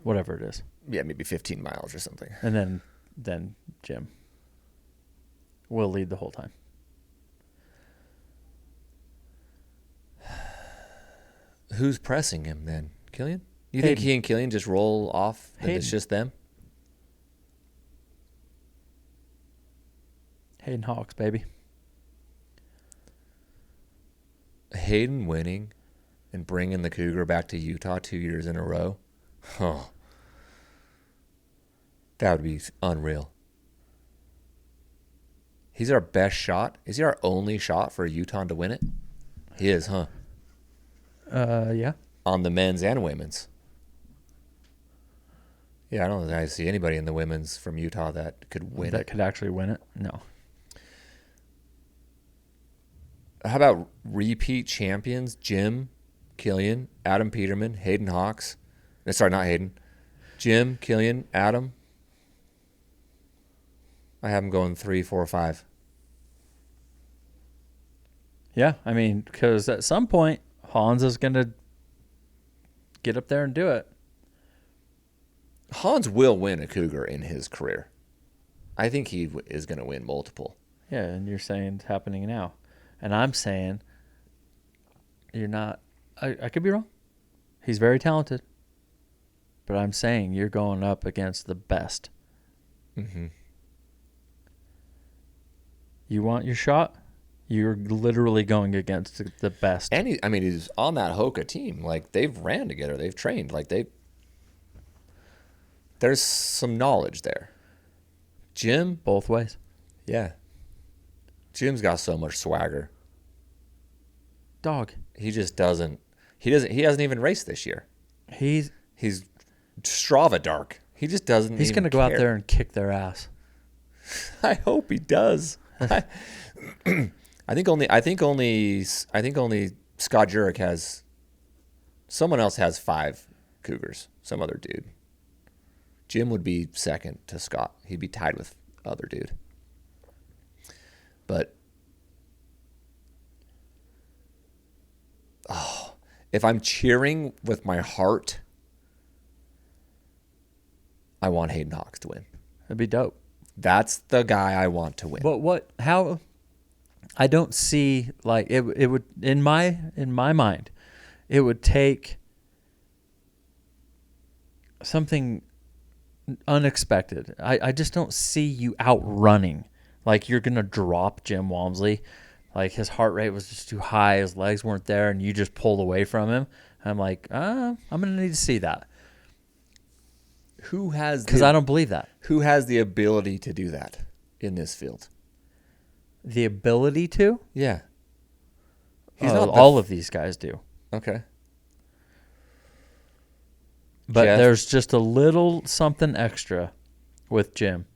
Whatever it is. yeah, maybe 15 miles or something. And then Jim will lead the whole time. Who's pressing him then? Killian? You think he and Killian just roll off and it's Hayden. just them? Hayden Hawks, baby. Hayden winning and bringing the Cougar back to Utah 2 years in a row? Oh, that would be unreal. He's our best shot. Is he our only shot for Utah to win it? He is, huh? Yeah. On the men's and women's. Yeah, I don't think I see anybody in the women's from Utah that could win That it. could actually win it? No. How about repeat champions? Jim, Killian, Adam Peterman, Hayden Hawks. Sorry, not Hayden. Jim, Killian, Adam. I have them going 3, 4, 5. Yeah, I mean, because at some point, Hans is going to get up there and do it. Hans will win a Cougar in his career. I think he is going to win multiple. Yeah, and you're saying it's happening now. And I'm saying you're not. I could be wrong. He's very talented. But I'm saying you're going up against the best. Mm-hmm. You want your shot? You're literally going against the best. And he's on that Hoka team. Like, they've ran together. They've trained. Like, there's some knowledge there. Jim, Both ways. yeah. Jim's got so much swagger. Dog. He just doesn't. He hasn't even raced this year. He's Strava dark. He just doesn't. going to go out there and kick their ass. I hope he does. I think only Scott Jurek has. Someone else has 5 Cougars. Some other dude. Jim would be second to Scott. He'd be tied with other dude. But if I'm cheering with my heart, I want Hayden Hawks to win. That'd be dope. That's the guy I want to win. But how I don't see, like, it would, in my mind, it would take something unexpected. I just don't see you outrunning. Like, you're going to drop Jim Walmsley. Like, his heart rate was just too high. His legs weren't there, and you just pulled away from him. I'm like, I'm going to need to see that. Who has? Because I don't believe that. Who has the ability to do that in this field? The ability to? Yeah. All of these guys do. Okay. But Jeff? there's just a little something extra with Jim.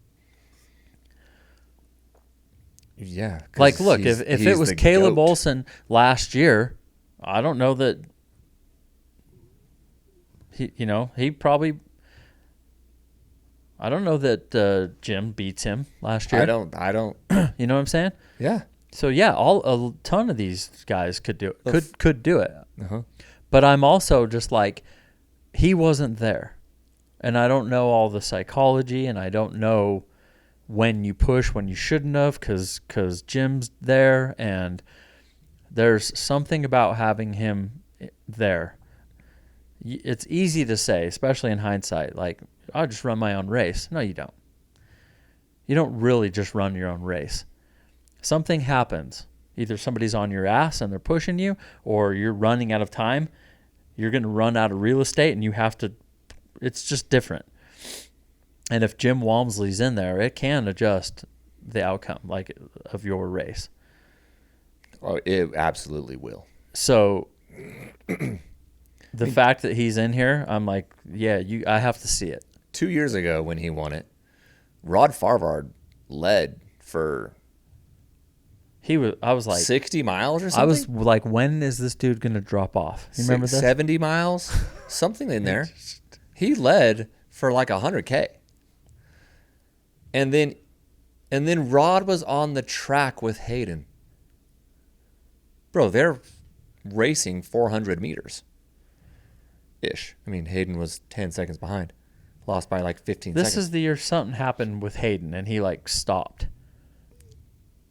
Yeah. 'cause Like, look, he's if it was the Caleb GOAT. Olson last year, I don't know that he probably. I don't know that Jim beats him last year. I don't. You know what I'm saying? Yeah. So yeah, a ton of these guys could do it. Could do it. Uh-huh. But I'm also just like, he wasn't there, and I don't know all the psychology, and I don't know when you push when you shouldn't have because Jim's there, and there's something about having him there. It's easy to say, especially in hindsight, like, I'll just run my own race. No, you don't. You don't really just run your own race. Something happens. Either somebody's on your ass and they're pushing you, or you're running out of time. You're going to run out of real estate, and you have to, it's just different. And if Jim Walmsley's in there, it can adjust the outcome, like, of your race. Oh, it absolutely will. So the fact that he's in here, I'm like, yeah, I have to see it. 2 years ago when he won it, Rod Farvard led for I was like 60 miles or something. I was like, when is this dude going to drop off? You remember this? 70 miles, something in there. He led for like 100K. And then Rod was on the track with Hayden. Bro, they're racing 400 meters ish. I mean, Hayden was 10 seconds behind. Lost by like 15 seconds. This is the year something happened with Hayden, and he like stopped.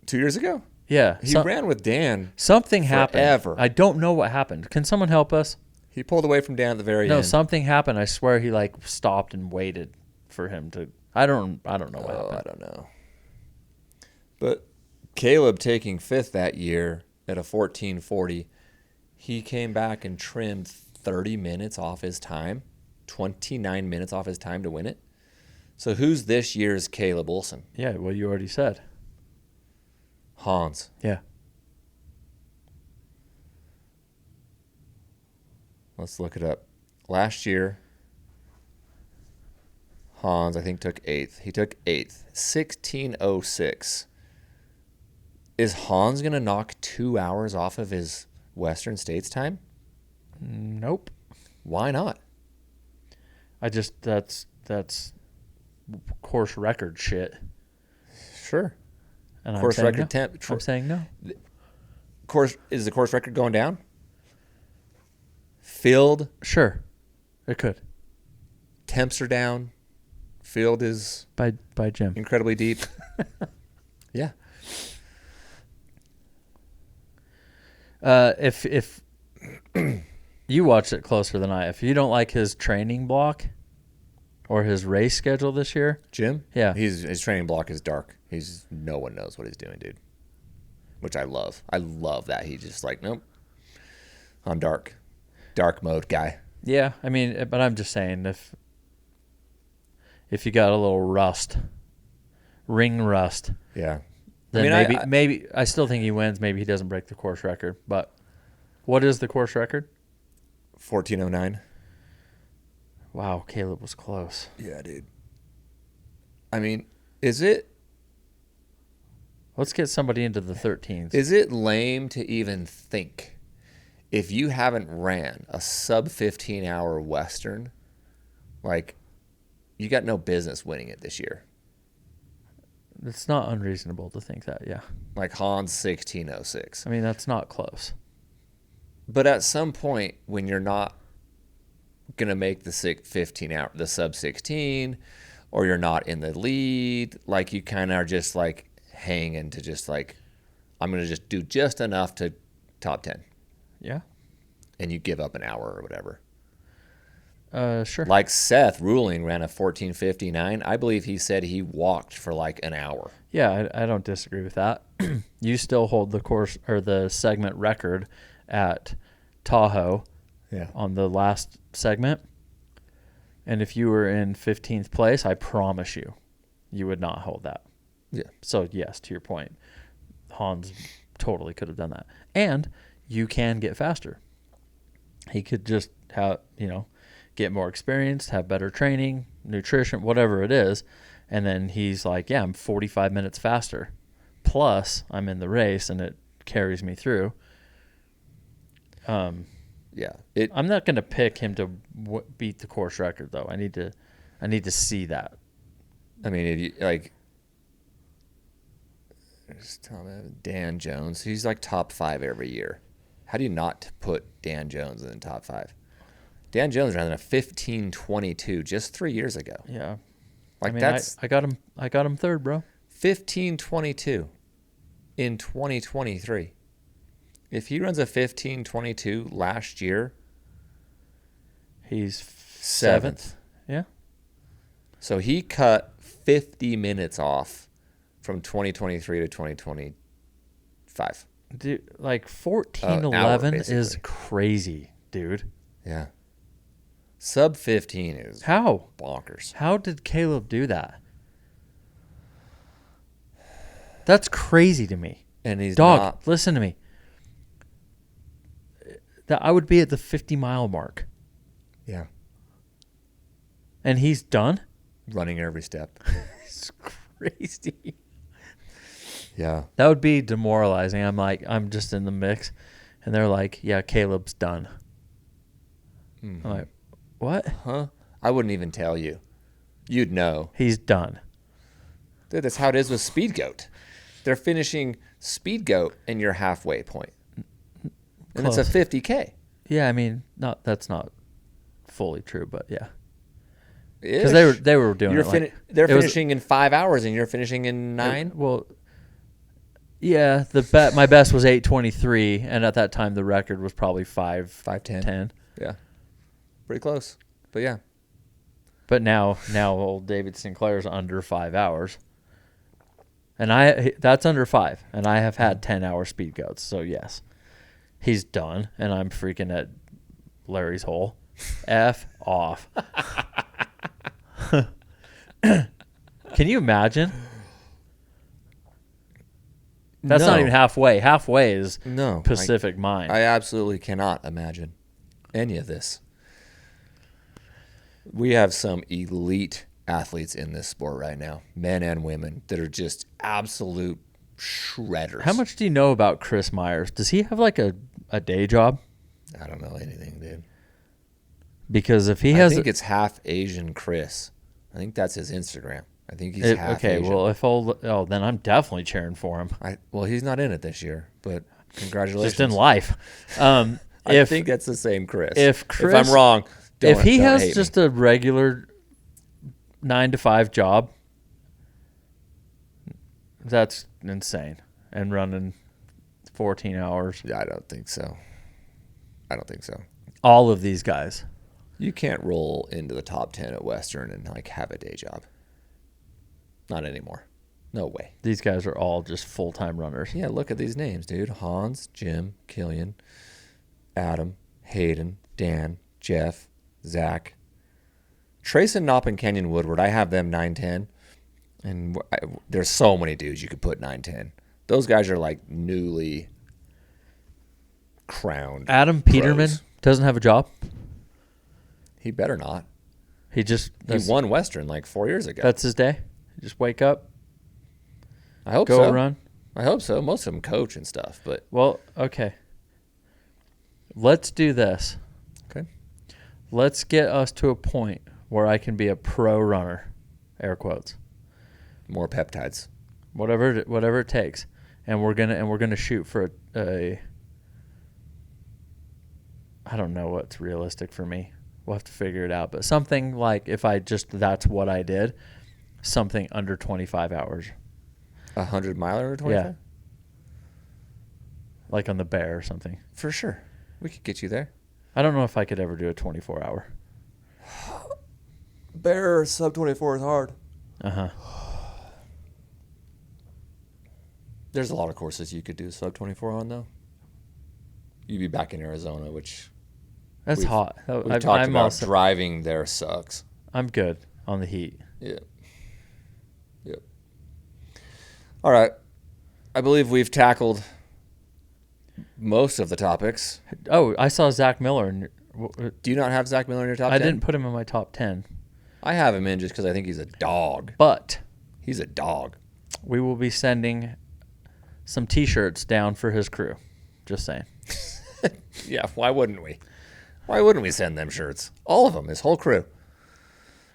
2 years ago? Yeah. He ran with Dan. Something happened. Forever. I don't know what happened. Can someone help us? He pulled away from Dan at the very No, end. something happened. I swear he like stopped and waited for him to. I don't know what happened. I don't know. But Caleb taking fifth that year at a 14:40, he came back and trimmed 30 minutes off his time, 29 minutes off his time to win it. So who's this year's Caleb Olson? Yeah, well, you already said. Hans. Yeah. Let's look it up. Last year, Hans, I think, took eighth. He took eighth, 16:06. Is Hans going to knock 2 hours off of his Western States time? Nope. Why not? That's course record shit. Sure. And Course I'm saying record no. temp. I'm saying no. Is the course record going down? Field Sure, it could. temps are down. Field is By Jim. incredibly deep. Yeah. If you watched it closer than I, if you don't like his training block or his race schedule this year, Jim? Yeah. His training block is dark. No one knows what he's doing, dude. Which I love. I love that. He's just like, nope. I'm dark. Dark mode guy. yeah, I mean, but I'm just saying if you got a little ring rust, Yeah. then I mean, maybe I still think he wins. Maybe he doesn't break the course record. But what is the course record? 14:09. Wow, Caleb was close. Yeah, dude. I mean, is it Let's get somebody into the 13s. Is it lame to even think if you haven't ran a sub 15-hour Western, like, you got no business winning it this year? It's not unreasonable to think that, yeah. Like Hans 16:06. I mean, that's not close. But at some point, when you're not going to make the 15-hour, the sub 16, or you're not in the lead, like, you kind of are just like hanging to just like, I'm going to just do just enough to top 10. Yeah. And you give up an hour or whatever. Sure. Like Seth Ruling ran a 14:59. I believe he said he walked for like an hour. Yeah, I don't disagree with that. You still hold the course or the segment record at Tahoe on the last segment. And if you were in 15th place, I promise you would not hold that. Yeah. So, yes, to your point, Hans totally could have done that. And you can get faster. He could just have, get more experience, have better training, nutrition, whatever it is. And then he's like, yeah, I'm 45 minutes faster. Plus, I'm in the race and it carries me through. Yeah. I'm not going to pick him to beat the course record, though. I need to see that. I mean, if you, like, Dan Jones, he's like top 5 every year. How do you not put Dan Jones in the top 5? Dan Jones ran a 15:22 just 3 years ago. Yeah. Like I mean, that's I got him third, bro. 15:22 in 2023. If he runs a 15:22 last year, He's seventh. seventh. Yeah. So he cut 50 minutes off from 2023 to 2025. Dude, like 14:11 hour, is basically. crazy, dude. Yeah. Sub 15 is How? bonkers. How did Caleb do that? That's crazy to me. And he's Dog, not listen to me. That I would be at the 50-mile mark. yeah, And he's done? running every step. It's crazy. Yeah. That would be demoralizing. I'm just in the mix. And they're like, yeah, Caleb's done. Mhm. I'm like, what? Huh? I wouldn't even tell you. You'd know. He's done. Dude, that's how it is with Speed Goat. They're finishing Speed Goat in your halfway point. And it's a Close. 50K. Yeah, I mean, that's not fully true, but yeah. Because Because they were doing it like, they're it was- finishing in 5 hours and you're finishing in 9? Well, yeah, my best was 8:23, and at that time the record was probably 5:10. 5:10. Yeah. Pretty close. But yeah. But now old David Sinclair's under 5 hours, and that's under 5, and I have had 10-hour speed goats. So yes, he's done, and I'm freaking at Larry's hole. F off. Can you imagine? That's not No. even halfway. Halfway is No. Pacific Mind. I absolutely cannot imagine any of this. We have some elite athletes in this sport right now, men and women, that are just absolute shredders. How much do you know about Chris Myers? Does he have like a day job? I don't know anything, dude. Because if he I has, think it's half Asian Chris. I think that's his Instagram. I think he's half okay, Asian. well, then I'm definitely cheering for him. Well, he's not in it this year, but congratulations. Just in life. I think that's the same Chris. if I'm wrong, if he don't has hate just me. a regular 9 to 5 job, that's insane. And running 14 hours. Yeah, I don't think so. All of these guys. You can't roll into the top 10 at Western and like have a day job. Not anymore. No way. These guys are all just full-time runners. Yeah, look at these names, dude. Hans, Jim, Killian, Adam, Hayden, Dan, Jeff, Zach, Trace and Knopp and Kenyon Woodward. I have them 9-10. And there's so many dudes you could put 9-10. Those guys are like newly crowned. Adam pros. Peterman doesn't have a job. He better not. He Won Western like 4 years ago. That's his day. Just wake up, I hope go so. run. I hope so. Most of them coach and stuff, but Well, okay. Let's do this. okay. Let's get us to a point where I can be a pro runner, air quotes, More peptides. whatever it takes, and we're gonna shoot for a I don't know what's realistic for me. We'll have to figure it out, but something like that's what I did, something under 25 hours, 100 miler or 25? yeah, like on the bear or something. For sure. We could get you there. I don't know if I could ever do a 24-hour. Bear sub 24 is hard. Uh-huh. There's a lot of courses you could do sub 24 on, though. You'd be back in Arizona, which That's We've- hot. we've talked about. Driving there sucks. I'm good on the heat. Yeah. Yep. All right. I believe we've tackled most of the topics. Oh, I saw Zach Miller. And Do you not have Zach Miller in your top 10? I didn't put him in my top 10, I have him in just because I think he's a dog. but He's a dog. we will be sending some T-shirts down for his crew. Just saying. Yeah, why wouldn't we? Why wouldn't we send them shirts? All of them, his whole crew.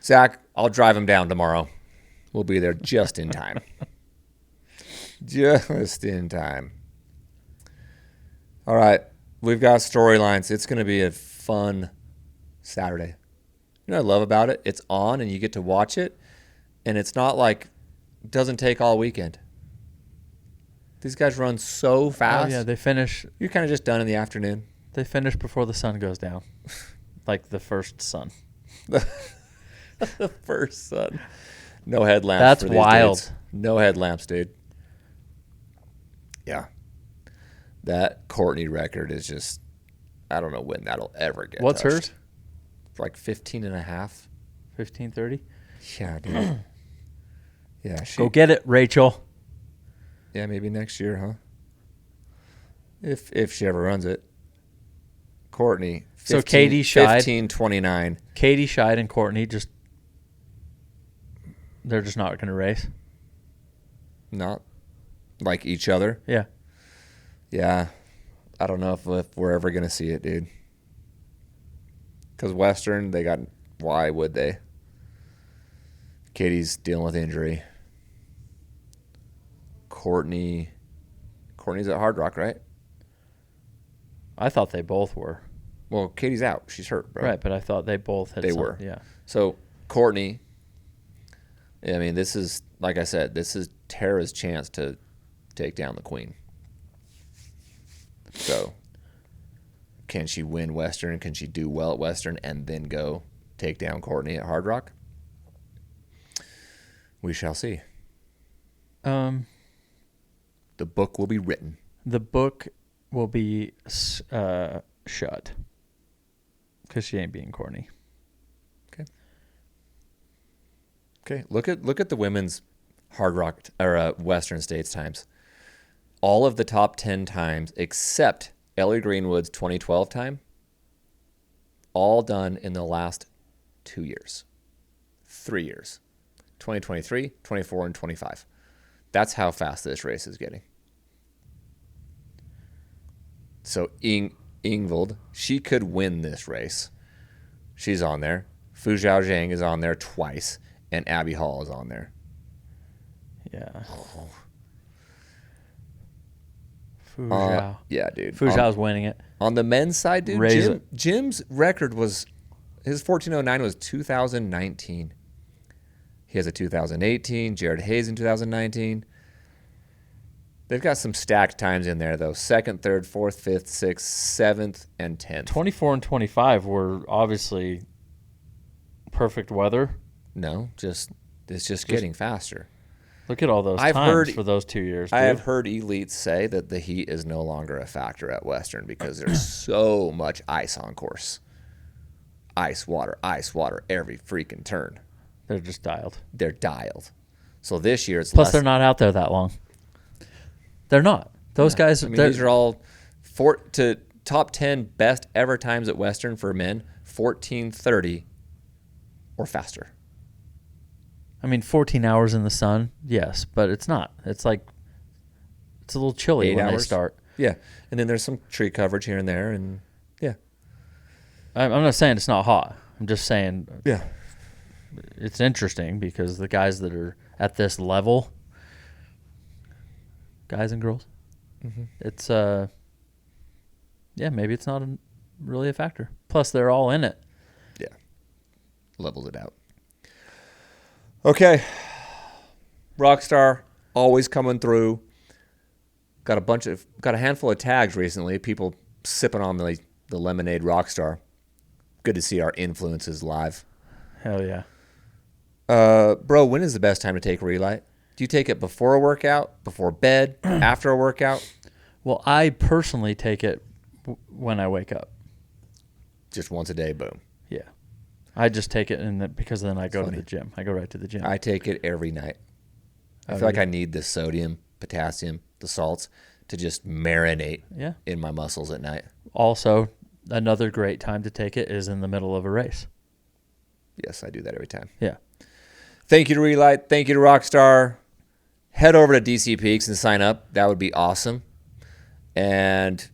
Zach, I'll drive him down tomorrow. We'll be there just in time. Just in time. All right, we've got storylines. It's going to be a fun Saturday. You know what I love about it? It's on and you get to watch it, And it's not like it doesn't take all weekend. These guys run so fast. Oh, yeah, they finish. You're kind of just done in the afternoon. They finish before the sun goes down, like the first sun. The first sun. No headlamps. That's for these wild. dudes. No headlamps, dude. Yeah. That Courtney record is just, I don't know when that'll ever get What's touched. hers? Like 15 and a half. 15:30. Yeah, dude. Yeah, Go get it, Rachel. Yeah, maybe next year, huh? If she ever runs it. Courtney. 15, So Katie shied. 15:29. Katie Scheid and Courtney they're just not going to race. Not like each other. Yeah. Yeah. I don't know if we're ever going to see it, dude. Because Western, why would they? Katie's dealing with injury. Courtney's at Hard Rock, right? I thought they both were. Well, Katie's out. She's hurt, bro. Right, but I thought they both had They were. Yeah. So, Courtney, I mean, this is, like I said, this is Tara's chance to take down the queen. So, can she win Western? Can she do well at Western and then go take down Courtney at Hard Rock? We shall see. The book will be written. The book will be shut because she ain't being Courtney. Okay. Look at the women's Hard Rock or Western States times. All of the top 10 times except Ellie Greenwood's 2012 time, all done in the last 2 years. 3 years. 2023, 24, and 25. That's how fast this race is getting. So Ingvild, she could win this race. She's on there. Fu Zhao Zhang is on there twice, and Abby Hall is on there. Yeah. Fu Zhao. Yeah, dude. Fu Zhao's winning it. On the men's side, dude, Raise it. Jim's record was, his 14:09 was 2019. He has a 2018, Jared Hayes in 2019. They've got some stacked times in there, though. 2nd, 3rd, 4th, 5th, 6th, 7th, and 10th. 24 and 25 were obviously perfect weather. No, it's just getting faster. Look at all those I've times heard- for those 2 years. I dude. have heard elites say that the heat is no longer a factor at Western because there's so much ice on course. Ice, water, every freaking turn. They're just dialed. They're dialed. So this year it's Plus, less. they're not out there that long. They're not. Those guys. I mean, they're- these are all to top 10 best ever times at Western for men, 14:30 or faster. I mean, 14 hours in the sun, yes, but it's not. It's like it's a little chilly 8 when they hours? start. Yeah, and then there's some tree coverage here and there, and yeah, I'm not saying it's not hot. I'm just saying yeah. it's interesting because the guys that are at this level, guys and girls, it's maybe it's not really a factor. Plus, they're all in it. Yeah, levels it out. Okay, Rockstar always coming through. Got a handful of tags recently. People sipping on the lemonade Rockstar. Good to see our influences live. Hell yeah. Bro, when is the best time to take Re-Lyte? Do you take it before a workout, before bed, after a workout? Well, I personally take it when I wake up. Just once a day, boom. Yeah. I just take it because then I go to the gym. I go right to the gym. I take it every night. I feel like I need the sodium, potassium, the salts to just marinate in my muscles at night. Also, another great time to take it is in the middle of a race. Yes, I do that every time. Yeah. Thank you to Re-Lyte. Thank you to Rockstar. Head over to DC Peaks and sign up. That would be awesome. And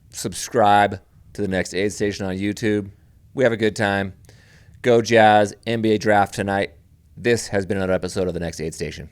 subscribe to the Next Aid Station on YouTube. We have a good time. Go Jazz. NBA draft tonight. This has been another episode of the Next Aid Station.